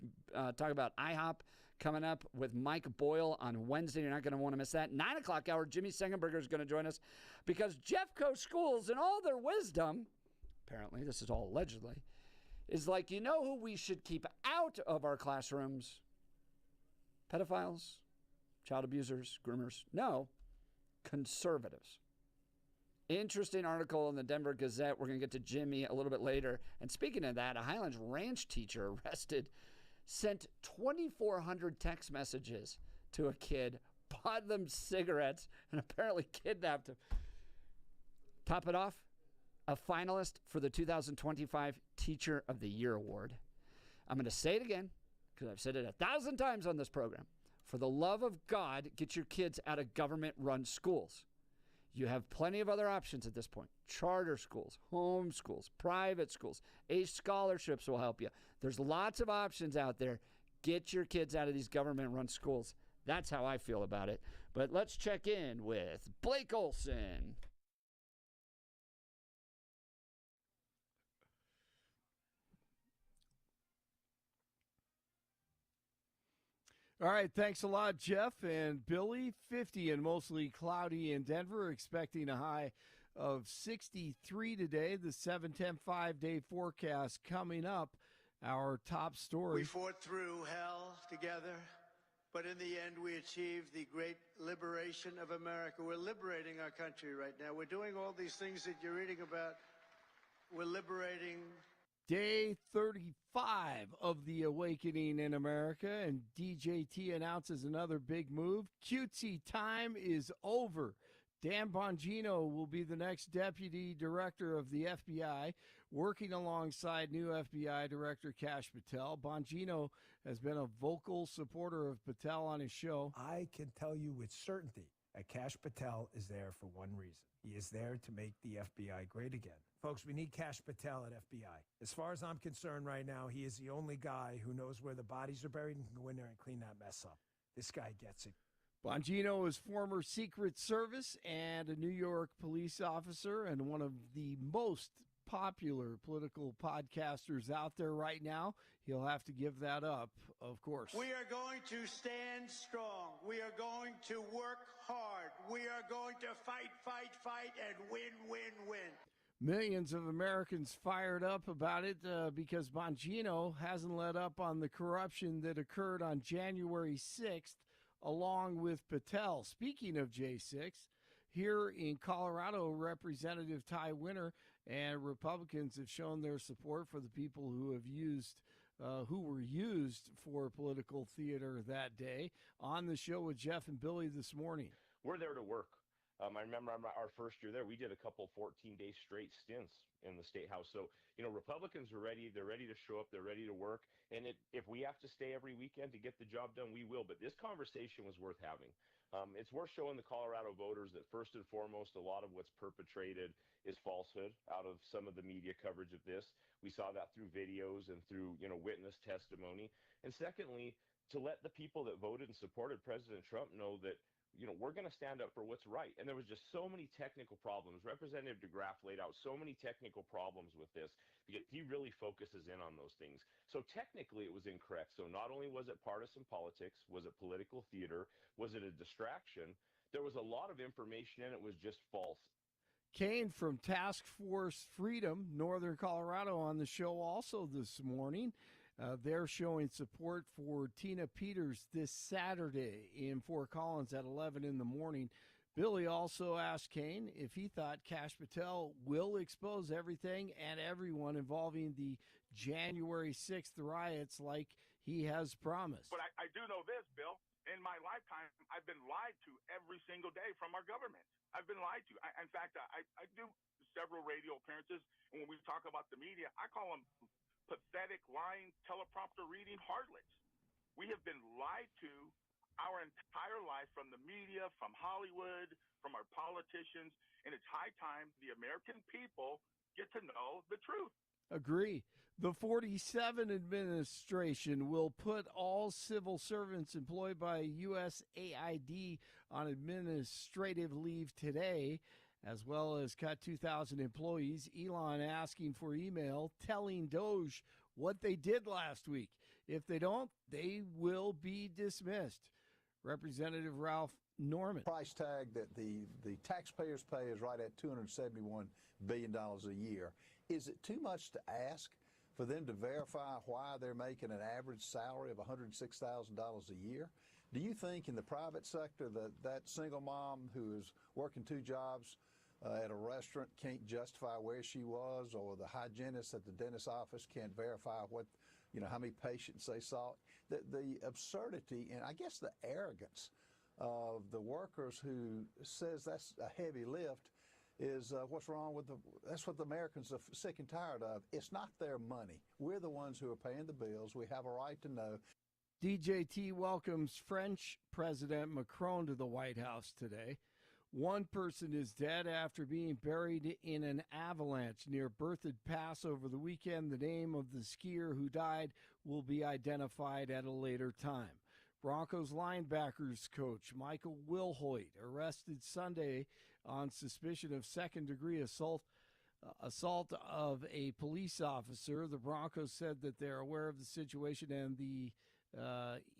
talk about IHOP coming up with Mike Boyle on Wednesday. You're not going to want to miss that. 9 o'clock hour, Jimmy Sengenberger is going to join us because Jeffco Schools, in all their wisdom, apparently this is all allegedly, is like, you know who we should keep out of our classrooms? Pedophiles, child abusers, groomers. No, conservatives. Interesting article in the Denver Gazette. We're going to get to Jimmy a little bit later. And speaking of that, a Highlands Ranch teacher arrested sent 2,400 text messages to a kid, bought them cigarettes, and apparently kidnapped him. Top it off, a finalist for the 2025 Teacher of the Year Award. I'm going to say it again because I've said it 1,000 times on this program. For the love of God, get your kids out of government-run schools. You have plenty of other options at this point. Charter schools, home schools, private schools, ACE scholarships will help you. There's lots of options out there. Get your kids out of these government-run schools. That's how I feel about it. But let's check in with Blake Olson. All right, thanks a lot, Jeff and Billy. 50 and mostly cloudy in Denver, expecting a high of 63 today. The 7-10 5-day forecast coming up. Our top story. We fought through hell together, but in the end we achieved the great liberation of America. We're liberating our country right now. We're doing all these things that you're reading about. We're liberating. Day 35 of the awakening in America, and DJT announces another big move. Cutesy time is over. Dan Bongino will be the next deputy director of the FBI, working alongside new FBI Director Kash Patel. Bongino has been a vocal supporter of Patel on his show. I can tell you with certainty that Kash Patel is there for one reason. He is there to make the FBI great again. Folks, we need Kash Patel at FBI. As far as I'm concerned right now, he is the only guy who knows where the bodies are buried and can go in there and clean that mess up. This guy gets it. Bongino is former Secret Service and a New York police officer and one of the most popular political podcasters out there right now. He'll have to give that up, of course. We are going to stand strong. We are going to work hard. We are going to fight, and win. Millions of Americans fired up about it because Bongino hasn't let up on the corruption that occurred on January 6th, along with Patel. Speaking of J6, here in Colorado, Representative Ty Winter and Republicans have shown their support for the people who were used for political theater that day. On the show with Jeff and Billy this morning. We're there to work. I remember our first year there, we did a couple 14-day straight stints in the State House. So, Republicans are ready. They're ready to show up. They're ready to work. And if we have to stay every weekend to get the job done, we will. But this conversation was worth having. It's worth showing the Colorado voters that first and foremost, a lot of what's perpetrated is falsehood out of some of the media coverage of this. We saw that through videos and through, witness testimony. And secondly, to let the people that voted and supported President Trump know that, we're going to stand up for what's right. And there was just so many technical problems. Representative DeGraff laid out so many technical problems with this because he really focuses in on those things. So technically it was incorrect. So not only was it partisan politics, was it political theater, was it a distraction? There was a lot of information and it was just false. Kane from Task Force Freedom, Northern Colorado, on the show also this morning. They're showing support for Tina Peters this Saturday in Fort Collins at 11 in the morning. Billy also asked Kane if he thought Kash Patel will expose everything and everyone involving the January 6th riots like he has promised. But I do know this, Bill. In my lifetime, I've been lied to every single day from our government. I've been lied to. In fact, I do several radio appearances, and when we talk about the media, I call them pathetic, lying, teleprompter reading harlots. We have been lied to our entire life from the media, from Hollywood, from our politicians, and it's high time the American people get to know the truth. Agree. The 47 administration will put all civil servants employed by USAID on administrative leave today, as well as cut 2,000 employees. Elon asking for email telling Doge what they did last week. If they don't, they will be dismissed. Representative Ralph Norman. Price tag that the taxpayers pay is right at $271 billion a year. Is it too much to ask for them to verify why they're making an average salary of $106,000 a year? Do you think in the private sector that single mom who is working 2 jobs at a restaurant can't justify where she was, or the hygienist at the dentist's office can't verify how many patients they saw? The absurdity and I guess the arrogance of the workers who says that's a heavy lift is what's wrong with that's what the Americans are sick and tired of. It's not their money. We're the ones who are paying the bills. We have a right to know. DJT welcomes French President Macron to the White House today. One person is dead after being buried in an avalanche near Berthoud Pass over the weekend. The name of the skier who died will be identified at a later time. Broncos linebackers coach Michael Wilhoit arrested Sunday on suspicion of second-degree assault of a police officer. The Broncos said that they're aware of the situation and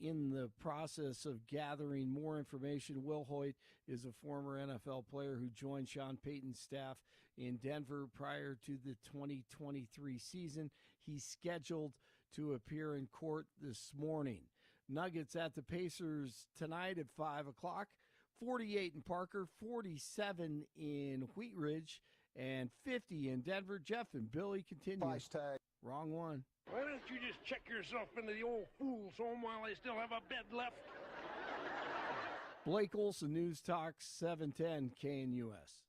in the process of gathering more information. Wilhoit is a former NFL player who joined Sean Payton's staff in Denver prior to the 2023 season. He's scheduled to appear in court this morning. Nuggets at the Pacers tonight at 5 o'clock. 48 in Parker, 47 in Wheat Ridge, and 50 in Denver. Jeff and Billy continue. Price tag. Wrong one. Why don't you just check yourself into the old fool's home while they still have a bed left? Blake Olson, News Talk 710 KNUS.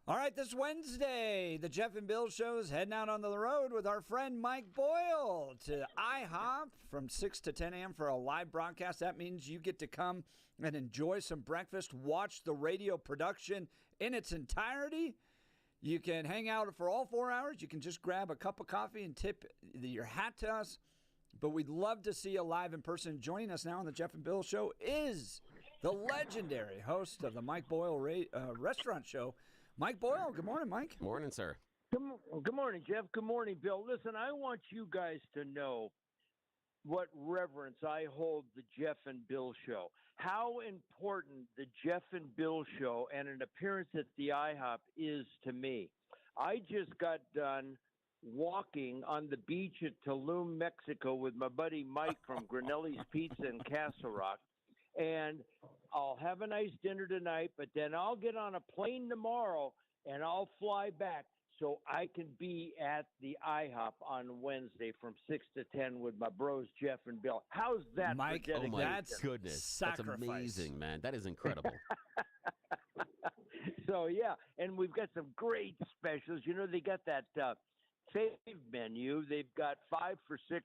All right, this Wednesday, the Jeff and Bill Show is heading out on the road with our friend Mike Boyle to IHOP from 6 to 10 a.m. for a live broadcast. That means you get to come and enjoy some breakfast, watch the radio production in its entirety. You can hang out for all 4 hours. You can just grab a cup of coffee and tip your hat to us. But we'd love to see you live in person. Joining us now on the Jeff and Bill Show is the legendary host of the Mike Boyle Restaurant Show, Mike Boyle. Good morning, Mike. Morning, sir. Good morning, Jeff. Good morning, Bill. Listen, I want you guys to know what reverence I hold the Jeff and Bill Show. How important the Jeff and Bill Show and an appearance at the IHOP is to me. I just got done walking on the beach at Tulum, Mexico with my buddy Mike from Granelli's Pizza in Castle Rock. And I'll have a nice dinner tonight, but then I'll get on a plane tomorrow and I'll fly back so I can be at the IHOP on Wednesday from 6 to 10 with my bros, Jeff and Bill. How's that, Mike? Oh, my That's goodness. sacrifice. That's amazing, man. That is incredible. So, yeah, and we've got some great specials. You know, they got that fave menu. They've got 5 for $6.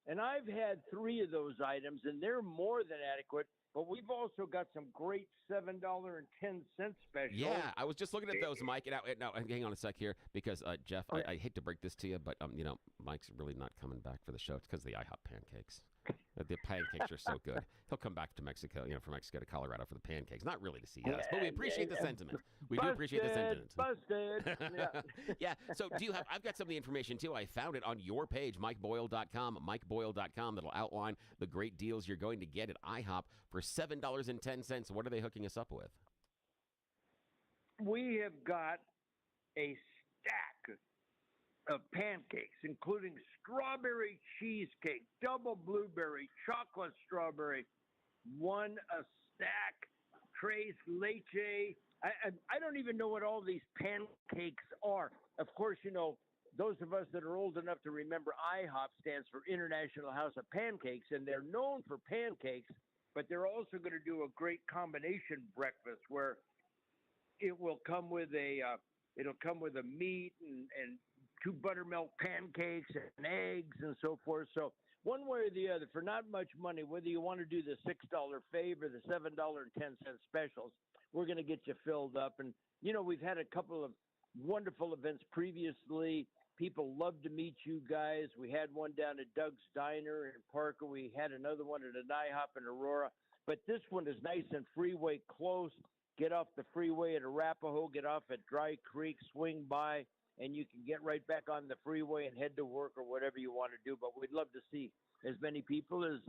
And I've had 3 of those items, and they're more than adequate. But we've also got some great $7.10 specials. Yeah, I was just looking at those, Mike. Now, hang on a sec here, because Jeff, I hate to break this to you, but Mike's really not coming back for the show. It's because of the IHOP pancakes. The pancakes are so good. He'll come back to Mexico, from Mexico to Colorado for the pancakes. Not really to see us, but we appreciate the sentiment. We do appreciate the sentiment. Busted. Yeah. Yeah. So I've got some of the information, too. I found it on your page, MikeBoyle.com, MikeBoyle.com, that'll outline the great deals you're going to get at IHOP for $7.10. What are they hooking us up with? We have got a stack of pancakes, including strawberry cheesecake, double blueberry, chocolate strawberry, one a stack, tres leche. I don't even know what all these pancakes are. Of course, those of us that are old enough to remember IHOP stands for International House of Pancakes, and they're known for pancakes, but they're also going to do a great combination breakfast where it will come with a meat and two buttermilk pancakes and eggs and so forth. So one way or the other, for not much money, whether you want to do the $6 fave or the $7.10 specials, we're going to get you filled up. And, we've had a couple of wonderful events previously. People love to meet you guys. We had one down at Doug's Diner in Parker. We had another one at an IHOP in Aurora. But this one is nice and freeway close. Get off the freeway at Arapahoe, get off at Dry Creek, swing by, and you can get right back on the freeway and head to work or whatever you want to do. But we'd love to see as many people as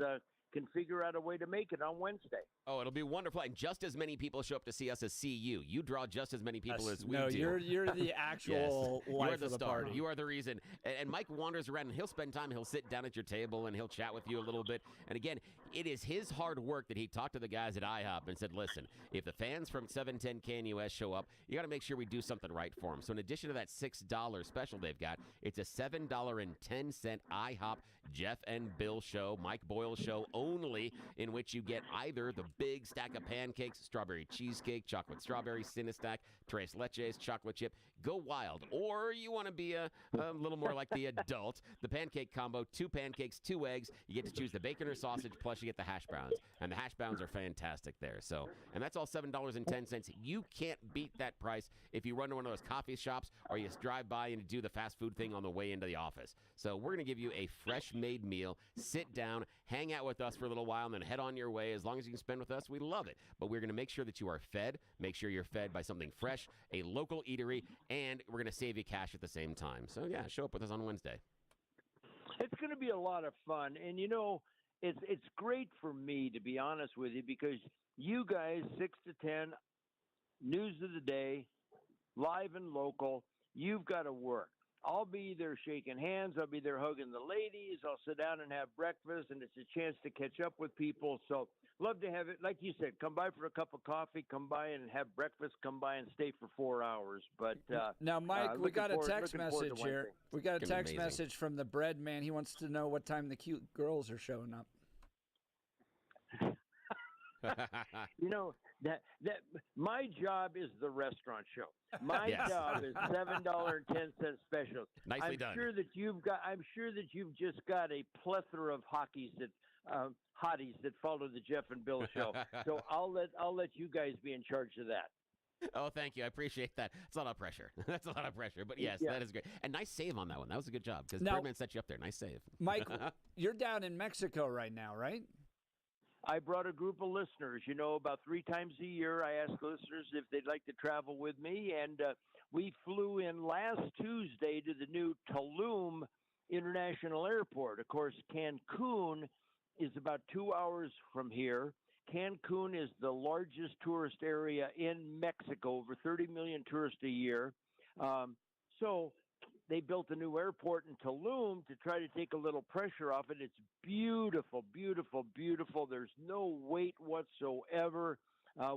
can figure out a way to make it on Wednesday. Oh, it'll be wonderful. And just as many people show up to see us as CU. You draw just as many people as we do. You're the actual yes. life You're the of the star. party. You are the reason. And Mike wanders around, and he'll spend time. He'll sit down at your table, and he'll chat with you a little bit. And again, it is his hard work that he talked to the guys at IHOP and said, listen, if the fans from 710 KNUS show up, you got to make sure we do something right for them. So in addition to that $6 special they've got, it's a $7.10 IHOP Jeff and Bill show, Mike Boyle show only, in which you get either the big stack of pancakes, strawberry cheesecake, chocolate strawberry, Cinestack, tres leches, chocolate chip. Go wild. Or you want to be a little more like the adult. The pancake combo, 2 pancakes, 2 eggs. You get to choose the bacon or sausage, plus you get the hash browns. And the hash browns are fantastic there. So, and that's all $7.10. You can't beat that price if you run to one of those coffee shops or you drive by and do the fast food thing on the way into the office. So we're going to give you a fresh-made meal. Sit down, hang out with us for a little while, and then head on your way. As long as you can spend with us, we love it. But we're going to make sure that you are fed. Make sure you're fed by something fresh, a local eatery, and we're going to save you cash at the same time. So, yeah, show up with us on Wednesday. It's going to be a lot of fun. And, it's great for me, to be honest with you, because you guys, 6 to 10, news of the day, live and local, you've got to work. I'll be there shaking hands. I'll be there hugging the ladies. I'll sit down and have breakfast, and it's a chance to catch up with people. So love to have it. Like you said, come by for a cup of coffee, come by and have breakfast, come by and stay for 4 hours. But now, Mike, we got a text message here. We got a text amazing. message from the bread man. He wants to know what time the cute girls are showing up. that my job is the restaurant show. My Yes. job is $7.10 specials. Nicely I'm done. sure that you've just got a plethora of hotties that follow the Jeff and Bill show. So I'll let you guys be in charge of that. Oh, thank you. I appreciate that. It's a lot of pressure. That's a lot of pressure. But, yes, Yeah. that is great. And nice save on that one. That was a good job because Now- Birdman set you up there. Nice save. Mike, you're down in Mexico right now, right? I brought a group of listeners. About 3 times a year, I ask listeners if they'd like to travel with me. And we flew in last Tuesday to the new Tulum International Airport. Of course, Cancun is about 2 hours from here. Cancun is the largest tourist area in Mexico, over 30 million tourists a year. So they built a new airport in Tulum to try to take a little pressure off it. It's beautiful, beautiful, beautiful. There's no wait whatsoever.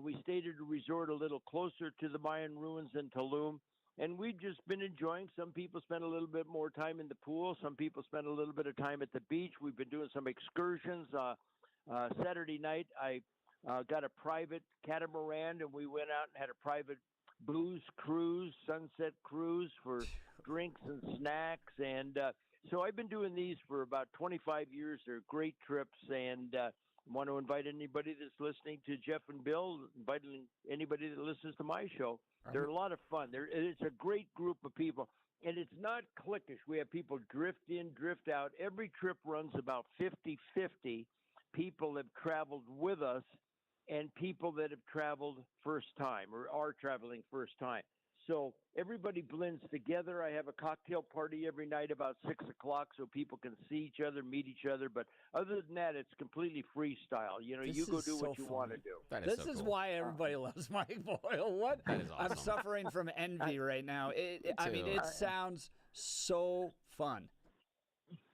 We stayed at a resort a little closer to the Mayan ruins in Tulum, and we've just been enjoying. Some people spend a little bit more time in the pool. Some people spend a little bit of time at the beach. We've been doing some excursions. Saturday night, I got a private catamaran, and we went out and had a private booze cruise, sunset cruise for drinks and snacks. And so I've been doing these for about 25 years. They're great trips, and want to invite anybody that's listening to Jeff and Bill, inviting anybody that listens to my show. They're a lot of fun. It's a great group of people. and it's not cliquish. We have people drift in, drift out. Every trip runs about 50-50. People have traveled with us and people that have traveled first time or are traveling first time. So everybody blends together. I have a cocktail party every night about 6 o'clock so people can see each other, meet each other. But other than that, it's completely freestyle. You know, you go do what you want to do. This is why everybody loves Mike Boyle. What? That is awesome. I'm suffering from envy right now. I mean, it sounds so fun.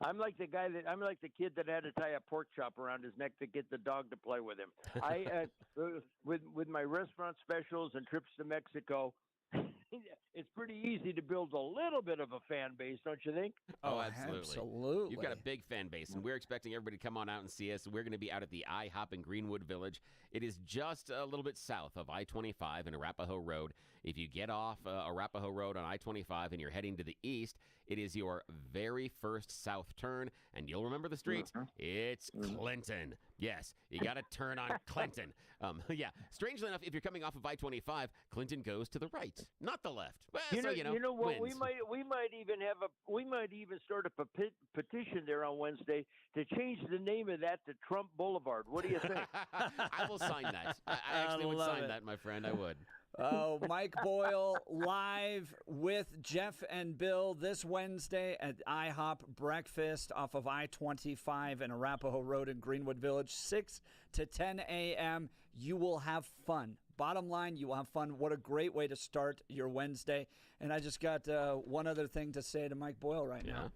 I'm like the kid that had to tie a pork chop around his neck to get the dog to play with him. With my restaurant specials and trips to Mexico, it's pretty easy to build a little bit of a fan base, don't you think? Oh, absolutely. Absolutely. You've got a big fan base, and we're expecting everybody to come on out and see us. We're going to be out at the IHOP in Greenwood Village. It is just a little bit south of I-25 and Arapahoe Road. If you get off Arapahoe Road on I-25 and you're heading to the east, it is your very first south turn, and you'll remember the street. It's Clinton. Yes, you got to turn on Clinton. Yeah, strangely enough, if you're coming off of I-25, Clinton goes to the right, not the left. Well, you know what? wins. We might even start a petition there on Wednesday to change the name of that to Trump Boulevard. What do you think? I will sign that. I actually would sign that, my friend. I would. Oh, Mike Boyle live with Jeff and Bill this Wednesday at IHOP Breakfast off of I-25 and Arapahoe Road in Greenwood Village, 6 to 10 a.m. You will have fun. Bottom line, you will have fun. What a great way to start your Wednesday. And I just got one other thing to say to Mike Boyle right now.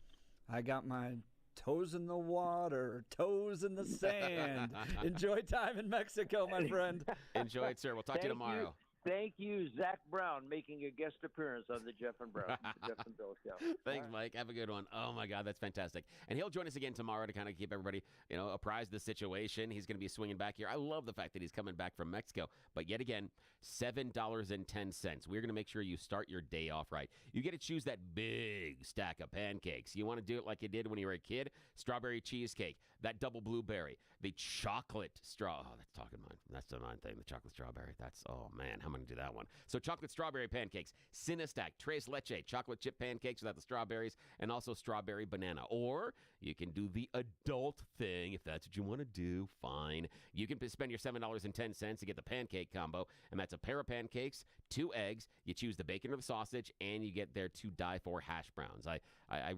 I got my toes in the water, toes in the sand. Enjoy time in Mexico, my friend. Enjoy it, sir. We'll talk to you tomorrow. Thank you, Zach Brown, making a guest appearance on the Jeff and Bill show. Thanks, Mike. Have a good one. Oh, my God, that's fantastic. And he'll join us again tomorrow to kind of keep everybody, apprised of the situation. He's going to be swinging back here. I love the fact that he's coming back from Mexico. But yet again, $7.10. We're going to make sure you start your day off right. You get to choose that big stack of pancakes. You want to do it like you did when you were a kid? Strawberry cheesecake, that double blueberry, the chocolate straw. Oh, that's talking mine. That's the mine thing, the chocolate strawberry. Oh, man, how am I going to do that one? So chocolate strawberry pancakes, Cinestack, Tres Leche, chocolate chip pancakes without the strawberries, and also strawberry banana. Or you can do the adult thing if that's what you want to do. Fine. You can spend your $7.10 to get the pancake combo, and that's a pair of pancakes, 2 eggs. You choose the bacon or the sausage, and you get their to die for hash browns. I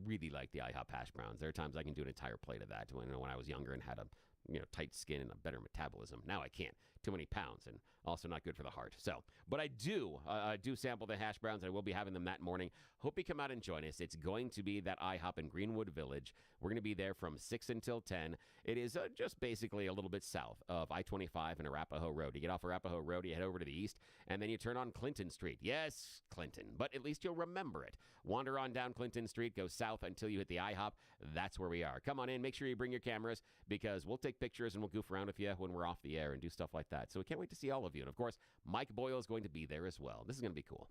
really like the IHOP hash browns. There are times I can do an entire plate of that when I was younger and had a tight skin and a better metabolism. Now I can't. Too many pounds and also not good for the heart. So, but I do sample the hash browns. I will be having them that morning. Hope you come out and join us. It's going to be that IHOP in Greenwood Village. We're going to be there from 6 until 10. It is just basically a little bit south of I-25 and Arapahoe Road. You get off Arapahoe Road, you head over to the east, and then you turn on Clinton Street. Yes, Clinton, but at least you'll remember it. Wander on down Clinton Street, go south until you hit the IHOP. That's where we are. Come on in. Make sure you bring your cameras because we'll take pictures and we'll goof around with you when we're off the air and do stuff like that. So we can't wait to see all of you. And, of course, Mike Boyle is going to be there as well. This is going to be cool.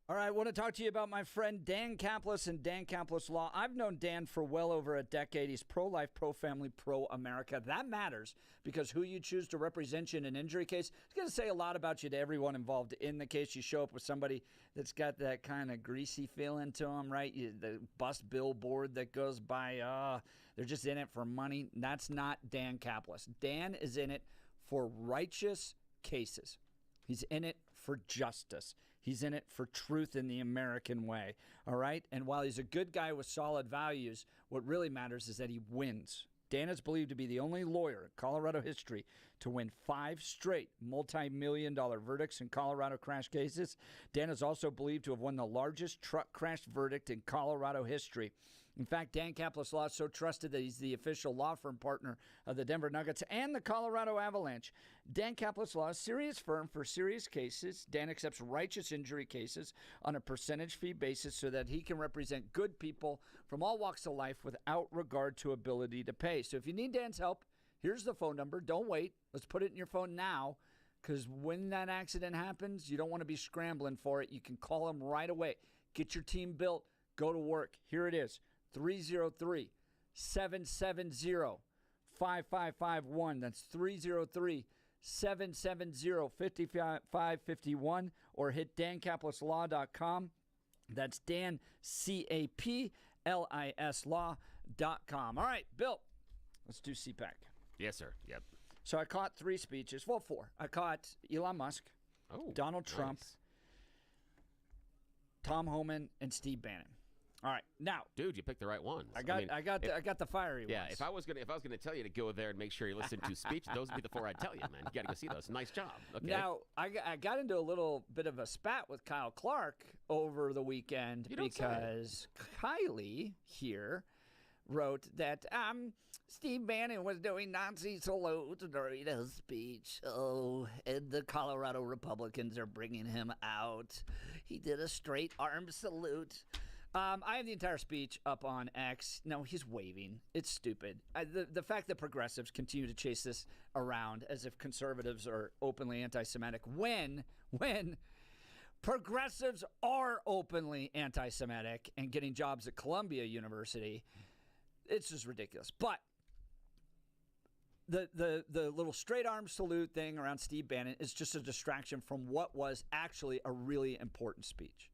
All right, I want to talk to you about my friend Dan Caplis and Dan Caplis Law. I've known Dan for well over a decade. He's pro-life, pro-family, pro-America. That matters because who you choose to represent you in an injury case is going to say a lot about you to everyone involved in the case. You show up with somebody that's got that kind of greasy feeling to them, right? The bus billboard that goes by, they're just in it for money. That's not Dan Caplis. Dan is in it for righteous cases. He's in it for justice. He's in it for truth in the American way, all right? And while he's a good guy with solid values, what really matters is that he wins. Dan is believed to be the only lawyer in Colorado history to win 5 straight multi-million-dollar verdicts in Colorado crash cases. Dan is also believed to have won the largest truck crash verdict in Colorado history. In fact, Dan Caplis Law is so trusted that he's the official law firm partner of the Denver Nuggets and the Colorado Avalanche. Dan Caplis Law is a serious firm for serious cases. Dan accepts righteous injury cases on a percentage fee basis so that he can represent good people from all walks of life without regard to ability to pay. So if you need Dan's help, here's the phone number. Don't wait. Let's put it in your phone now because when that accident happens, you don't want to be scrambling for it. You can call him right away. Get your team built. Go to work. Here it is. 303-770-5551. That's 303-770-5551 or hit dancaplisLaw.com. That's Dan, CAPLIS law.com. All right, Bill, let's do CPAC. Yes, sir. Yep. So I caught 3 speeches. Well, 4. I caught Elon Musk, Donald Trump, Tom Homan, and Steve Bannon. All right, now, dude, you picked the right ones. I got the fiery yeah, ones. if I was gonna tell you to go there and make sure you listen to speech, those would be the 4 I'd tell you, man. You got to go see those. Nice job. Okay. Now, I got into a little bit of a spat with Kyle Clark over the weekend because Kylie here wrote that Steve Bannon was doing Nazi salutes during his speech. Oh, and the Colorado Republicans are bringing him out. He did a straight arm salute. I have the entire speech up on X. No, he's waving. It's stupid. The fact that progressives continue to chase this around as if conservatives are openly anti-Semitic when progressives are openly anti-Semitic and getting jobs at Columbia University, it's just ridiculous. But the little straight arm salute thing around Steve Bannon is just a distraction from what was actually a really important speech.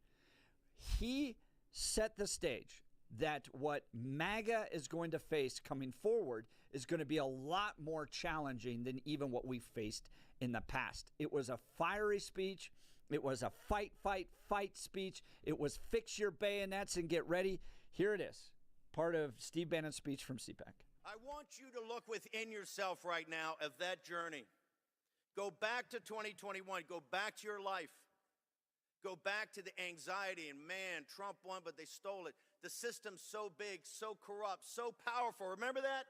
He set the stage that what MAGA is going to face coming forward is going to be a lot more challenging than even what we faced in the past. It was a fiery speech. It was a fight speech. It was fix your bayonets and get ready. Here it is, part of Steve Bannon's speech from CPAC. I want you to look within yourself right now of that journey. Go back to 2021. Go back to your life. Go back to the anxiety, and man, Trump won, but they stole it. The system's so big, so corrupt, so powerful. Remember that?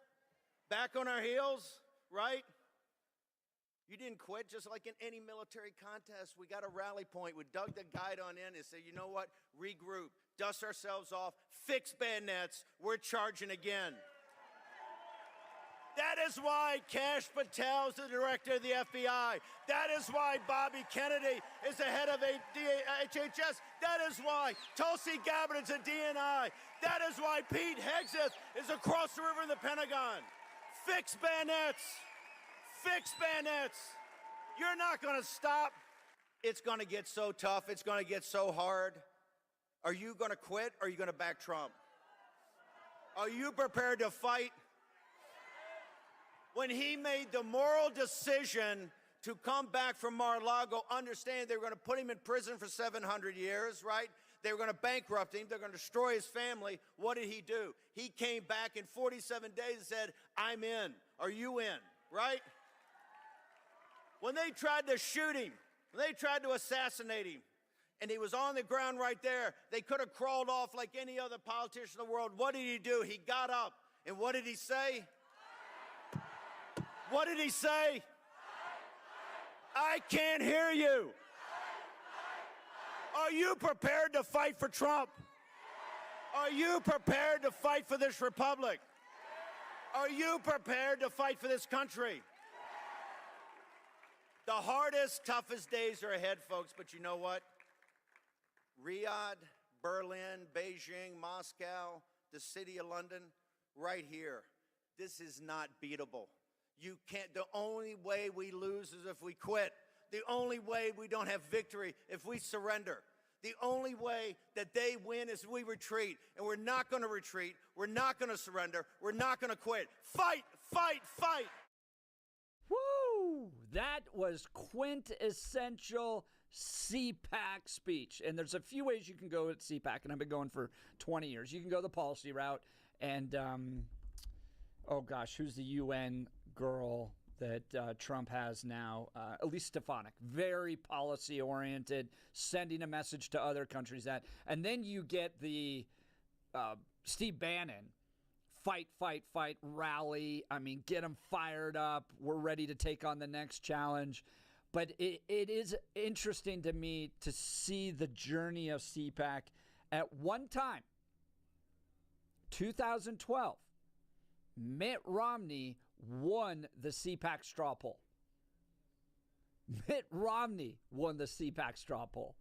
Back on our heels, right? You didn't quit, just like in any military contest. We got a rally point. We dug the guide on in and said, you know what? Regroup, dust ourselves off, fix bayonets. We're charging again. That is why Kash Patel is the director of the FBI. That is why Bobby Kennedy is the head of HHS. That is why Tulsi Gabbard is a DNI. That is why Pete Hegseth is across the river in the Pentagon. Fix bayonets. Fix bayonets. You're not going to stop. It's going to get so tough. It's going to get so hard. Are you going to quit or are you going to back Trump? Are you prepared to fight? When he made the moral decision to come back from Mar-a-Lago, understand they were going to put him in prison for 700 years, right? They were going to bankrupt him. They're going to destroy his family. What did he do? He came back in 47 days and said, I'm in. Are you in? Right? When they tried to shoot him, when they tried to assassinate him, and he was on the ground right there, they could have crawled off like any other politician in the world. What did he do? He got up. And what did he say? What did he say? I can't hear you. Are you prepared to fight for Trump? Are you prepared to fight for this republic? Are you prepared to fight for this country? The hardest, toughest days are ahead, folks, but you know what? Riyadh, Berlin, Beijing, Moscow, the city of London, right here. This is not beatable. You can't. The only way we lose is if we quit. The only way we don't have victory if we surrender. The only way that they win is we retreat. And we're not going to retreat. We're not going to surrender. We're not going to quit. Fight, fight, fight. Woo! That was quintessential CPAC speech. And there's a few ways you can go at CPAC, and I've been going for 20 years. You can go the policy route, and, oh gosh, who's the UN girl that Trump has now? Elise Stefanik, very policy-oriented, sending a message to other countries that. And then you get the Steve Bannon, fight, fight, fight, rally. I mean, get them fired up. We're ready to take on the next challenge. But it is interesting to me to see the journey of CPAC. At one time, 2012, Mitt Romney won the CPAC straw poll. Mitt Romney won the CPAC straw poll.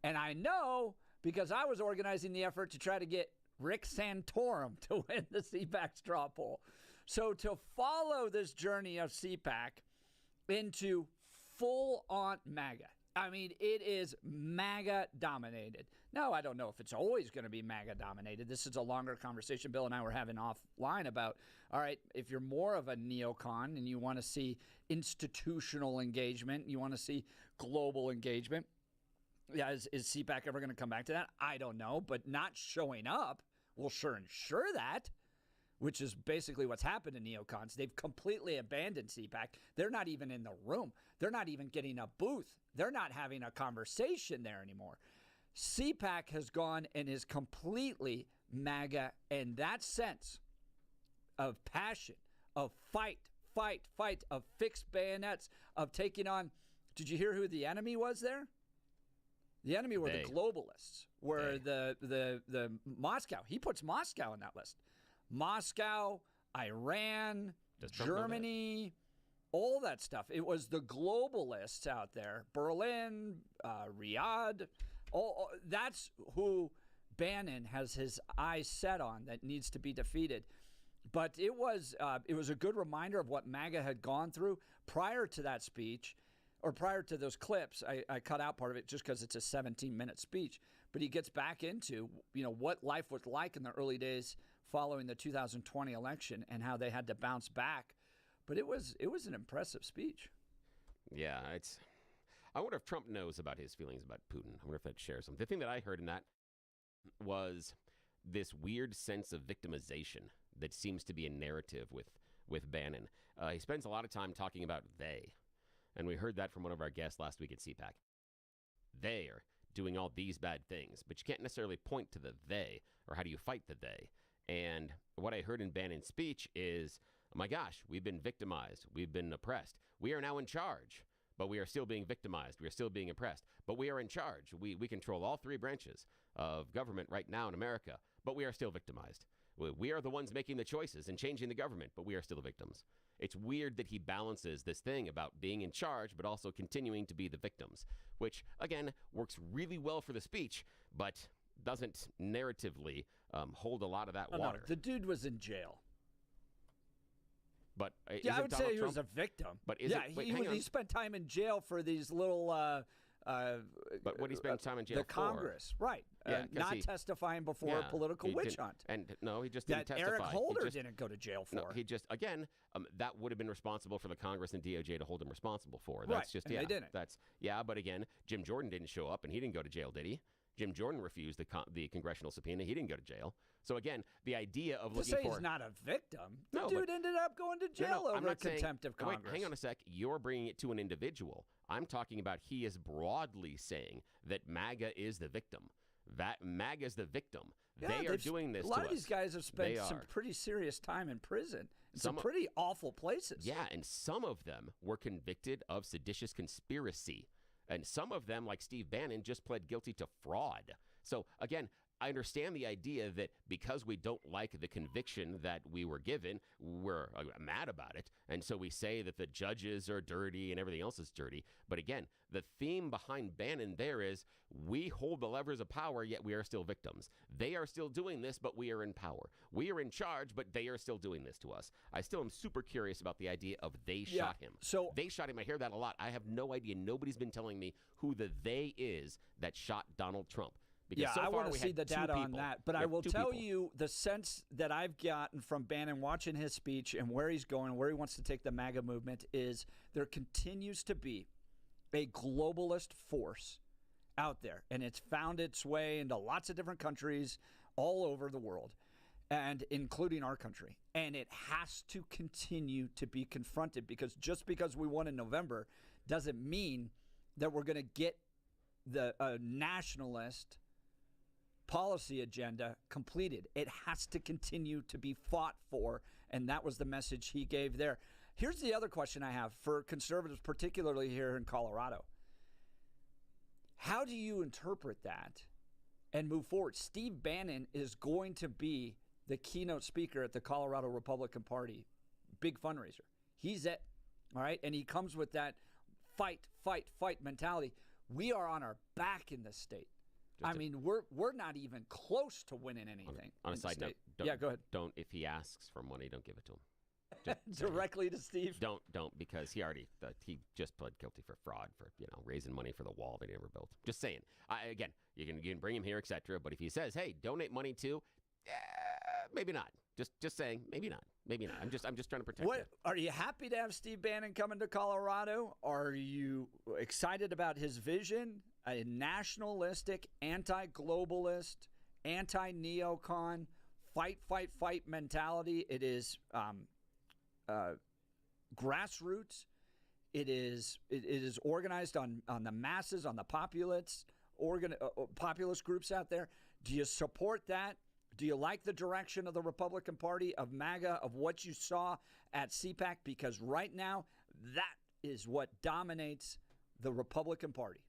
And I know because I was organizing the effort to try to get Rick Santorum to win the CPAC straw poll. So to follow this journey of CPAC into full-on MAGA, I mean, it is MAGA dominated. Now, I don't know if it's always going to be MAGA dominated. This is a longer conversation Bill and I were having offline about, all right, if you're more of a neocon and you want to see institutional engagement, you want to see global engagement, yeah, is CPAC ever going to come back to that? I don't know, but not showing up will sure ensure that, which is basically what's happened to neocons. They've completely abandoned CPAC. They're not even in the room. They're not even getting a booth. They're not having a conversation there anymore. CPAC has gone and is completely MAGA, and that sense of passion, of fight, of fixed bayonets, of taking on. Did you hear who the enemy was there? The enemy were the globalists, were the Moscow. He puts Moscow on that list. Moscow, Iran, Germany, all that stuff. It was the globalists out there. Berlin, Riyadh. That's who Bannon has his eyes set on that needs to be defeated. But it was a good reminder of what MAGA had gone through prior to that speech, or prior to those clips. I cut out part of it just because it's a 17-minute speech. But he gets back into what life was like in the early days following the 2020 election and how they had to bounce back. But it was an impressive speech. Yeah, I wonder if Trump knows about his feelings about Putin. I wonder if that shares them. The thing that I heard in that was this weird sense of victimization that seems to be a narrative with Bannon. He spends a lot of time talking about they, and we heard that from one of our guests last week at CPAC. They are doing all these bad things, but you can't necessarily point to the they, or how do you fight the they? And what I heard in Bannon's speech is, oh my gosh, we've been victimized. We've been oppressed. We are now in charge, but we are still being victimized. We are still being oppressed, but we are in charge. We control all three branches of government right now in America, but we are still victimized. We are the ones making the choices and changing the government, but we are still the victims. It's weird that he balances this thing about being in charge, but also continuing to be the victims, which, again, works really well for the speech, but doesn't narratively hold a lot of that water. No, the dude was in jail. But I would say he was a victim. But he spent time in jail for these little. But what he spent time in jail the for? Congress, right? Not testifying before a political witch hunt. And no, he just didn't testify. Eric Holder didn't go to jail for. No, he just that would have been responsible for the Congress and DOJ to hold him responsible for. That's just they didn't. But again, Jim Jordan didn't show up and he didn't go to jail, did he? Jim Jordan refused the congressional subpoena. He didn't go to jail. So again, the idea of looking for he's not a victim. The dude ended up going to jail over contempt of Congress. Wait, hang on a sec. You're bringing it to an individual. I'm talking about he is broadly saying that MAGA is the victim. That MAGA is the victim. Yeah, they are doing this to us. A lot of these guys have spent some pretty serious time in prison. In some pretty awful places. Yeah, and some of them were convicted of seditious conspiracy. And some of them, like Steve Bannon, just pled guilty to fraud. So, again, I understand the idea that because we don't like the conviction that we were given, we're mad about it. And so we say that the judges are dirty and everything else is dirty. But again, the theme behind Bannon there is we hold the levers of power, yet we are still victims. They are still doing this, but we are in power. We are in charge, but they are still doing this to us. I still am super curious about the idea of they shot him. So they shot him. I hear that a lot. I have no idea. Nobody's been telling me who the they is that shot Donald Trump. Because I want to see the data on that. But I will tell you the sense that I've gotten from Bannon watching his speech and where he's going, where he wants to take the MAGA movement is there continues to be a globalist force out there. And it's found its way into lots of different countries all over the world, and including our country. And it has to continue to be confronted because just because we won in November doesn't mean that we're going to get the nationalist policy agenda completed. It has to continue to be fought for, and that was the message he gave there. Here's the other question I have for conservatives, particularly here in Colorado. How do you interpret that and move forward? Steve Bannon is going to be the keynote speaker at the Colorado Republican Party, big fundraiser. He's it, all right? And he comes with that fight mentality. We are on our back in this state. We're not even close to winning anything. On a side note, go ahead. Don't if he asks for money, don't give it to him. Directly to Steve? Don't, because he just pled guilty for fraud for, raising money for the wall that he never built. Just saying. Again, you can bring him here, etc. But if he says, hey, donate money to, maybe not. Just saying, maybe not. Maybe not. I'm just trying to protect you. Are you happy to have Steve Bannon coming to Colorado? Are you excited about his vision? A nationalistic, anti-globalist, anti-neocon, fight mentality. It is grassroots. It is organized on the masses, on the populace groups out there. Do you support that? Do you like the direction of the Republican Party, of MAGA, of what you saw at CPAC? Because right now, that is what dominates the Republican Party.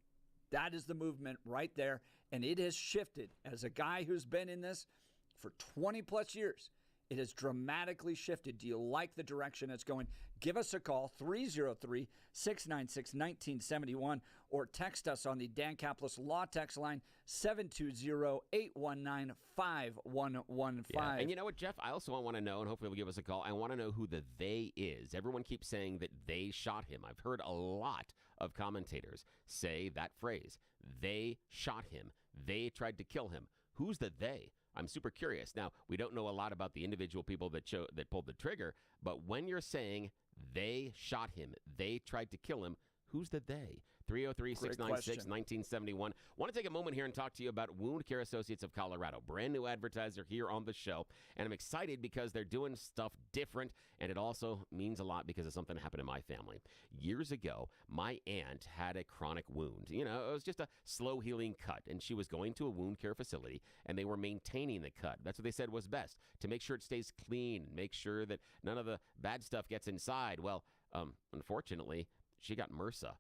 That is the movement right there, and it has shifted. As a guy who's been in this for 20-plus years, it has dramatically shifted. Do you like the direction it's going? Give us a call, 303-696-1971, or text us on the Dan Caplis Law text line, 720-819-5115. Yeah. And you know what, Jeff? I also want to know, and hopefully he'll give us a call, I want to know who the they is. Everyone keeps saying that they shot him. I've heard a lot of commentators say that phrase. They shot him. They tried to kill him. Who's the they? I'm super curious. Now, we don't know a lot about the individual people that pulled the trigger, but when you're saying they shot him, they tried to kill him, who's the they? 303-696-1971. Want to take a moment here and talk to you about Wound Care Associates of Colorado. Brand new advertiser here on the show. And I'm excited because they're doing stuff different. And it also means a lot because of something that happened in my family. Years ago, my aunt had a chronic wound. It was just a slow healing cut. And she was going to a wound care facility and they were maintaining the cut. That's what they said was best, to make sure it stays clean, make sure that none of the bad stuff gets inside. Well, unfortunately, she got MRSA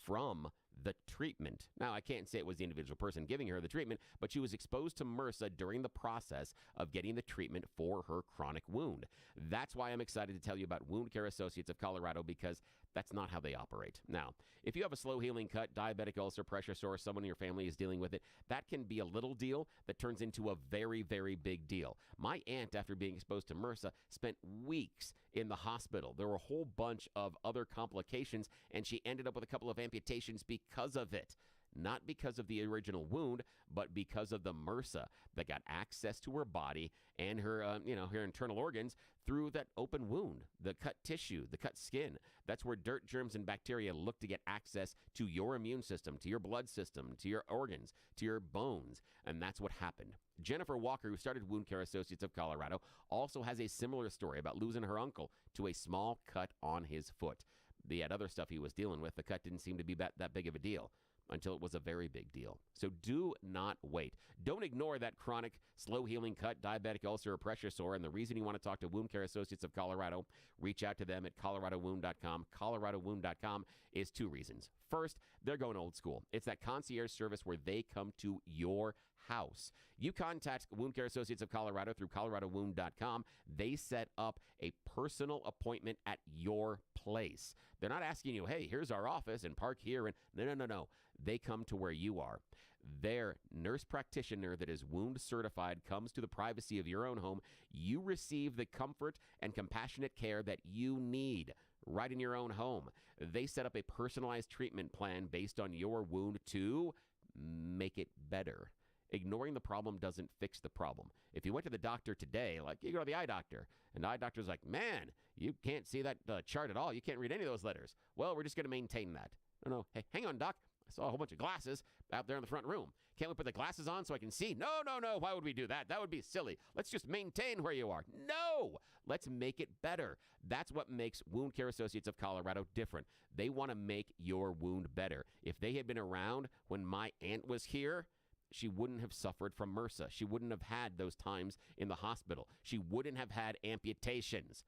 from the treatment. Now, I can't say it was the individual person giving her the treatment, but she was exposed to MRSA during the process of getting the treatment for her chronic wound. That's why I'm excited to tell you about Wound Care Associates of Colorado, because that's not how they operate. Now, if you have a slow healing cut, diabetic ulcer, pressure sore, someone in your family is dealing with it, that can be a little deal that turns into a very, very big deal. My aunt, after being exposed to MRSA, spent weeks in the hospital. There were a whole bunch of other complications, and she ended up with a couple of amputations because of it. Not because of the original wound, but because of the MRSA that got access to her body and her, her internal organs through that open wound, the cut tissue, the cut skin. That's where dirt, germs, and bacteria look to get access to your immune system, to your blood system, to your organs, to your bones. And that's what happened. Jennifer Walker, who started Wound Care Associates of Colorado, also has a similar story about losing her uncle to a small cut on his foot. He had other stuff he was dealing with. The cut didn't seem to be that big of a deal until it was a very big deal. So do not wait. Don't ignore that chronic, slow-healing cut, diabetic ulcer, or pressure sore. And the reason you want to talk to Wound Care Associates of Colorado, reach out to them at coloradowound.com. Coloradowound.com is two reasons. First, they're going old school. It's that concierge service where they come to your house. You contact Wound Care Associates of Colorado through coloradowound.com. They set up a personal appointment at your place. They're not asking you, hey, here's our office and park here. And no. They come to where you are. Their nurse practitioner that is wound certified comes to the privacy of your own home. You receive the comfort and compassionate care that you need right in your own home. They set up a personalized treatment plan based on your wound to make it better. Ignoring the problem doesn't fix the problem. If you went to the doctor today, like you go to the eye doctor, and the eye doctor's like, man, you can't see that chart at all. You can't read any of those letters. Well, we're just going to maintain that. No. Hey, hang on, doc. I saw a whole bunch of glasses out there in the front room. Can't we put the glasses on so I can see? No. Why would we do that? That would be silly. Let's just maintain where you are. No. Let's make it better. That's what makes Wound Care Associates of Colorado different. They want to make your wound better. If they had been around when my aunt was here, she wouldn't have suffered from MRSA. She wouldn't have had those times in the hospital. She wouldn't have had amputations.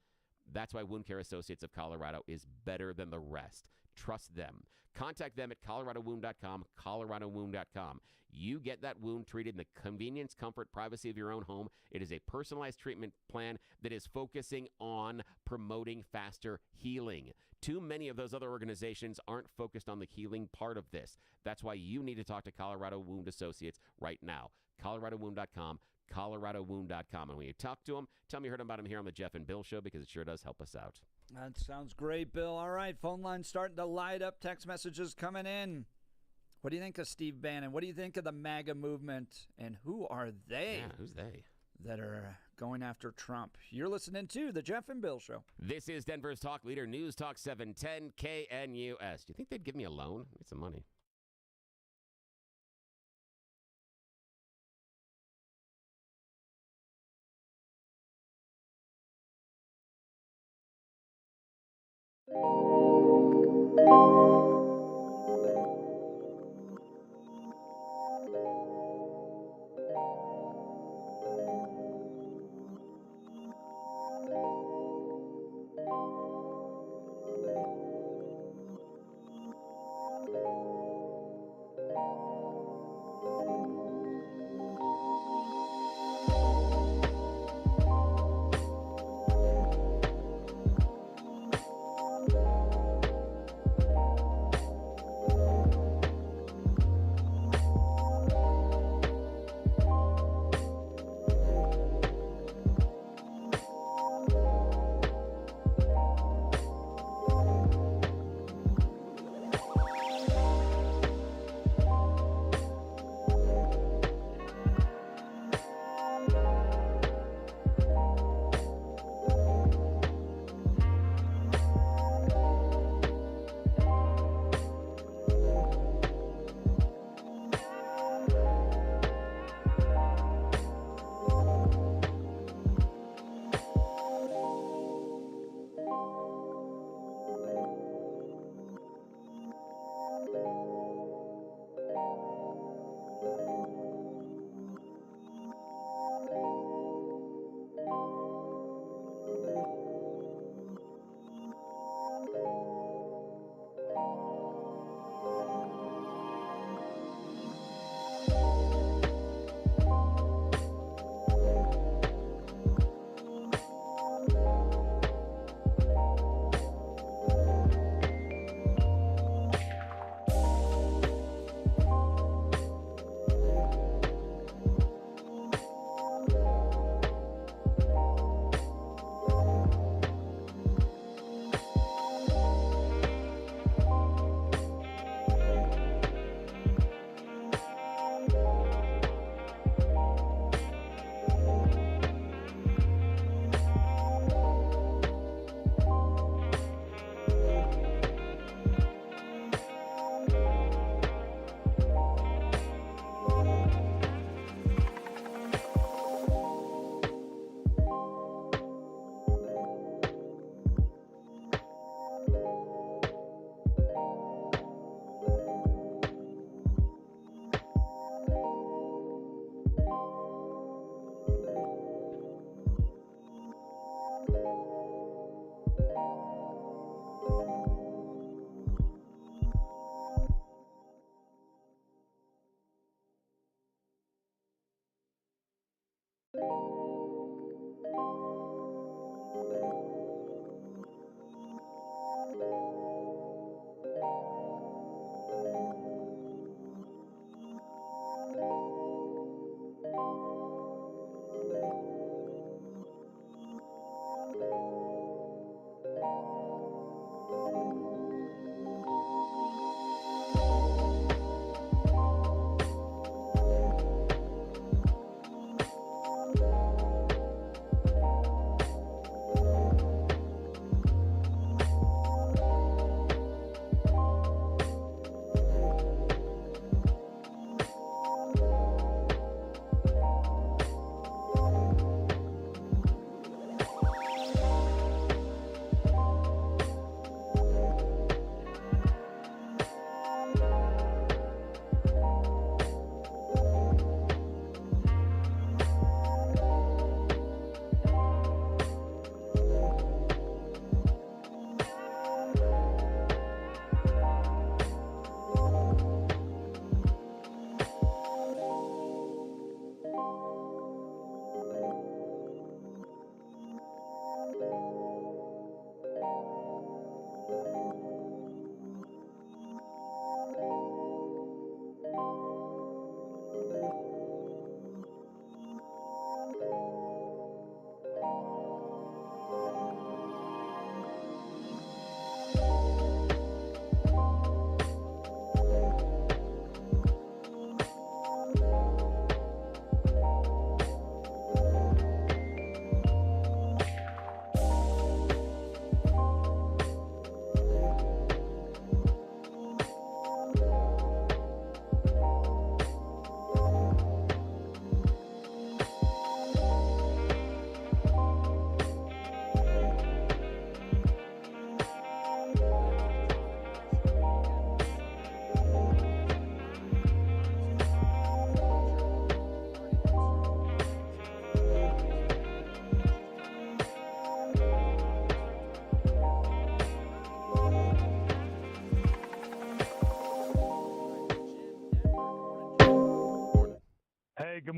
That's why Wound Care Associates of Colorado is better than the rest. Trust them. Contact them at coloradowound.com, coloradowound.com. You get that wound treated in the convenience, comfort, privacy of your own home. It is a personalized treatment plan that is focusing on promoting faster healing. Too many of those other organizations aren't focused on the healing part of this. That's why you need to talk to Colorado Wound Associates right now. coloradowound.com, coloradowound.com. And when you talk to him, tell me you heard about him here on the Jeff and Bill Show, because it sure does help us out. That sounds great, Bill. All right, phone lines starting to light up. Text messages coming in. What do you think of Steve Bannon? What do you think of the MAGA movement? And who are they? Yeah, who's they? That are going after Trump. You're listening to the Jeff and Bill Show. This is Denver's Talk Leader, News Talk 710 KNUS. Do you think they'd give me a loan? Need some money.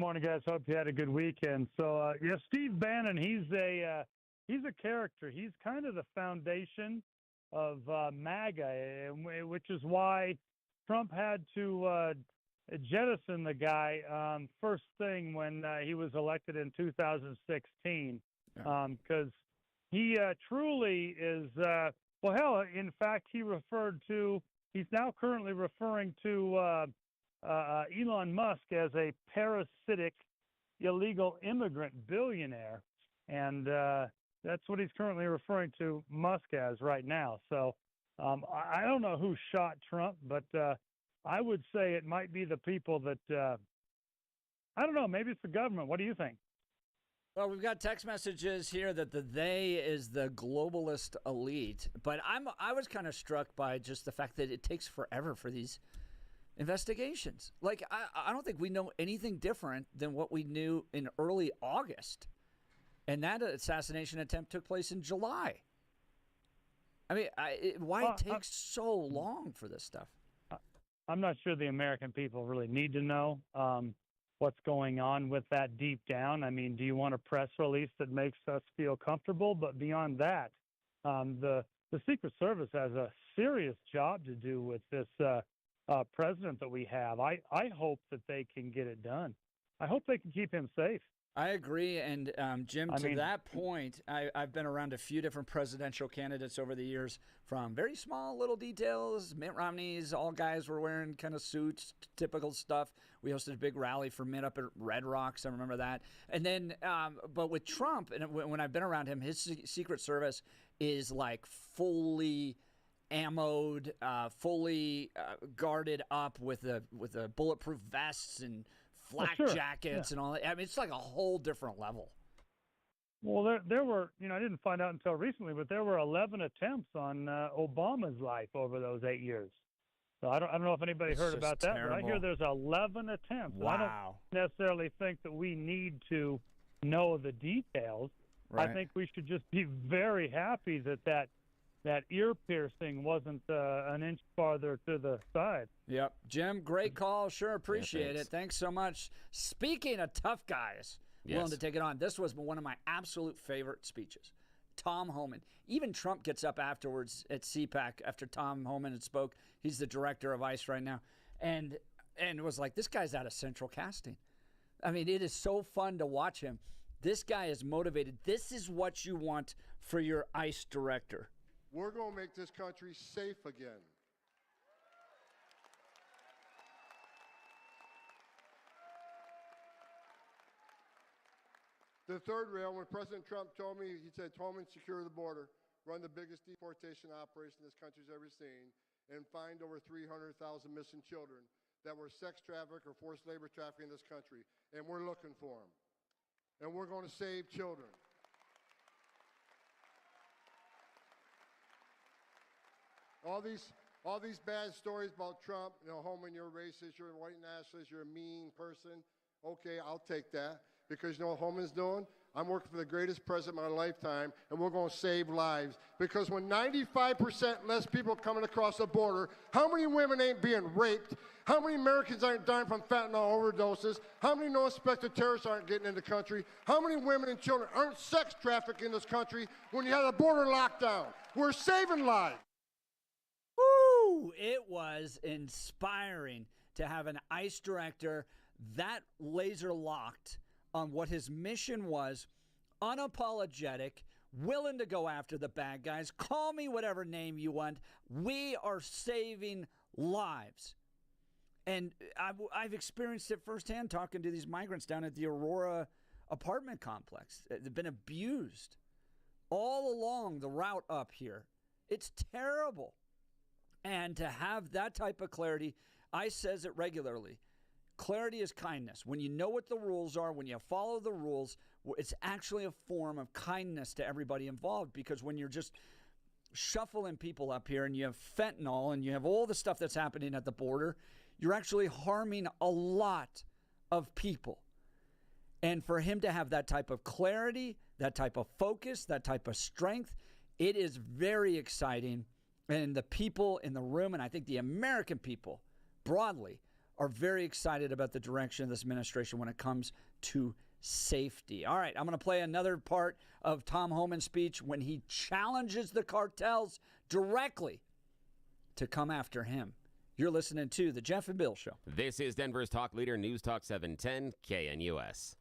morning, guys. Hope you had a good weekend. So, Steve Bannon, he's a character. He's kind of the foundation of MAGA, which is why Trump had to jettison the guy first thing when he was elected in 2016, because he truly is. Well, hell, in fact, he's now currently referring to Elon Musk as a parasitic, illegal immigrant billionaire. And that's what he's currently referring to Musk as right now. So I don't know who shot Trump, but I would say it might be the people that, I don't know, maybe it's the government. What do you think? Well, we've got text messages here that the they is the globalist elite, but I was kind of struck by just the fact that it takes forever for these investigations. Like, I don't think we know anything different than what we knew in early August, and that assassination attempt took place in July. I mean, why it takes so long for this stuff? I'm not sure the American people really need to know what's going on with that deep down. I mean, do you want a press release that makes us feel comfortable? But beyond that, the Secret Service has a serious job to do with this president that we have. I hope that they can get it done. I hope they can keep him safe. I agree. And, Jim, that point, I've been around a few different presidential candidates over the years, from very small little details. Mitt Romney's, all guys were wearing kind of suits, typical stuff. We hosted a big rally for Mitt up at Red Rocks. I remember that. And then, but with Trump, and when I've been around him, his Secret Service is like fully ammoed, fully guarded up with the bulletproof vests and flak jackets and all that. I mean, it's like a whole different level. Well, there were, I didn't find out until recently, but there were 11 attempts on Obama's life over those 8 years. So I don't know if anybody heard about that, but I hear there's 11 attempts. Wow. I don't necessarily think that we need to know the details. Right. I think we should just be very happy that ear piercing wasn't an inch farther to the side. Yep. Jim, great call. Sure appreciate it. Thanks so much. Speaking of tough guys willing to take it on, this was one of my absolute favorite speeches. Tom Homan. Even Trump gets up afterwards at CPAC after Tom Homan had spoke. He's the director of ICE right now. And was like, this guy's out of central casting. I mean, it is so fun to watch him. This guy is motivated. This is what you want for your ICE director. We're going to make this country safe again. The third rail, when President Trump told me, he said, Tolman, secure the border, run the biggest deportation operation this country's ever seen, and find over 300,000 missing children that were sex trafficked or forced labor trafficked in this country. And we're looking for them. And we're going to save children. All these bad stories about Trump, Homan, you're a racist, you're a white nationalist, you're a mean person. Okay, I'll take that. Because you know what Homan's doing? I'm working for the greatest president of my lifetime, and we're going to save lives. Because when 95% less people are coming across the border, how many women ain't being raped? How many Americans aren't dying from fentanyl overdoses? How many no-suspected terrorists aren't getting in the country? How many women and children aren't sex trafficked in this country when you have the border lockdown? We're saving lives. Woo! It was inspiring to have an ICE director that laser locked on what his mission was, unapologetic, willing to go after the bad guys. Call me whatever name you want. We are saving lives. And I've experienced it firsthand talking to these migrants down at the Aurora apartment complex. They've been abused all along the route up here. It's terrible. And to have that type of clarity, ICE says it regularly. Clarity is kindness. When you know what the rules are, when you follow the rules, it's actually a form of kindness to everybody involved, because when you're just shuffling people up here and you have fentanyl and you have all the stuff that's happening at the border, you're actually harming a lot of people. And for him to have that type of clarity, that type of focus, that type of strength, it is very exciting. And the people in the room, and I think the American people broadly, are very excited about the direction of this administration when it comes to safety. All right, I'm going to play another part of Tom Homan's speech when he challenges the cartels directly to come after him. You're listening to The Jeff and Bill Show. This is Denver's talk leader, News Talk 710 KNUS.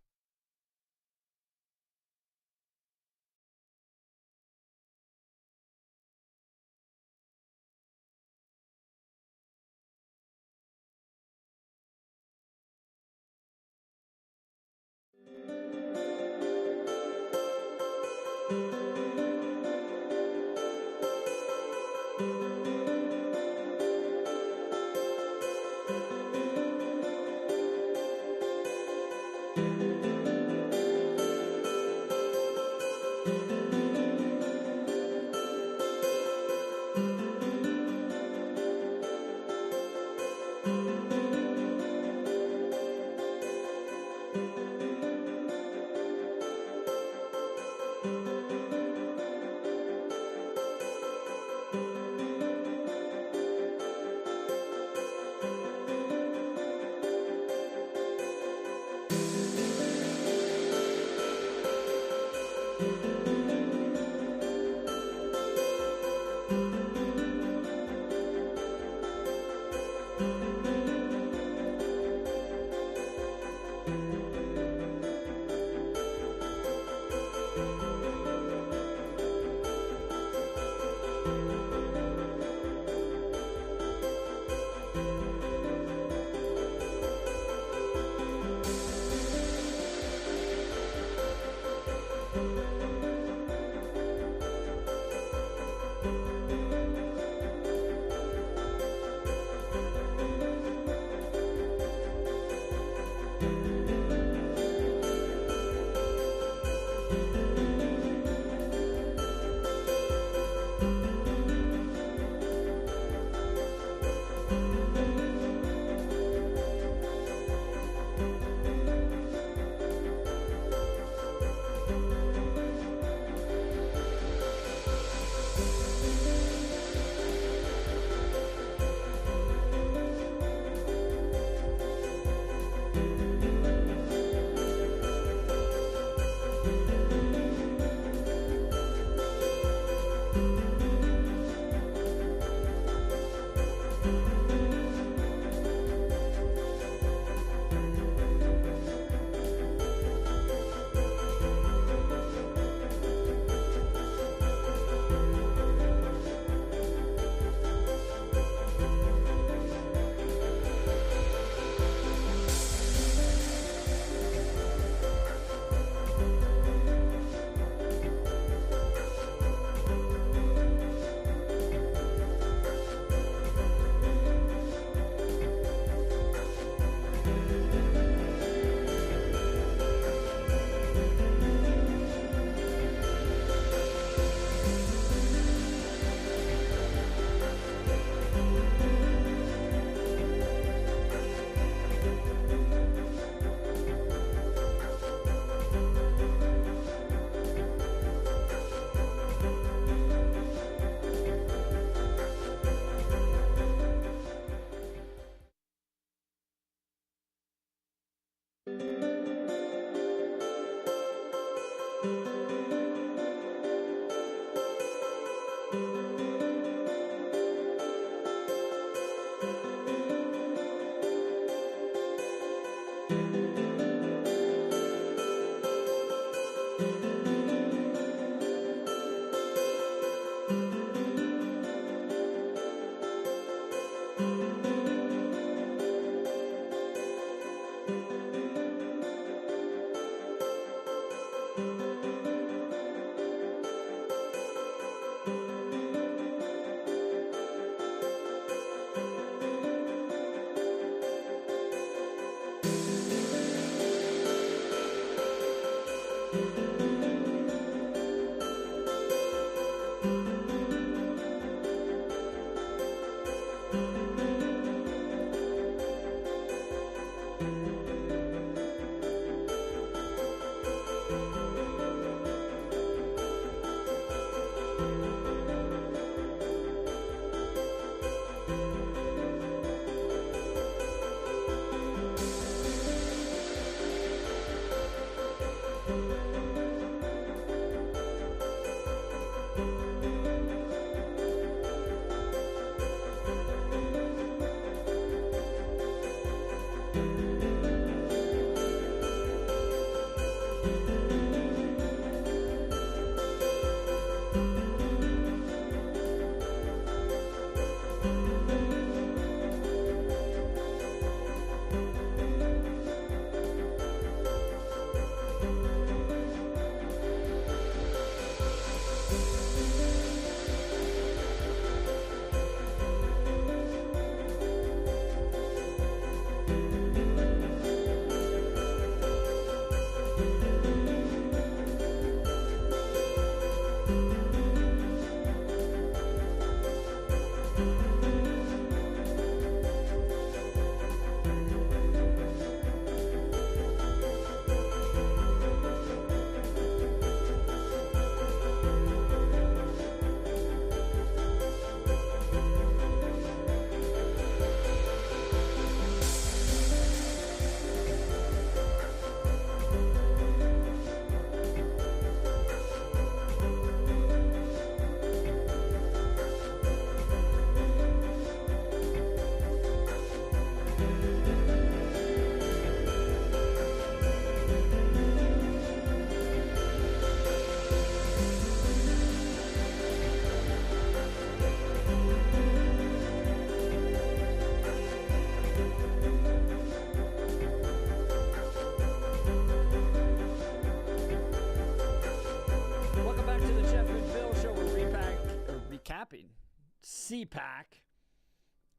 CPAC.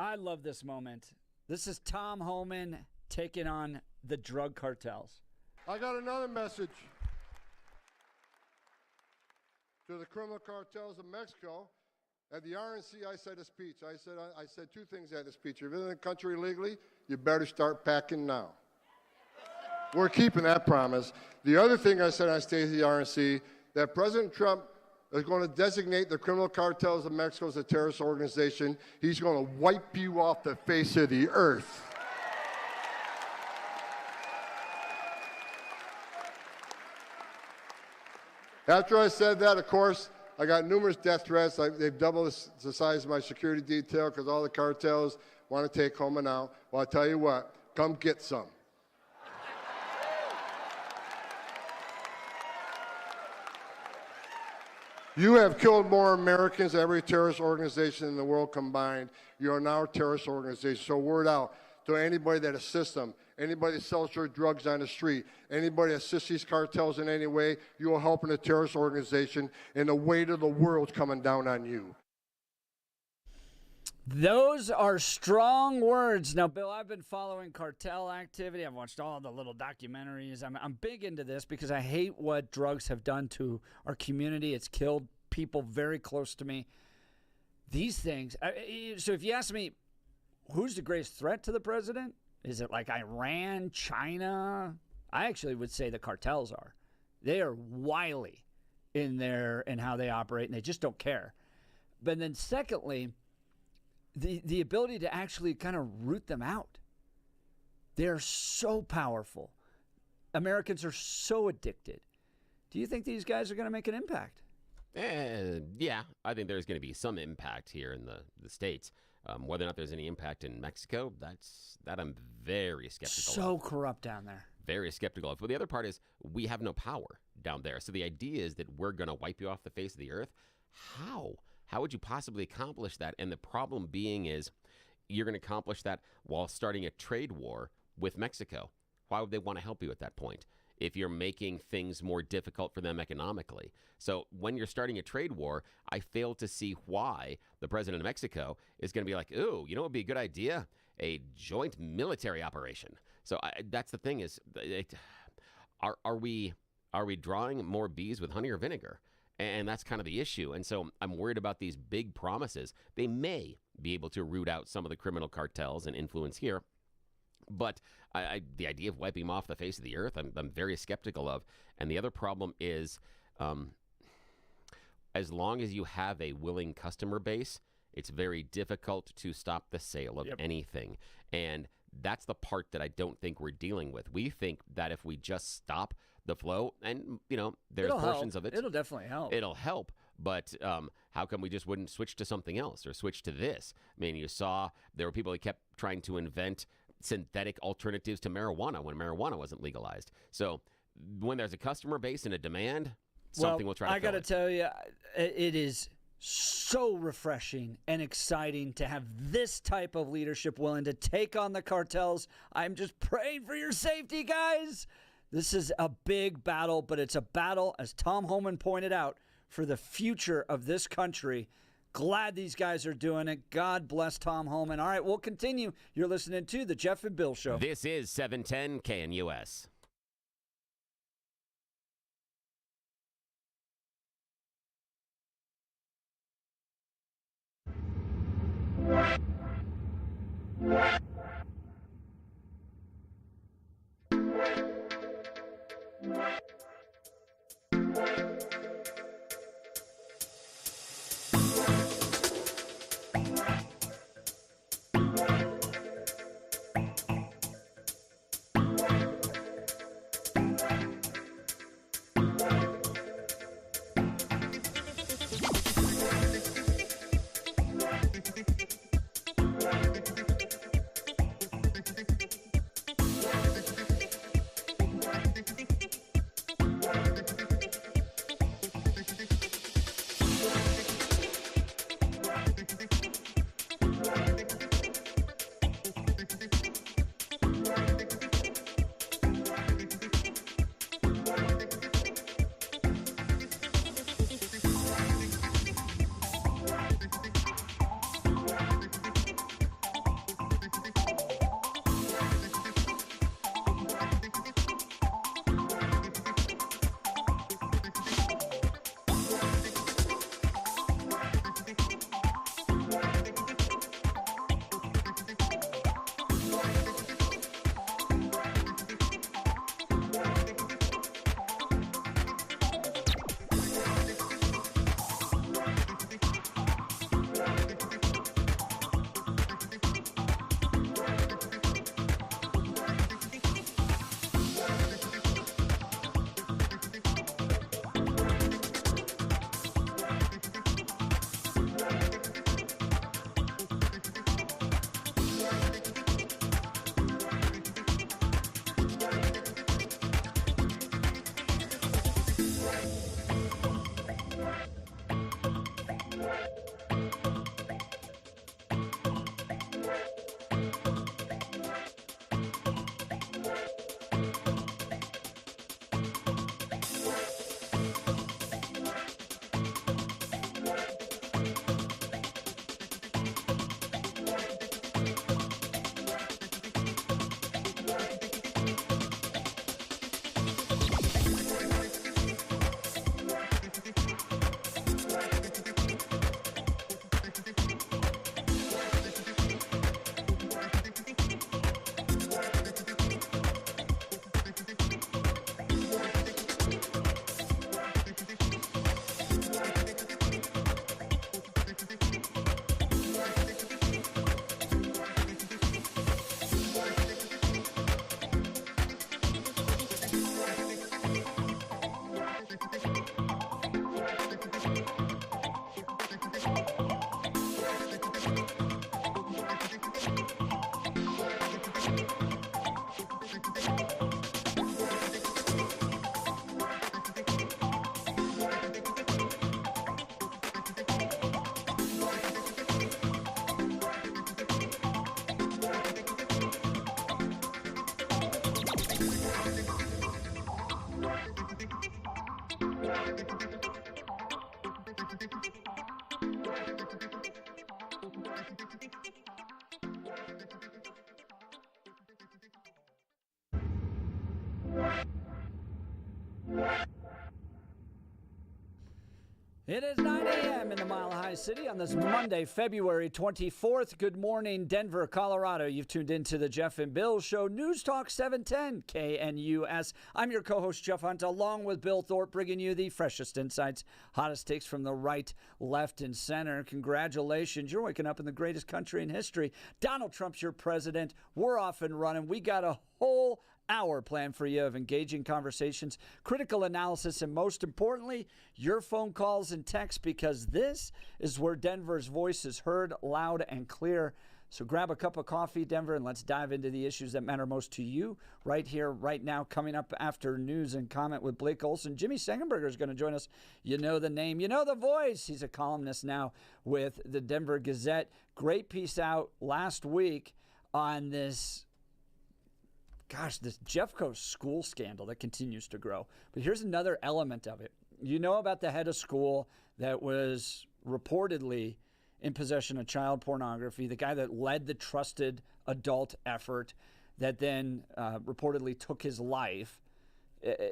I love this moment. This is Tom Homan taking on the drug cartels. I got another message to the criminal cartels of Mexico. At the RNC, I said a speech. I said two things at the speech. If you're in the country illegally, you better start packing now. We're keeping that promise. The other thing I said on stage at the RNC, that President Trump is going to designate the criminal cartels of Mexico as a terrorist organization. He's going to wipe you off the face of the earth. After I said that, of course, I got numerous death threats. They've doubled the size of my security detail because all the cartels want to take Homan out. Well, I'll tell you what, come get some. You have killed more Americans than every terrorist organization in the world combined. You are now a terrorist organization. So word out to anybody that assists them, anybody that sells their drugs on the street, anybody that assists these cartels in any way, you are helping a terrorist organization, and the weight of the world's coming down on you. Those are strong words. Now, Bill, I've been following cartel activity. I've watched all the little documentaries. I'm big into this because I hate what drugs have done to our community. It's killed people very close to me. These things. So if you ask me, who's the greatest threat to the president? Is it like Iran, China? I actually would say the cartels are. They are wily in how they operate, and they just don't care. But then secondly, the ability to actually kind of root them out. They're so powerful. Americans are so addicted. Do you think these guys are going to make an impact? Yeah, I think there's going to be some impact here in the States. Whether or not there's any impact in Mexico, that I'm very skeptical of. So corrupt down there. Very skeptical of. But the other part is we have no power down there. So the idea is that we're going to wipe you off the face of the earth. How? How would you possibly accomplish that? And the problem being is you're going to accomplish that while starting a trade war with Mexico. Why would they want to help you at that point if you're making things more difficult for them economically? So when you're starting a trade war, I fail to see why the president of Mexico is going to be like, ooh, you know what would be a good idea? A joint military operation. So that's the thing is, are we drawing more bees with honey or vinegar? And that's kind of the issue. And so I'm worried about these big promises. They may be able to root out some of the criminal cartels and influence here. But the idea of wiping them off the face of the earth, I'm very skeptical of. And the other problem is as long as you have a willing customer base, it's very difficult to stop the sale of anything. And that's the part that I don't think we're dealing with. We think that if we just stop the flow, and, you know, there's portions of it. It'll definitely help. It'll help. But how come we just wouldn't switch to something else or switch to this? I mean, you saw there were people that kept trying to invent synthetic alternatives to marijuana when marijuana wasn't legalized. So when there's a customer base and a demand, something will try to I got to tell you, it is so refreshing and exciting to have this type of leadership willing to take on the cartels. I'm just praying for your safety, guys. This is a big battle, but it's a battle, as Tom Homan pointed out, for the future of this country. Glad these guys are doing it. God bless Tom Homan. All right, we'll continue. You're listening to The Jeff and Bill Show. This is 710 KNUS. It is 9 a.m. in the Mile High City on this Monday, February 24th. Good morning, Denver, Colorado. You've tuned into the Jeff and Bill Show, News Talk 710 KNUS. I'm your co-host, Jeff Hunt, along with Bill Thorpe, bringing you the freshest insights, hottest takes from the right, left, and center. Congratulations. You're waking up in the greatest country in history. Donald Trump's your president. We're off and running. We got a whole hour plan for you of engaging conversations, critical analysis, and most importantly, your phone calls and texts, because this is where Denver's voice is heard loud and clear. So grab a cup of coffee, Denver, and let's dive into the issues that matter most to you right here, right now. Coming up after news and comment with Blake Olson, Jimmy Sengenberger is going to join us. You know the name, you know the voice. He's a columnist now with the Denver Gazette. Great piece out last week on this Jeffco school scandal that continues to grow. But here's another element of it. You know about the head of school that was reportedly in possession of child pornography, the guy that led the trusted adult effort that then reportedly took his life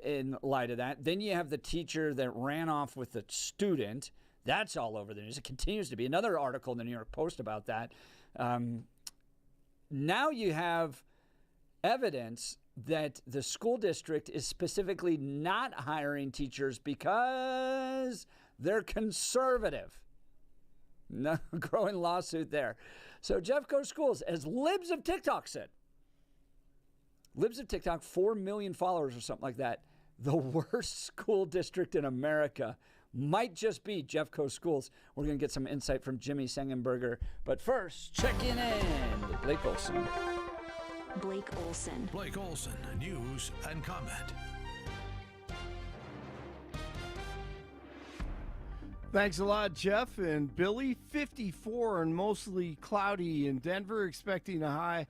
in light of that. Then you have the teacher that ran off with the student. That's all over the news. It continues to be. Another article in the New York Post about that. Now you have evidence that the school district is specifically not hiring teachers because they're conservative. No growing lawsuit there. So Jeffco Schools, as Libs of TikTok said, Libs of TikTok, 4 million followers or something like that, the worst school district in America might just be Jeffco Schools. We're going to get some insight from Jimmy Sengenberger. But first, checking in with Blake Olson. Blake Olson. Blake Olson, news and comment. Thanks a lot, Jeff and Billy. 54 and mostly cloudy in Denver, expecting a high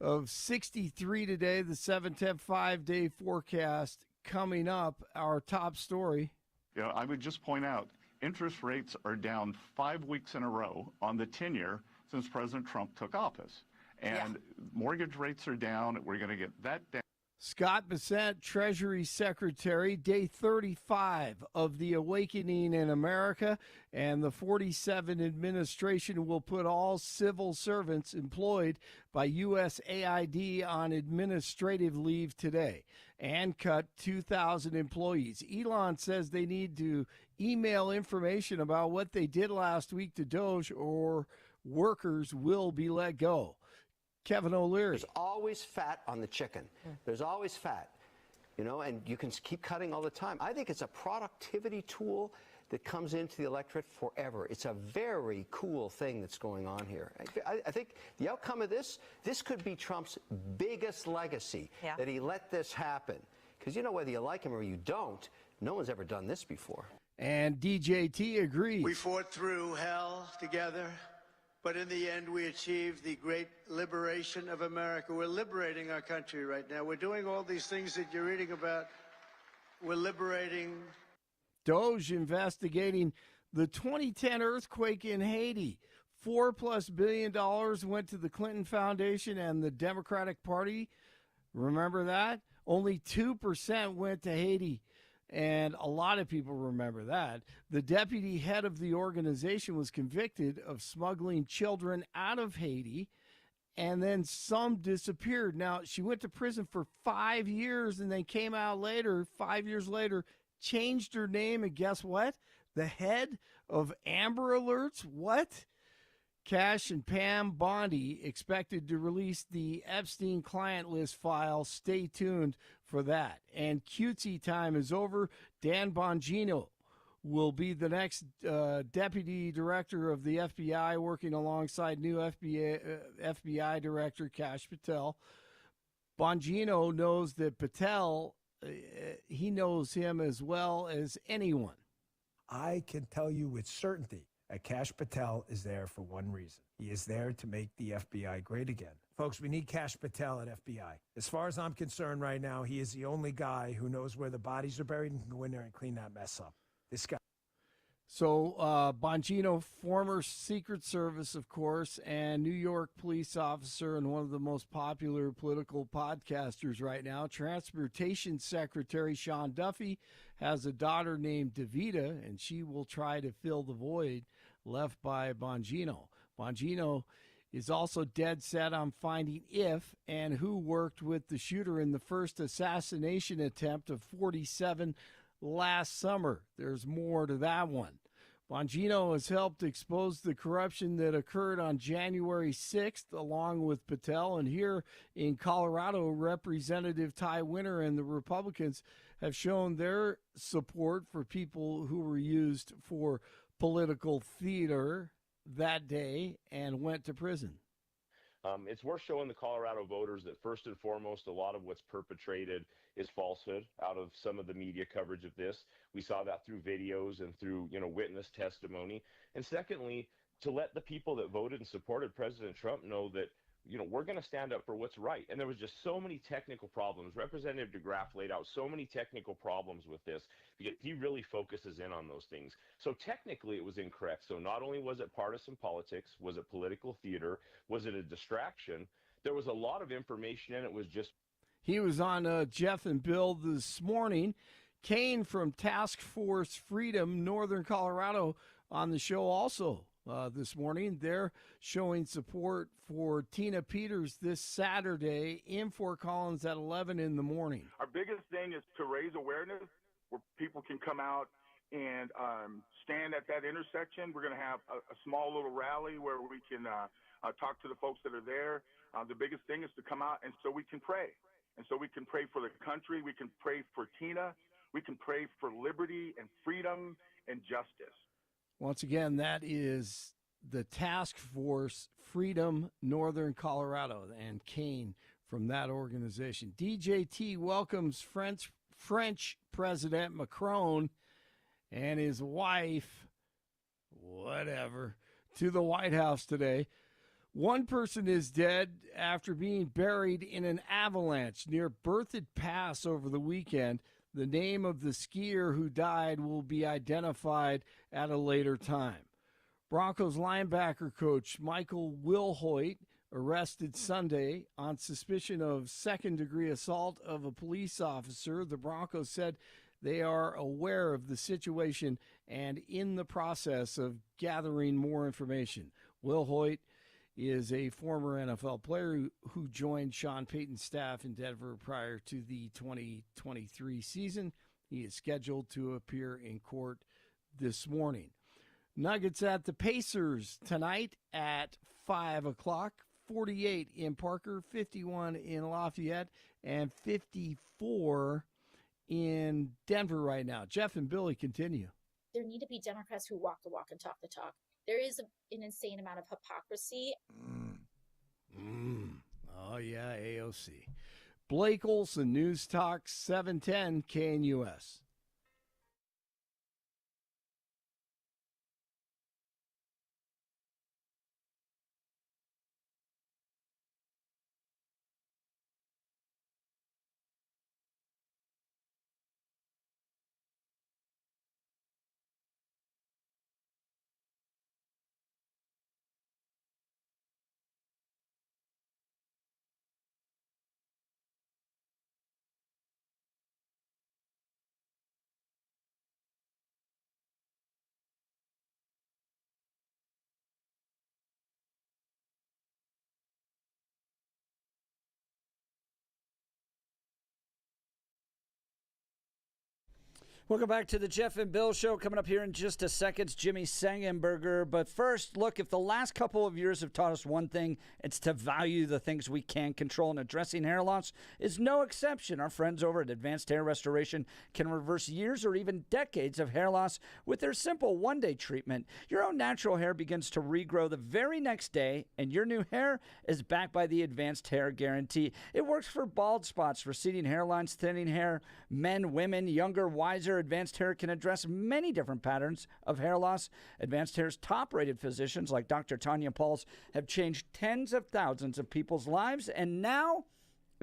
of 63 today. The 7-10 5-day forecast coming up. Our top story. Yeah, I would just point out, interest rates are down 5 weeks in a row on the 10-year since President Trump took office. And mortgage rates are down. We're going to get that down. Scott Bessent, Treasury Secretary, day 35 of the awakening in America, and the 47 administration will put all civil servants employed by USAID on administrative leave today and cut 2,000 employees. Elon says they need to email information about what they did last week to Doge, or workers will be let go. Kevin O'Leary. There's always fat on the chicken. There's always fat, and you can keep cutting all the time. I think it's a productivity tool that comes into the electorate forever. It's a very cool thing that's going on here. I think the outcome of this could be Trump's biggest legacy, that he let this happen. Because, whether you like him or you don't, no one's ever done this before. And DJT agrees. We fought through hell together. But in the end, we achieved the great liberation of America. We're liberating our country right now. We're doing all these things that you're reading about. We're liberating. Doge investigating the 2010 earthquake in Haiti. $4+ billion went to the Clinton Foundation and the Democratic Party. Remember that? Only 2% went to Haiti. And a lot of people remember that. The deputy head of the organization was convicted of smuggling children out of Haiti, and then some disappeared. Now, she went to prison for 5 years and then came out later, 5 years later, changed her name, and guess what? The head of Amber Alerts? What? Cash and Pam Bondi expected to release the Epstein client list file. Stay tuned for that. And cutesy time is over. Dan Bongino will be the next deputy director of the FBI, working alongside new FBI director Kash Patel. Bongino knows that Patel, he knows him as well as anyone. I can tell you with certainty that Kash Patel is there for one reason. He is there to make the FBI great again. Folks, we need Kash Patel at FBI. As far as I'm concerned right now, he is the only guy who knows where the bodies are buried and can go in there and clean that mess up. This guy. So Bongino, former Secret Service, of course, and New York police officer and one of the most popular political podcasters right now. Transportation Secretary Sean Duffy has a daughter named Davida, and she will try to fill the void left by Bongino. Bongino is also dead set on finding if and who worked with the shooter in the first assassination attempt of 47 last summer. There's more to that one. Bongino has helped expose the corruption that occurred on January 6th, along with Patel. And here in Colorado, Representative Ty Winter and the Republicans have shown their support for people who were used for political theater that day and went to prison. It's worth showing the Colorado voters that first and foremost, a lot of what's perpetrated is falsehood out of some of the media coverage of this. We saw that through videos and through, witness testimony. And secondly, to let the people that voted and supported President Trump know that, we're going to stand up for what's right. And there was just so many technical problems. Representative DeGraff laid out so many technical problems with this because he really focuses in on those things. So technically it was incorrect. So not only was it partisan politics, was it political theater, was it a distraction? There was a lot of information in it. Was just. He was on Jeff and Bill this morning. Kane from Task Force Freedom, Northern Colorado, on the show also this morning. They're showing support for Tina Peters this Saturday in Fort Collins at 11 in the morning. Our biggest thing is to raise awareness where people can come out and stand at that intersection. We're going to have a small little rally where we can talk to the folks that are there. The biggest thing is to come out and so we can pray. And so we can pray for the country. We can pray for Tina. We can pray for liberty and freedom and justice. Once again, that is the Task Force Freedom Northern Colorado and Kane from that organization. DJT welcomes French President Macron and his wife, whatever, to the White House today. One person is dead after being buried in an avalanche near Berthoud Pass over the weekend. The name of the skier who died will be identified at a later time. Broncos linebacker coach Michael Wilhoit arrested Sunday on suspicion of second-degree assault of a police officer. The Broncos said they are aware of the situation and in the process of gathering more information. Wilhoit is a former NFL player who joined Sean Payton's staff in Denver prior to the 2023 season. He is scheduled to appear in court this morning. Nuggets at the Pacers tonight at 5 o'clock. 48 in Parker, 51 in Lafayette, and 54 in Denver right now. Jeff and Billy continue. There need to be Democrats who walk the walk and talk the talk. There is an insane amount of hypocrisy. Oh, yeah, AOC. Blake Olson, News Talk 710 KNUS. Welcome back to the Jeff and Bill Show. Coming up here in just a second, it's Jimmy Sangenberger. But first, look, if the last couple of years have taught us one thing, it's to value the things we can control, and addressing hair loss is no exception. Our friends over at Advanced Hair Restoration can reverse years or even decades of hair loss with their simple one-day treatment. Your own natural hair begins to regrow the very next day, and your new hair is backed by the Advanced Hair Guarantee. It works for bald spots, receding hairlines, thinning hair, men, women, younger, wiser. Advanced Hair can address many different patterns of hair loss. Advanced Hair's top-rated physicians like Dr. Tanya Pauls have changed tens of thousands of people's lives, and now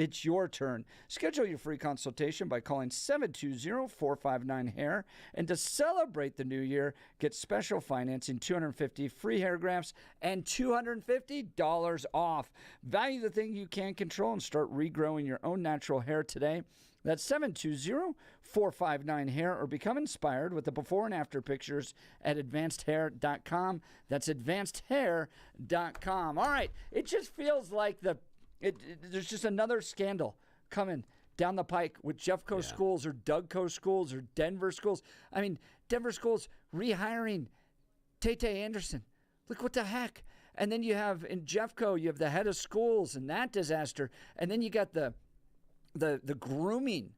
It's your turn. Schedule your free consultation by calling 720-459-HAIR. And to celebrate the new year, get special financing, 250 free hair grafts, and $250 off. Value the thing you can control and start regrowing your own natural hair today. That's 720-459-HAIR, or become inspired with the before and after pictures at advancedhair.com. That's advancedhair.com. All right, it just feels like there's just another scandal coming down the pike with Jeffco schools or Dougco schools or Denver schools. I mean, Denver schools rehiring Tay Anderson. Look, what the heck? And then you have in Jeffco, you have the head of schools and that disaster. And then you got the grooming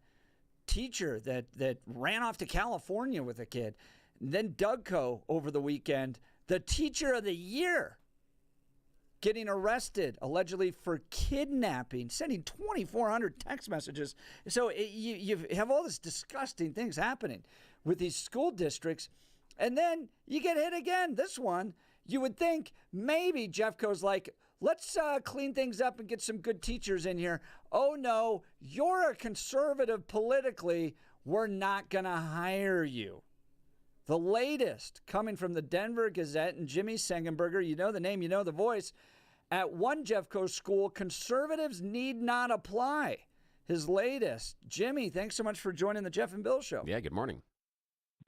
teacher that ran off to California with a kid. And then Dougco over the weekend, the teacher of the year, getting arrested allegedly for kidnapping, sending 2,400 text messages. So you have all these disgusting things happening with these school districts, and then you get hit again. This one, you would think maybe Jeffco's like, let's clean things up and get some good teachers in here. Oh no, you're a conservative politically. We're not going to hire you. The latest coming from the Denver Gazette and Jimmy Sengenberger, you know the name, you know the voice. At one Jeffco school, conservatives need not apply. His latest. Jimmy, thanks so much for joining the Jeff and Bill Show. Yeah, good morning.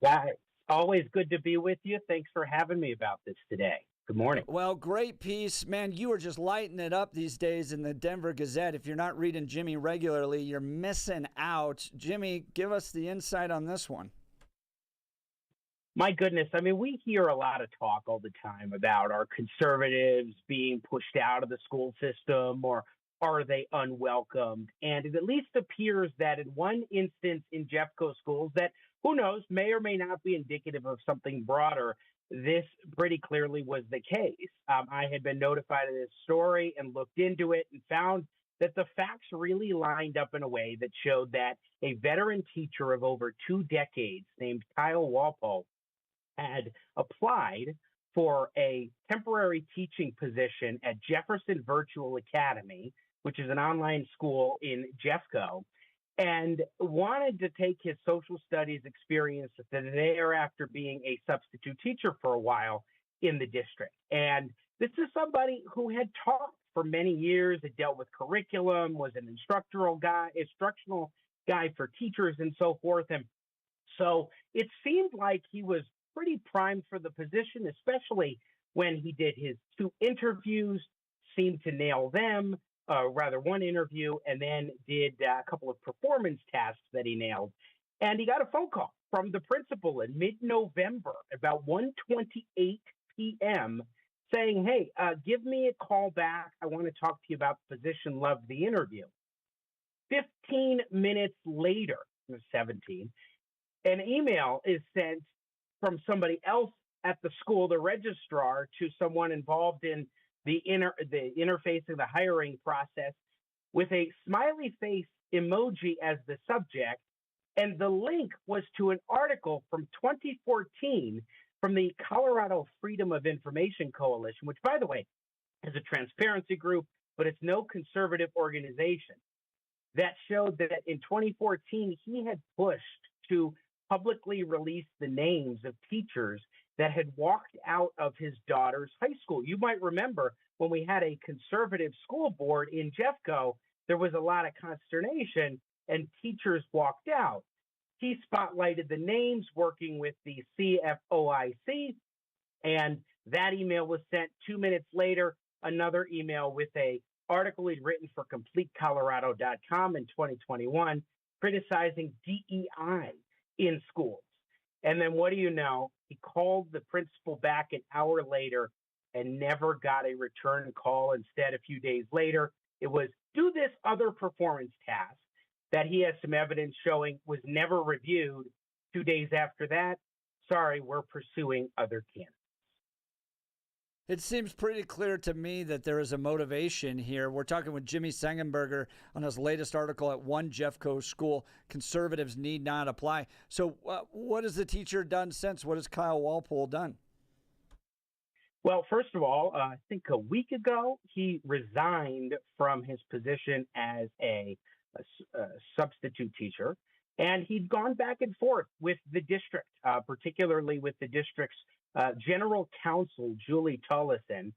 Yeah, always good to be with you. Thanks for having me about this today. Good morning. Well, great piece. Man, you are just lighting it up these days in the Denver Gazette. If you're not reading Jimmy regularly, you're missing out. Jimmy, give us the insight on this one. My goodness. I mean, we hear a lot of talk all the time about our conservatives being pushed out of the school system, or are they unwelcomed? And it at least appears that in one instance in Jeffco schools that, who knows, may or may not be indicative of something broader, this pretty clearly was the case. I had been notified of this story and looked into it and found that the facts really lined up in a way that showed that a veteran teacher of over 2 decades named Kyle Walpole had applied for a temporary teaching position at Jefferson Virtual Academy, which is an online school in Jeffco, and wanted to take his social studies experience there after being a substitute teacher for a while in the district. And this is somebody who had taught for many years, had dealt with curriculum, was an instructional guy for teachers and so forth. And so it seemed like he was pretty primed for the position, especially when he did his 2 interviews, seemed to nail them, one interview, and then did a couple of performance tasks that he nailed. And he got a phone call from the principal in mid-November, about 1:28 p.m., saying, hey, give me a call back. I want to talk to you about the position, love the interview. 15 minutes later, 17, an email is sent from somebody else at the school, the registrar, to someone involved in the interface of the hiring process, with a smiley face emoji as the subject. And the link was to an article from 2014 from the Colorado Freedom of Information Coalition, which, by the way, is a transparency group, but it's no conservative organization, that showed that in 2014, he had pushed to publicly release the names of teachers that had walked out of his daughter's high school. You might remember when we had a conservative school board in Jeffco, there was a lot of consternation and teachers walked out. He spotlighted the names, working with the CFOIC, and that email was sent 2 minutes later, another email with a article he'd written for CompleteColorado.com in 2021, criticizing DEI in schools. And then what do you know? He called the principal back an hour later and never got a return call. Instead, a few days later, it was do this other performance task that he has some evidence showing was never reviewed. 2 days after that, sorry, we're pursuing other candidates. It seems pretty clear to me that there is a motivation here. We're talking with Jimmy Sengenberger on his latest article at one Jeffco school, conservatives need not apply. So what has the teacher done since? What has Kyle Walpole done? Well, first of all, I think a week ago, he resigned from his position as a substitute teacher, and he'd gone back and forth with the district, particularly with the district's general counsel, Julie Tullison,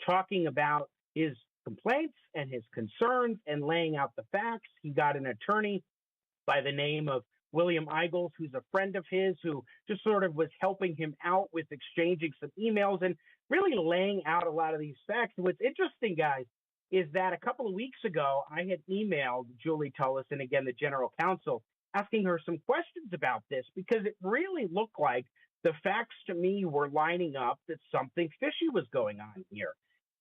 talking about his complaints and his concerns and laying out the facts. He got an attorney by the name of William Eigels, who's a friend of his, who just sort of was helping him out with exchanging some emails and really laying out a lot of these facts. And what's interesting, guys, is that a couple of weeks ago, I had emailed Julie Tullison, again, the general counsel, asking her some questions about this because it really looked like the facts to me were lining up that something fishy was going on here.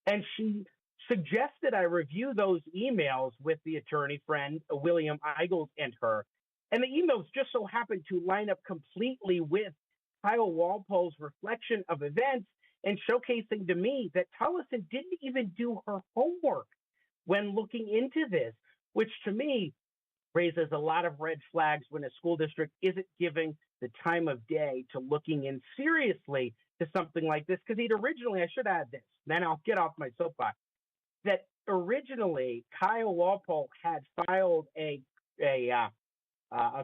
And she suggested I review those emails with the attorney friend, William Eigels, and her. And the emails just so happened to line up completely with Kyle Walpole's reflection of events and showcasing to me that Tullison didn't even do her homework when looking into this, which to me raises a lot of red flags when a school district isn't giving the time of day to looking in seriously to something like this. Because he'd originally, I should add this, then I'll get off my soapbox, that originally Kyle Walpole had filed a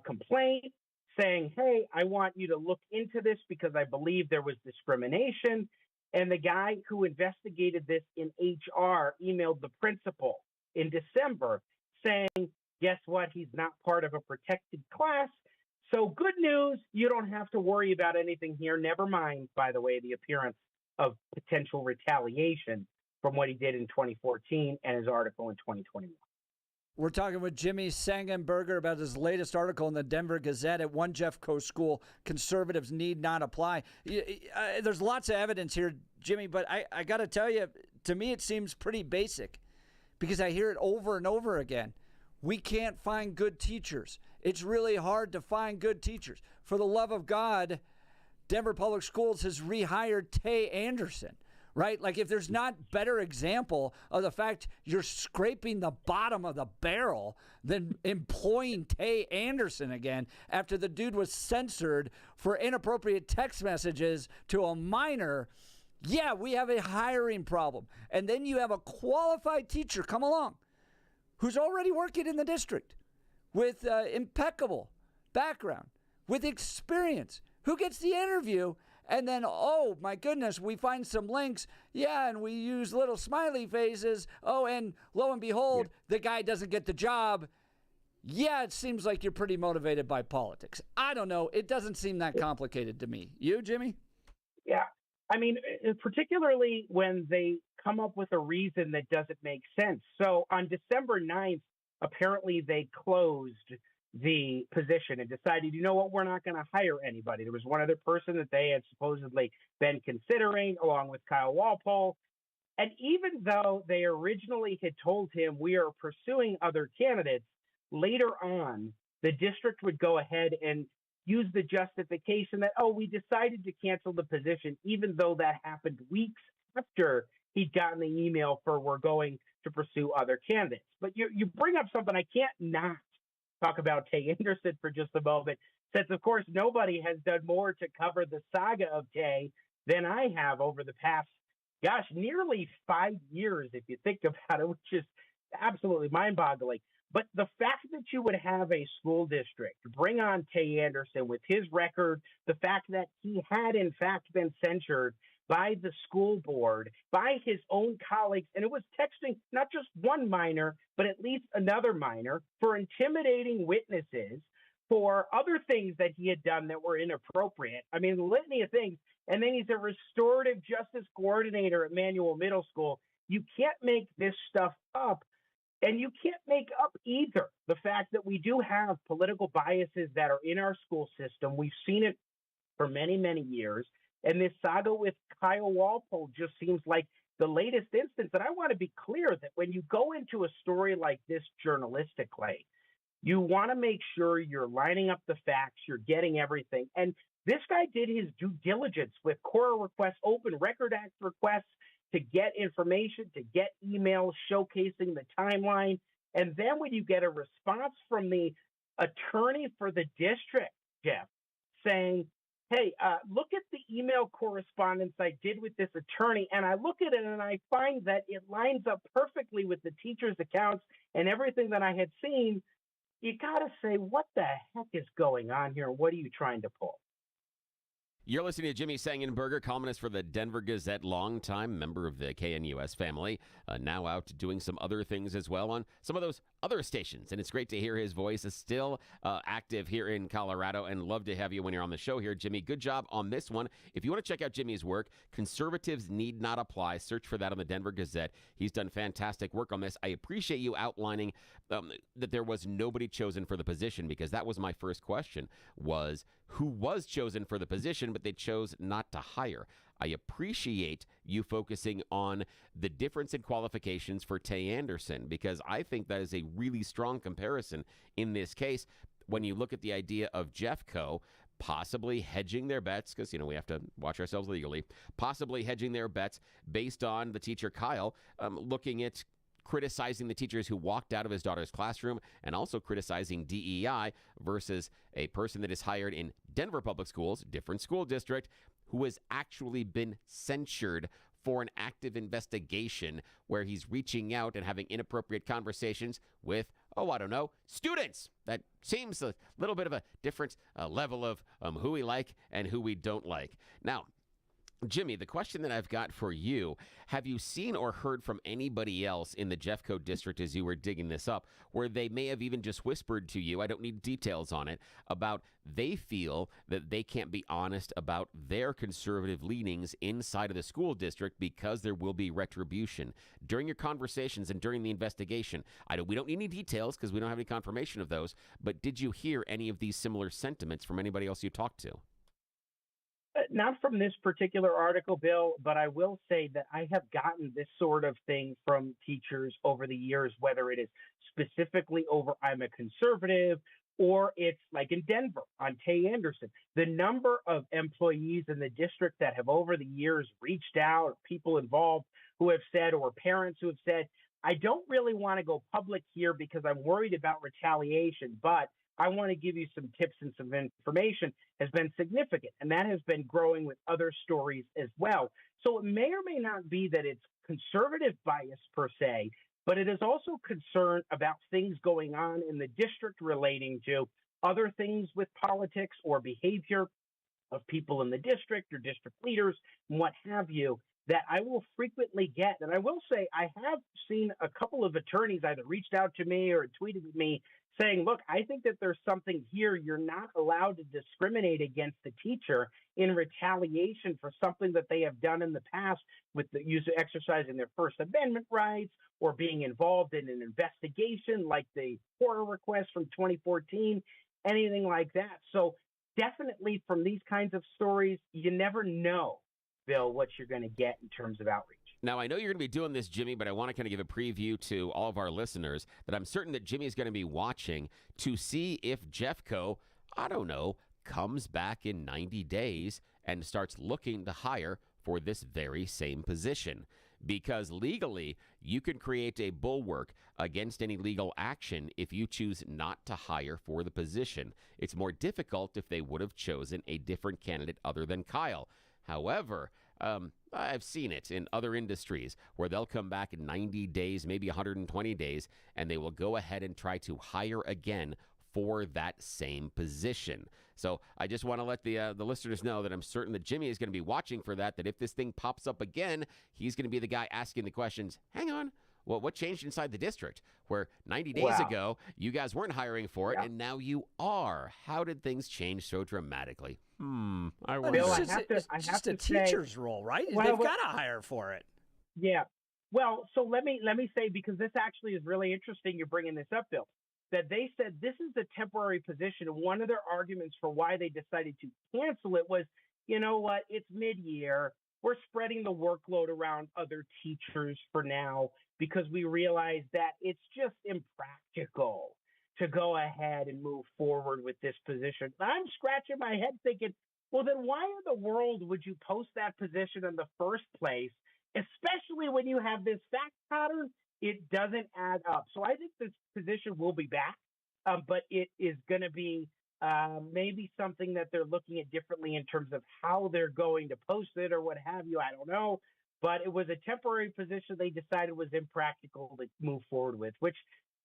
complaint saying, hey, I want you to look into this because I believe there was discrimination. And the guy who investigated this in HR emailed the principal in December saying, guess what? He's not part of a protected class. So good news, you don't have to worry about anything here. Never mind, by the way, the appearance of potential retaliation from what he did in 2014 and his article in 2021. We're talking with Jimmy Sangenberger about his latest article in the Denver Gazette at One Jeffco School, Conservatives Need Not Apply. There's lots of evidence here, Jimmy, but I got to tell you, to me it seems pretty basic because I hear it over and over again. We can't find good teachers. It's really hard to find good teachers. For the love of God, Denver Public Schools has rehired Tay Anderson. Right? Like if there's not better example of the fact you're scraping the bottom of the barrel than employing Tay Anderson again after the dude was censored for inappropriate text messages to a minor. Yeah, we have a hiring problem. And then you have a qualified teacher come along who's already working in the district with impeccable background, with experience, who gets the interview. And then, oh, my goodness, we find some links. Yeah, and we use little smiley faces. Oh, and lo and behold, the guy doesn't get the job. Yeah, it seems like you're pretty motivated by politics. I don't know. It doesn't seem that complicated to me. You, Jimmy? Yeah. I mean, particularly when they come up with a reason that doesn't make sense. So on December 9th, apparently they closed the position and decided, you know what, we're not going to hire anybody. There was one other person that they had supposedly been considering along with Kyle Walpole. And even though they originally had told him we are pursuing other candidates, later on, the district would go ahead and use the justification that, oh, we decided to cancel the position, even though that happened weeks after he'd gotten the email for we're going to pursue other candidates. But you bring up something I can't not talk about Tay Anderson for just a moment, since, of course, nobody has done more to cover the saga of Tay than I have over the past, nearly 5 years, if you think about it, which is absolutely mind-boggling. But the fact that you would have a school district bring on Tay Anderson with his record, the fact that he had, in fact, been censured by the school board, by his own colleagues, and it was texting not just one minor, but at least another minor for intimidating witnesses, for other things that he had done that were inappropriate. I mean, litany of things. And then he's a restorative justice coordinator at Manual Middle School. You can't make this stuff up. And you can't make up either the fact that we do have political biases that are in our school system. We've seen it for many, many years. And this saga with Kyle Walpole just seems like the latest instance. And I want to be clear that when you go into a story like this journalistically, you want to make sure you're lining up the facts, you're getting everything. And this guy did his due diligence with Cora requests, Open Record Act requests to get information, to get emails showcasing the timeline. And then when you get a response from the attorney for the district, Jeff, saying, hey, look at the email correspondence I did with this attorney, and I look at it and I find that it lines up perfectly with the teacher's accounts and everything that I had seen. You got to say, what the heck is going on here? What are you trying to pull? You're listening to Jimmy Sangenberger, columnist for the Denver Gazette, longtime member of the KNUS family, now out doing some other things as well on some of those other stations. And it's great to hear his voice is still active here in Colorado, and love to have you when you're on the show here, Jimmy. Good job on this one. If you want to check out Jimmy's work, Conservatives Need Not Apply. Search for that on the Denver Gazette. He's done fantastic work on this. I appreciate you outlining that there was nobody chosen for the position, because that was my first question, was who was chosen for the position, but they chose not to hire. I appreciate you focusing on the difference in qualifications for Tay Anderson, because I think that is a really strong comparison in this case when you look at the idea of Jeffco possibly hedging their bets, because, we have to watch ourselves legally, possibly hedging their bets based on the teacher Kyle looking at criticizing the teachers who walked out of his daughter's classroom and also criticizing DEI versus a person that is hired in Denver Public Schools, different school district, who has actually been censured for an active investigation where he's reaching out and having inappropriate conversations with, students. That seems a little bit of a different level of who we like and who we don't like. Now, Jimmy, the question that I've got for you, have you seen or heard from anybody else in the Jeffco district as you were digging this up, where they may have even just whispered to you, I don't need details on it, about they feel that they can't be honest about their conservative leanings inside of the school district because there will be retribution? During your conversations and during the investigation, we don't need any details because we don't have any confirmation of those, but did you hear any of these similar sentiments from anybody else you talked to? Not from this particular article, Bill, but I will say that I have gotten this sort of thing from teachers over the years, whether it is specifically over I'm a conservative or it's like in Denver on Tay Anderson. The number of employees in the district that have over the years reached out, people involved who have said, or parents who have said, I don't really want to go public here because I'm worried about retaliation, but I want to give you some tips and some information, has been significant. And that has been growing with other stories as well. So it may or may not be that it's conservative bias per se, but it is also concern about things going on in the district relating to other things with politics or behavior of people in the district or district leaders and what have you, that I will frequently get. And I will say I have seen a couple of attorneys either reached out to me or tweeted at me saying, look, I think that there's something here. You're not allowed to discriminate against the teacher in retaliation for something that they have done in the past with the use of exercising their First Amendment rights or being involved in an investigation like the FOIA request from 2014, anything like that. So definitely from these kinds of stories, you never know, Bill, what you're going to get in terms of outreach. Now, I know you're going to be doing this, Jimmy, but I want to kind of give a preview to all of our listeners that I'm certain that Jimmy is going to be watching to see if Jeffco, comes back in 90 days and starts looking to hire for this very same position. Because legally, you can create a bulwark against any legal action if you choose not to hire for the position. It's more difficult if they would have chosen a different candidate other than Kyle. However, I've seen it in other industries where they'll come back in 90 days, maybe 120 days, and they will go ahead and try to hire again for that same position. So I just want to let the listeners know that I'm certain that Jimmy is going to be watching for that if this thing pops up again, he's going to be the guy asking the questions, hang on, well, what changed inside the district where 90 days ago you guys weren't hiring for it and now you are? How did things change so dramatically? I Bill, Bill, it's just a teacher's role, right? Well, They've got to hire for it. Yeah. Well, so let me say, because this actually is really interesting you're bringing this up, Bill, that they said this is a temporary position. And one of their arguments for why they decided to cancel it was, you know what, it's mid-year. We're spreading the workload around other teachers for now because we realize that it's just impractical to go ahead and move forward with this position. I'm scratching my head thinking, well, then why in the world would you post that position in the first place, especially when you have this fact pattern? It doesn't add up. So I think this position will be back, but it is going to be maybe something that they're looking at differently in terms of how they're going to post it or what have you. I don't know. But it was a temporary position they decided was impractical to move forward with, which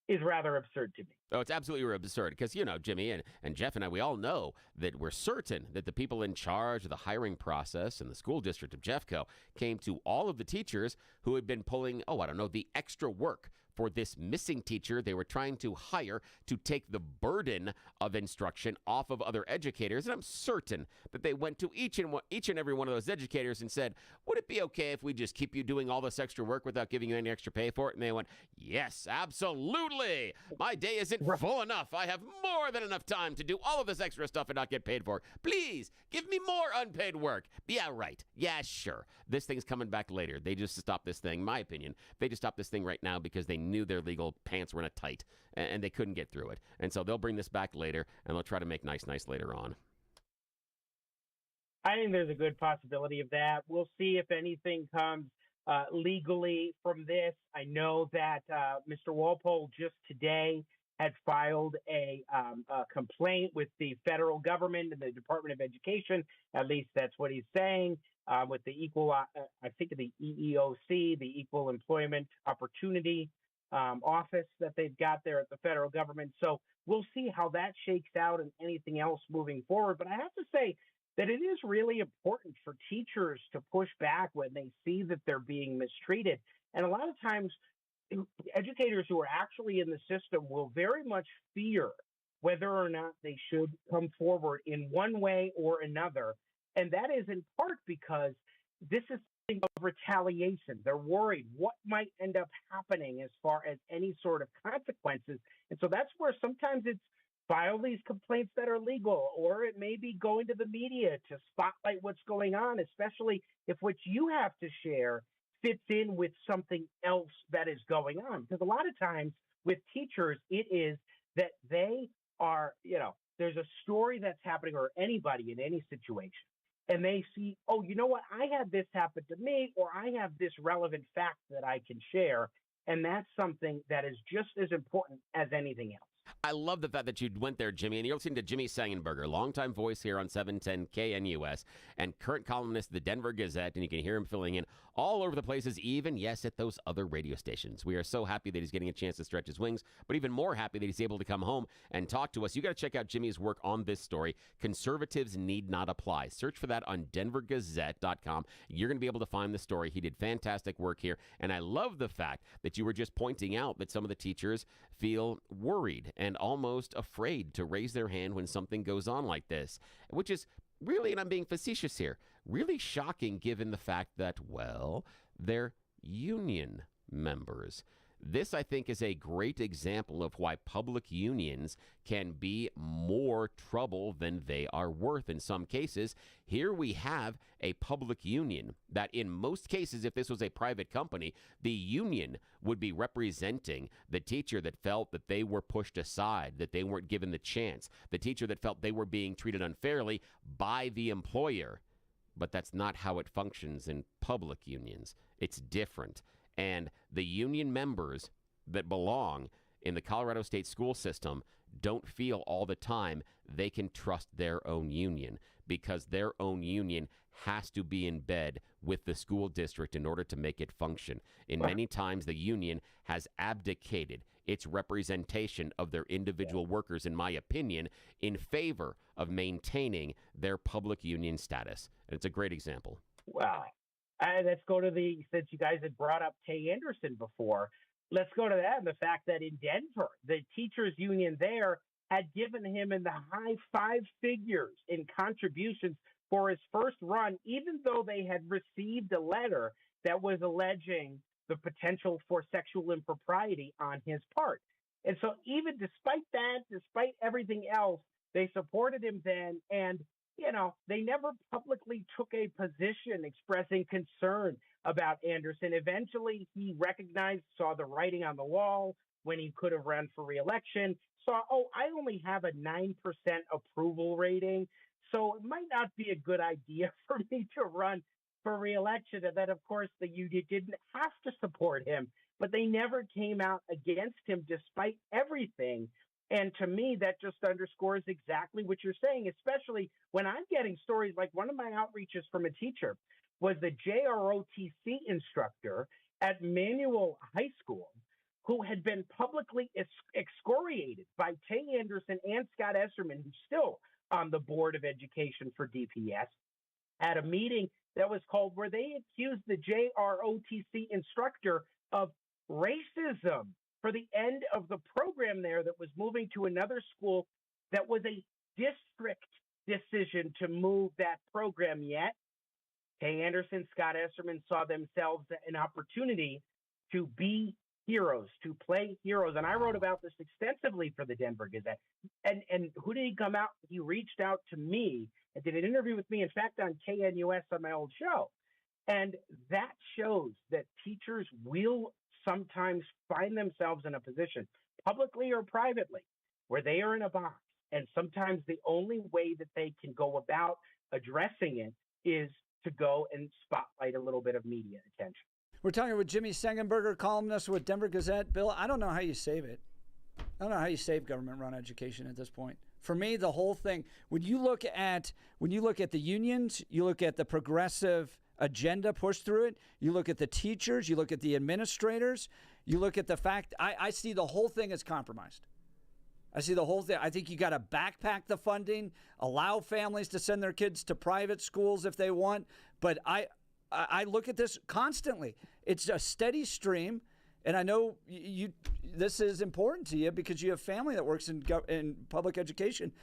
is rather absurd to me. Oh, it's absolutely absurd because, Jimmy and Jeff and I, we all know that we're certain that the people in charge of the hiring process in the school district of Jeffco came to all of the teachers who had been pulling, the extra work for this missing teacher they were trying to hire to take the burden of instruction off of other educators. And I'm certain that they went to each and every one of those educators and said, would it be okay if we just keep you doing all this extra work without giving you any extra pay for it? And they went, yes, absolutely. My day isn't full enough. I have more than enough time to do all of this extra stuff and not get paid for it. Please give me more unpaid work. Yeah, right. Yeah, sure. This thing's coming back later. They just stopped this thing, my opinion. They just stopped this thing right now because they knew their legal pants were in a tight and they couldn't get through it. And so they'll bring this back later and they'll try to make nice later on. I think there's a good possibility of that. We'll see if anything comes legally from this. I know that Mr. Walpole just today had filed a complaint with the federal government and the Department of Education. At least that's what he's saying. With the I think the EEOC, the Equal Employment Opportunity office that they've got there at the federal government. So we'll see how that shakes out and anything else moving forward. But I have to say that it is really important for teachers to push back when they see that they're being mistreated. And a lot of times, educators who are actually in the system will very much fear whether or not they should come forward in one way or another. And that is in part because this is something of retaliation. They're worried what might end up happening as far as any sort of consequences. And so that's where sometimes it's file these complaints that are legal, or it may be going to the media to spotlight what's going on, especially if what you have to share fits in with something else that is going on. Because a lot of times with teachers, it is that they are, there's a story that's happening, or anybody in any situation, and they see, oh, you know what, I had this happen to me, or I have this relevant fact that I can share. And that's something that is just as important as anything else. I love the fact that you went there, Jimmy, and you're listening to Jimmy Sangenberger, longtime voice here on 710 KNUS and current columnist of the Denver Gazette, and you can hear him filling in all over the places, even, yes, at those other radio stations. We are so happy that he's getting a chance to stretch his wings, but even more happy that he's able to come home and talk to us. You got to check out Jimmy's work on this story, Conservatives Need Not Apply. Search for that on denvergazette.com. You're going to be able to find the story. He did fantastic work here, and I love the fact that you were just pointing out that some of the teachers feel worried and almost afraid to raise their hand when something goes on like this, which is really, and I'm being facetious here, really shocking given the fact that, well, they're union members. This, I think, is a great example of why public unions can be more trouble than they are worth in some cases. Here we have a public union that in most cases, if this was a private company, the union would be representing the teacher that felt that they were pushed aside, that they weren't given the chance, the teacher that felt they were being treated unfairly by the employer. But that's not how it functions in public unions. It's different. And the union members that belong in the Colorado State school system don't feel all the time they can trust their own union, because their own union has to be in bed with the school district in order to make it function. And many times the union has abdicated its representation of their individual workers, in my opinion, in favor of maintaining their public union status. And it's a great example. Wow. Let's go to since you guys had brought up Tay Anderson before, let's go to that and the fact that in Denver, the teachers union there had given him in the high 5 figures in contributions for his first run, even though they had received a letter that was alleging the potential for sexual impropriety on his part. And so even despite that, despite everything else, they supported him then, and they never publicly took a position expressing concern about Anderson. Eventually, he saw the writing on the wall when he could have run for re-election, saw, I only have a 9% approval rating, so it might not be a good idea for me to run for re-election. And then, of course, the union didn't have to support him, but they never came out against him despite everything. And to me, that just underscores exactly what you're saying, especially when I'm getting stories like one of my outreaches from a teacher was the JROTC instructor at Manual High School who had been publicly excoriated by Tay Anderson and Scott Esserman, who's still on the Board of Education for DPS, at a meeting that was called where they accused the JROTC instructor of racism for the end of the program there that was moving to another school that was a district decision to move that program. Yet Tay Anderson, Scott Esserman saw themselves an opportunity to be heroes, to play heroes. And I wrote about this extensively for the Denver Gazette. And who did he come out? He reached out to me and did an interview with me, in fact, on KNUS on my old show. And that shows that teachers will sometimes find themselves in a position, publicly or privately, where they are in a box. And sometimes the only way that they can go about addressing it is to go and spotlight a little bit of media attention. We're talking with Jimmy Sengenberger, columnist with Denver Gazette. Bill, I don't know how you save it. I don't know how you save government-run education at this point. For me, the whole thing, when you look at the unions, you look at the progressive agenda pushed through it, you look at the teachers, you look at the administrators, you look at the fact, I see the whole thing as compromised. I see the whole thing. I think you got to backpack the funding, allow families to send their kids to private schools if they want. But I look at this constantly. It's a steady stream, and I know this is important to you because you have family that works in public education.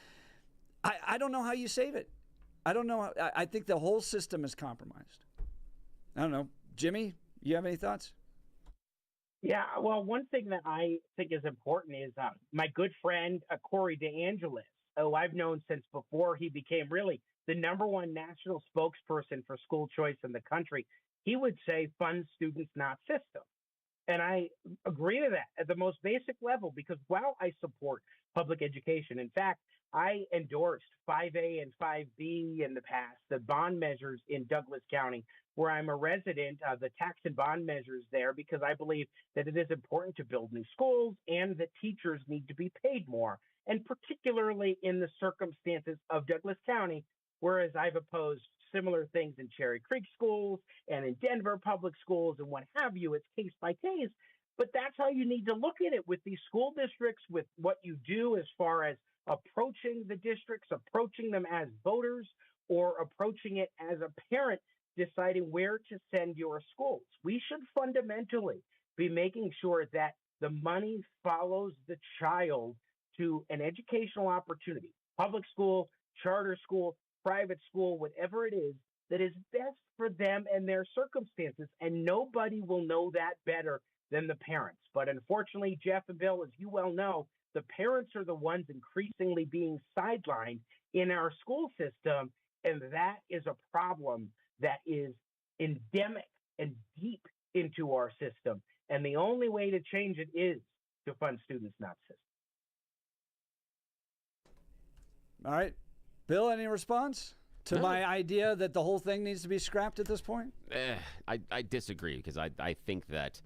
I don't know how you save it. I don't know. I think the whole system is compromised. I don't know. Jimmy, you have any thoughts? Yeah, well, one thing that I think is important is my good friend, Corey DeAngelis, who I've known since before he became really the #1 national spokesperson for school choice in the country. He would say fund students, not system. And I agree to that at the most basic level, because while I support public education, in fact, I endorsed 5A and 5B in the past, the bond measures in Douglas County, where I'm a resident, the tax and bond measures there, because I believe that it is important to build new schools and that teachers need to be paid more, and particularly in the circumstances of Douglas County, whereas I've opposed similar things in Cherry Creek schools and in Denver public schools and what have you. It's case by case, but that's how you need to look at it with these school districts, with what you do as far as approaching the districts, approaching them as voters, or approaching it as a parent deciding where to send your schools. We should fundamentally be making sure that the money follows the child to an educational opportunity, public school, charter school, private school, whatever it is, that is best for them and their circumstances. And nobody will know that better than the parents. But unfortunately, Jeff and Bill, as you well know, the parents are the ones increasingly being sidelined in our school system. And that is a problem that is endemic and deep into our system. And the only way to change it is to fund students, not systems. All right. Bill, any response to my idea that the whole thing needs to be scrapped at this point? I disagree, because I think that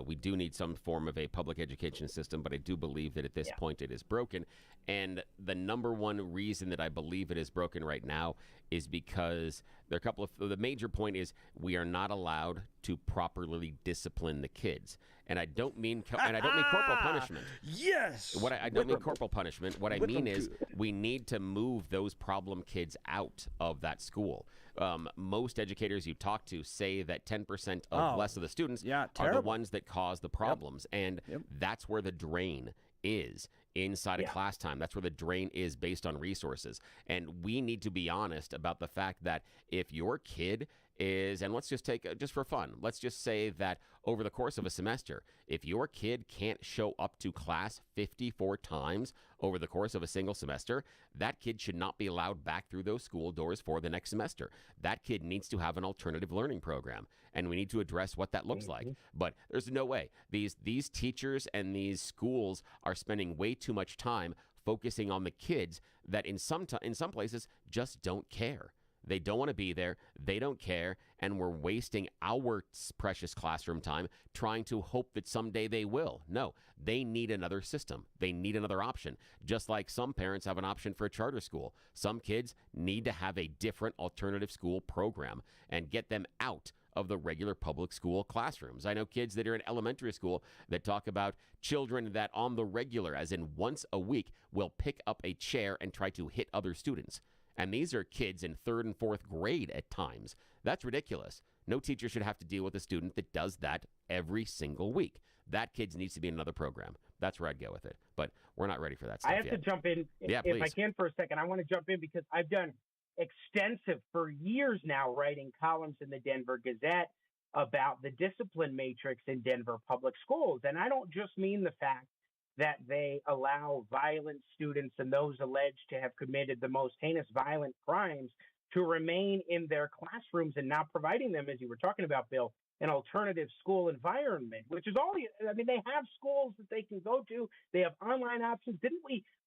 we do need some form of a public education system, but I do believe that at this point it is broken. And the #1 reason that I believe it is broken right now is because there are a couple of, the major point is we are not allowed to properly discipline the kids. And I don't mean corporal punishment. Yes. I don't mean corporal punishment. What I mean is we need to move those problem kids out of that school. Most educators you talk to say that 10% of less of the students are the ones that cause the problems. And that's where the drain is inside of class time. That's where the drain is based on resources. And we need to be honest about the fact that if your kid is, and let's just take, just for fun, let's just say that over the course of a semester, if your kid can't show up to class 54 times over the course of a single semester, that kid should not be allowed back through those school doors for the next semester. That kid needs to have an alternative learning program, and we need to address what that looks like. But there's no way. These teachers and these schools are spending way too much time focusing on the kids that in some places just don't care. They don't want to be there. They don't care. And we're wasting our precious classroom time trying to hope that someday they will. No, they need another system. They need another option. Just like some parents have an option for a charter school. Some kids need to have a different alternative school program and get them out of the regular public school classrooms. I know kids that are in elementary school that talk about children that on the regular, as in once a week, will pick up a chair and try to hit other students. And these are kids in 3rd and 4th grade at times. That's ridiculous. No teacher should have to deal with a student that does that every single week. That kid needs to be in another program. That's where I'd go with it. But we're not ready for that stuff I have yet. to jump in if I can for a second. I want to jump in because I've done extensive for years now writing columns in the Denver Gazette about the discipline matrix in Denver public schools. And I don't just mean the fact that they allow violent students and those alleged to have committed the most heinous violent crimes to remain in their classrooms and not providing them, as you were talking about, Bill, an alternative school environment, which is all, I mean, they have schools that they can go to. They have online options.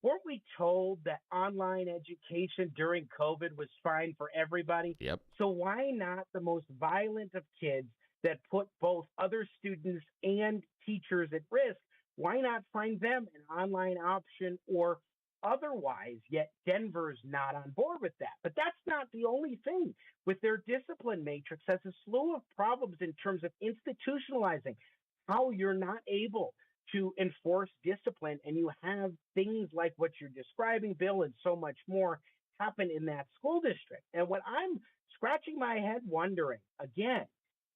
Weren't we told that online education during COVID was fine for everybody? Yep. So why not the most violent of kids that put both other students and teachers at risk? Why not find them an online option or otherwise? Yet Denver's not on board with that. But that's not the only thing. With their discipline matrix has a slew of problems in terms of institutionalizing how you're not able to enforce discipline, and you have things like what you're describing, Bill, and so much more happen in that school district. And what I'm scratching my head wondering, again,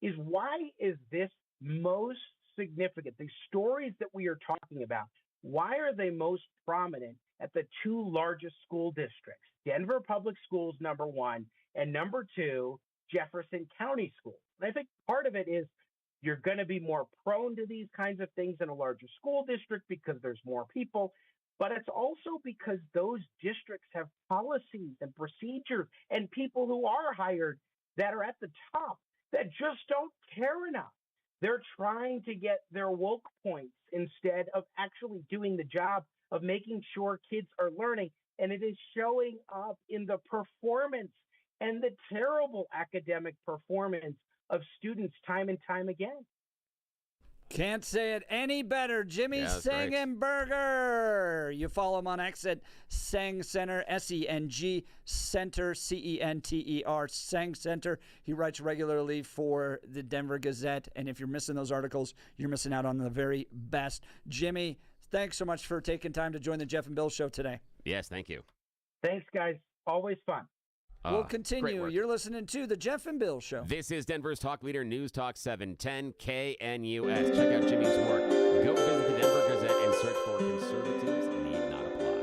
is why is this most significant? The stories that we are talking about, why are they most prominent at the 2 largest school districts? Denver Public Schools, number 1, and number 2, Jefferson County Schools. And I think part of it is you're going to be more prone to these kinds of things in a larger school district because there's more people. But it's also because those districts have policies and procedures and people who are hired that are at the top that just don't care enough. They're trying to get their woke points instead of actually doing the job of making sure kids are learning. And it is showing up in the performance and the terrible academic performance of students time and time again. Can't say it any better. Jimmy Sengenberger. You follow him on X at Seng Center, SENG Center, CENTER, Seng Center. He writes regularly for the Denver Gazette, and if you're missing those articles, you're missing out on the very best. Jimmy, thanks so much for taking time to join the Jeff and Bill Show today. Yes, thank you. Thanks, guys. Always fun. We'll continue. You're listening to the Jeff and Bill Show. This is Denver's talk leader, News Talk 710 KNUS. Check out Jimmy's work. Go visit the Denver Gazette and search for Conservatives Need Not Apply.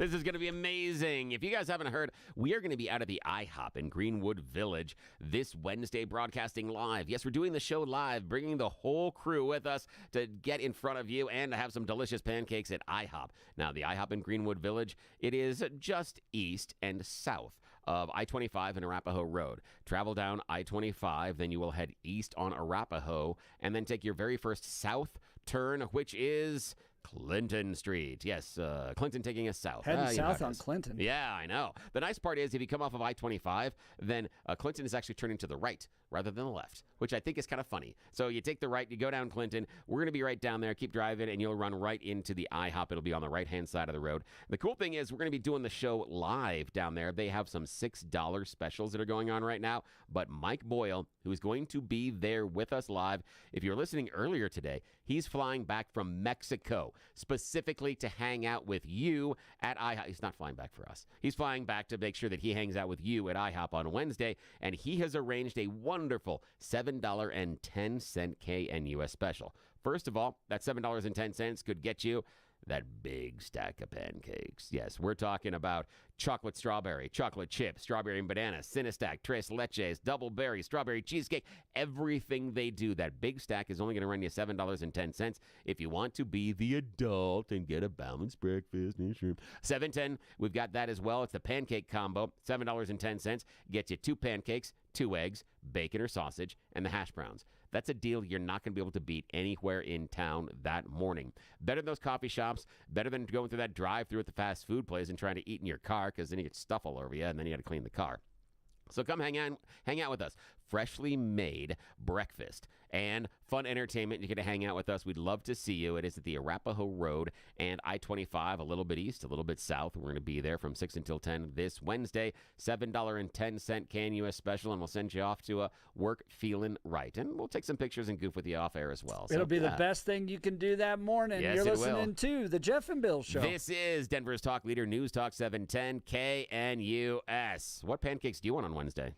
This is going to be amazing. If you guys haven't heard, we are going to be out of the IHOP in Greenwood Village this Wednesday, broadcasting live. Yes, we're doing the show live, bringing the whole crew with us to get in front of you and to have some delicious pancakes at IHOP. Now, the IHOP in Greenwood Village, it is just east and south of I-25 and Arapahoe Road. Travel down I-25, then you will head east on Arapahoe, and then take your very first south turn, which is Clinton Street. Yes, Clinton taking us south. Heading south on Clinton. Yeah, I know. The nice part is if you come off of I-25, then Clinton is actually turning to the right rather than the left, which I think is kind of funny. So you take the right, you go down Clinton. We're going to be right down there. Keep driving, and you'll run right into the IHOP. It'll be on the right-hand side of the road. The cool thing is we're going to be doing the show live down there. They have some $6 specials that are going on right now. But Mike Boyle, who is going to be there with us live, if you're listening earlier today, he's flying back from Mexico specifically to hang out with you at IHOP. He's not flying back for us. He's flying back to make sure that he hangs out with you at IHOP on Wednesday, and he has arranged a wonderful $7.10 KNUS special. First of all, that $7.10 could get you that big stack of pancakes. Yes, we're talking about chocolate strawberry, chocolate chip, strawberry and banana, Cinestack, Tres Leches, double berry, strawberry cheesecake, everything they do. That big stack is only going to run you $7.10 if you want to be the adult and get a balanced breakfast. $7.10, we've got that as well. It's the pancake combo, $7.10, gets you 2 pancakes, 2 eggs, bacon or sausage, and the hash browns. That's a deal you're not going to be able to beat anywhere in town that morning. Better than those coffee shops, better than going through that drive-through at the fast food place and trying to eat in your car, because then you get stuff all over you and then you got to clean the car. So come hang out with us. Freshly made breakfast and fun entertainment. You get to hang out with us. We'd love to see you. It is at the Arapahoe Road and I-25, a little bit east, a little bit south. We're going to be there from 6 until 10 this Wednesday. $7.10 KNUS special, and we'll send you off to work feeling right. And we'll take some pictures and goof with you off air as well. It'll be the best thing you can do that morning. Yes, You're listening to the Jeff and Bill Show. This is Denver's Talk Leader, News Talk 710 KNUS. What pancakes do you want on Wednesday?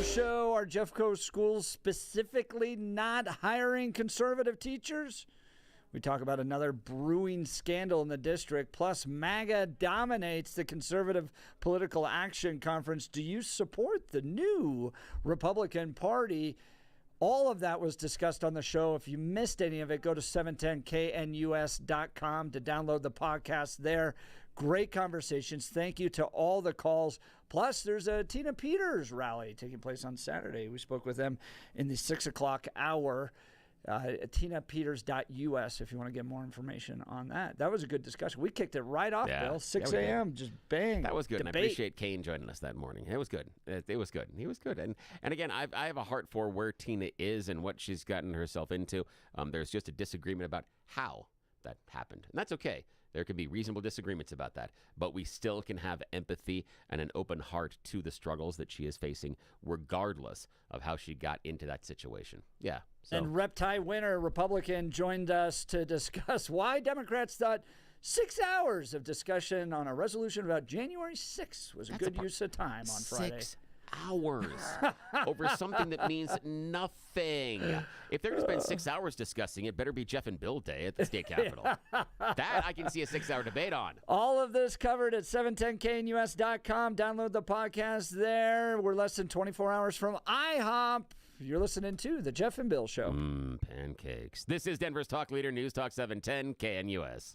Show. Are Jeffco schools specifically not hiring conservative teachers? We talk about another brewing scandal in the district. Plus, MAGA dominates the Conservative Political Action Conference. Do you support the new Republican Party? All of that was discussed on the show. If you missed any of it, go to 710knus.com to download the podcast there. Great conversations. Thank you to all the calls. Plus, there's a Tina Peters rally taking place on Saturday. We spoke with them in the 6 o'clock hour. tinapeters.us if you want to get more information on that. That was a good discussion. We kicked it right off, Bill. 6 a.m. Just bang. That was good. Debate. And I appreciate Kane joining us that morning. It was good. It was good. He was good. And again, I have a heart for where Tina is and what she's gotten herself into. There's just a disagreement about how that happened. And that's okay. There can be reasonable disagreements about that, but we still can have empathy and an open heart to the struggles that she is facing, regardless of how she got into that situation. Yeah. So. And Rep. Ty Winter, Republican, joined us to discuss why Democrats thought 6 hours of discussion on a resolution about January 6th was a good use of time on Friday. 6 hours over something that means nothing. If they're going to spend 6 hours discussing it, better be Jeff and Bill Day at the state capitol. That I can see a 6 hour debate on. All of this covered at 710knus.com. Download the podcast there. We're less than 24 hours from IHOP. You're listening to The Jeff and Bill Show. Pancakes. This is Denver's talk leader, News Talk 710 KNUS.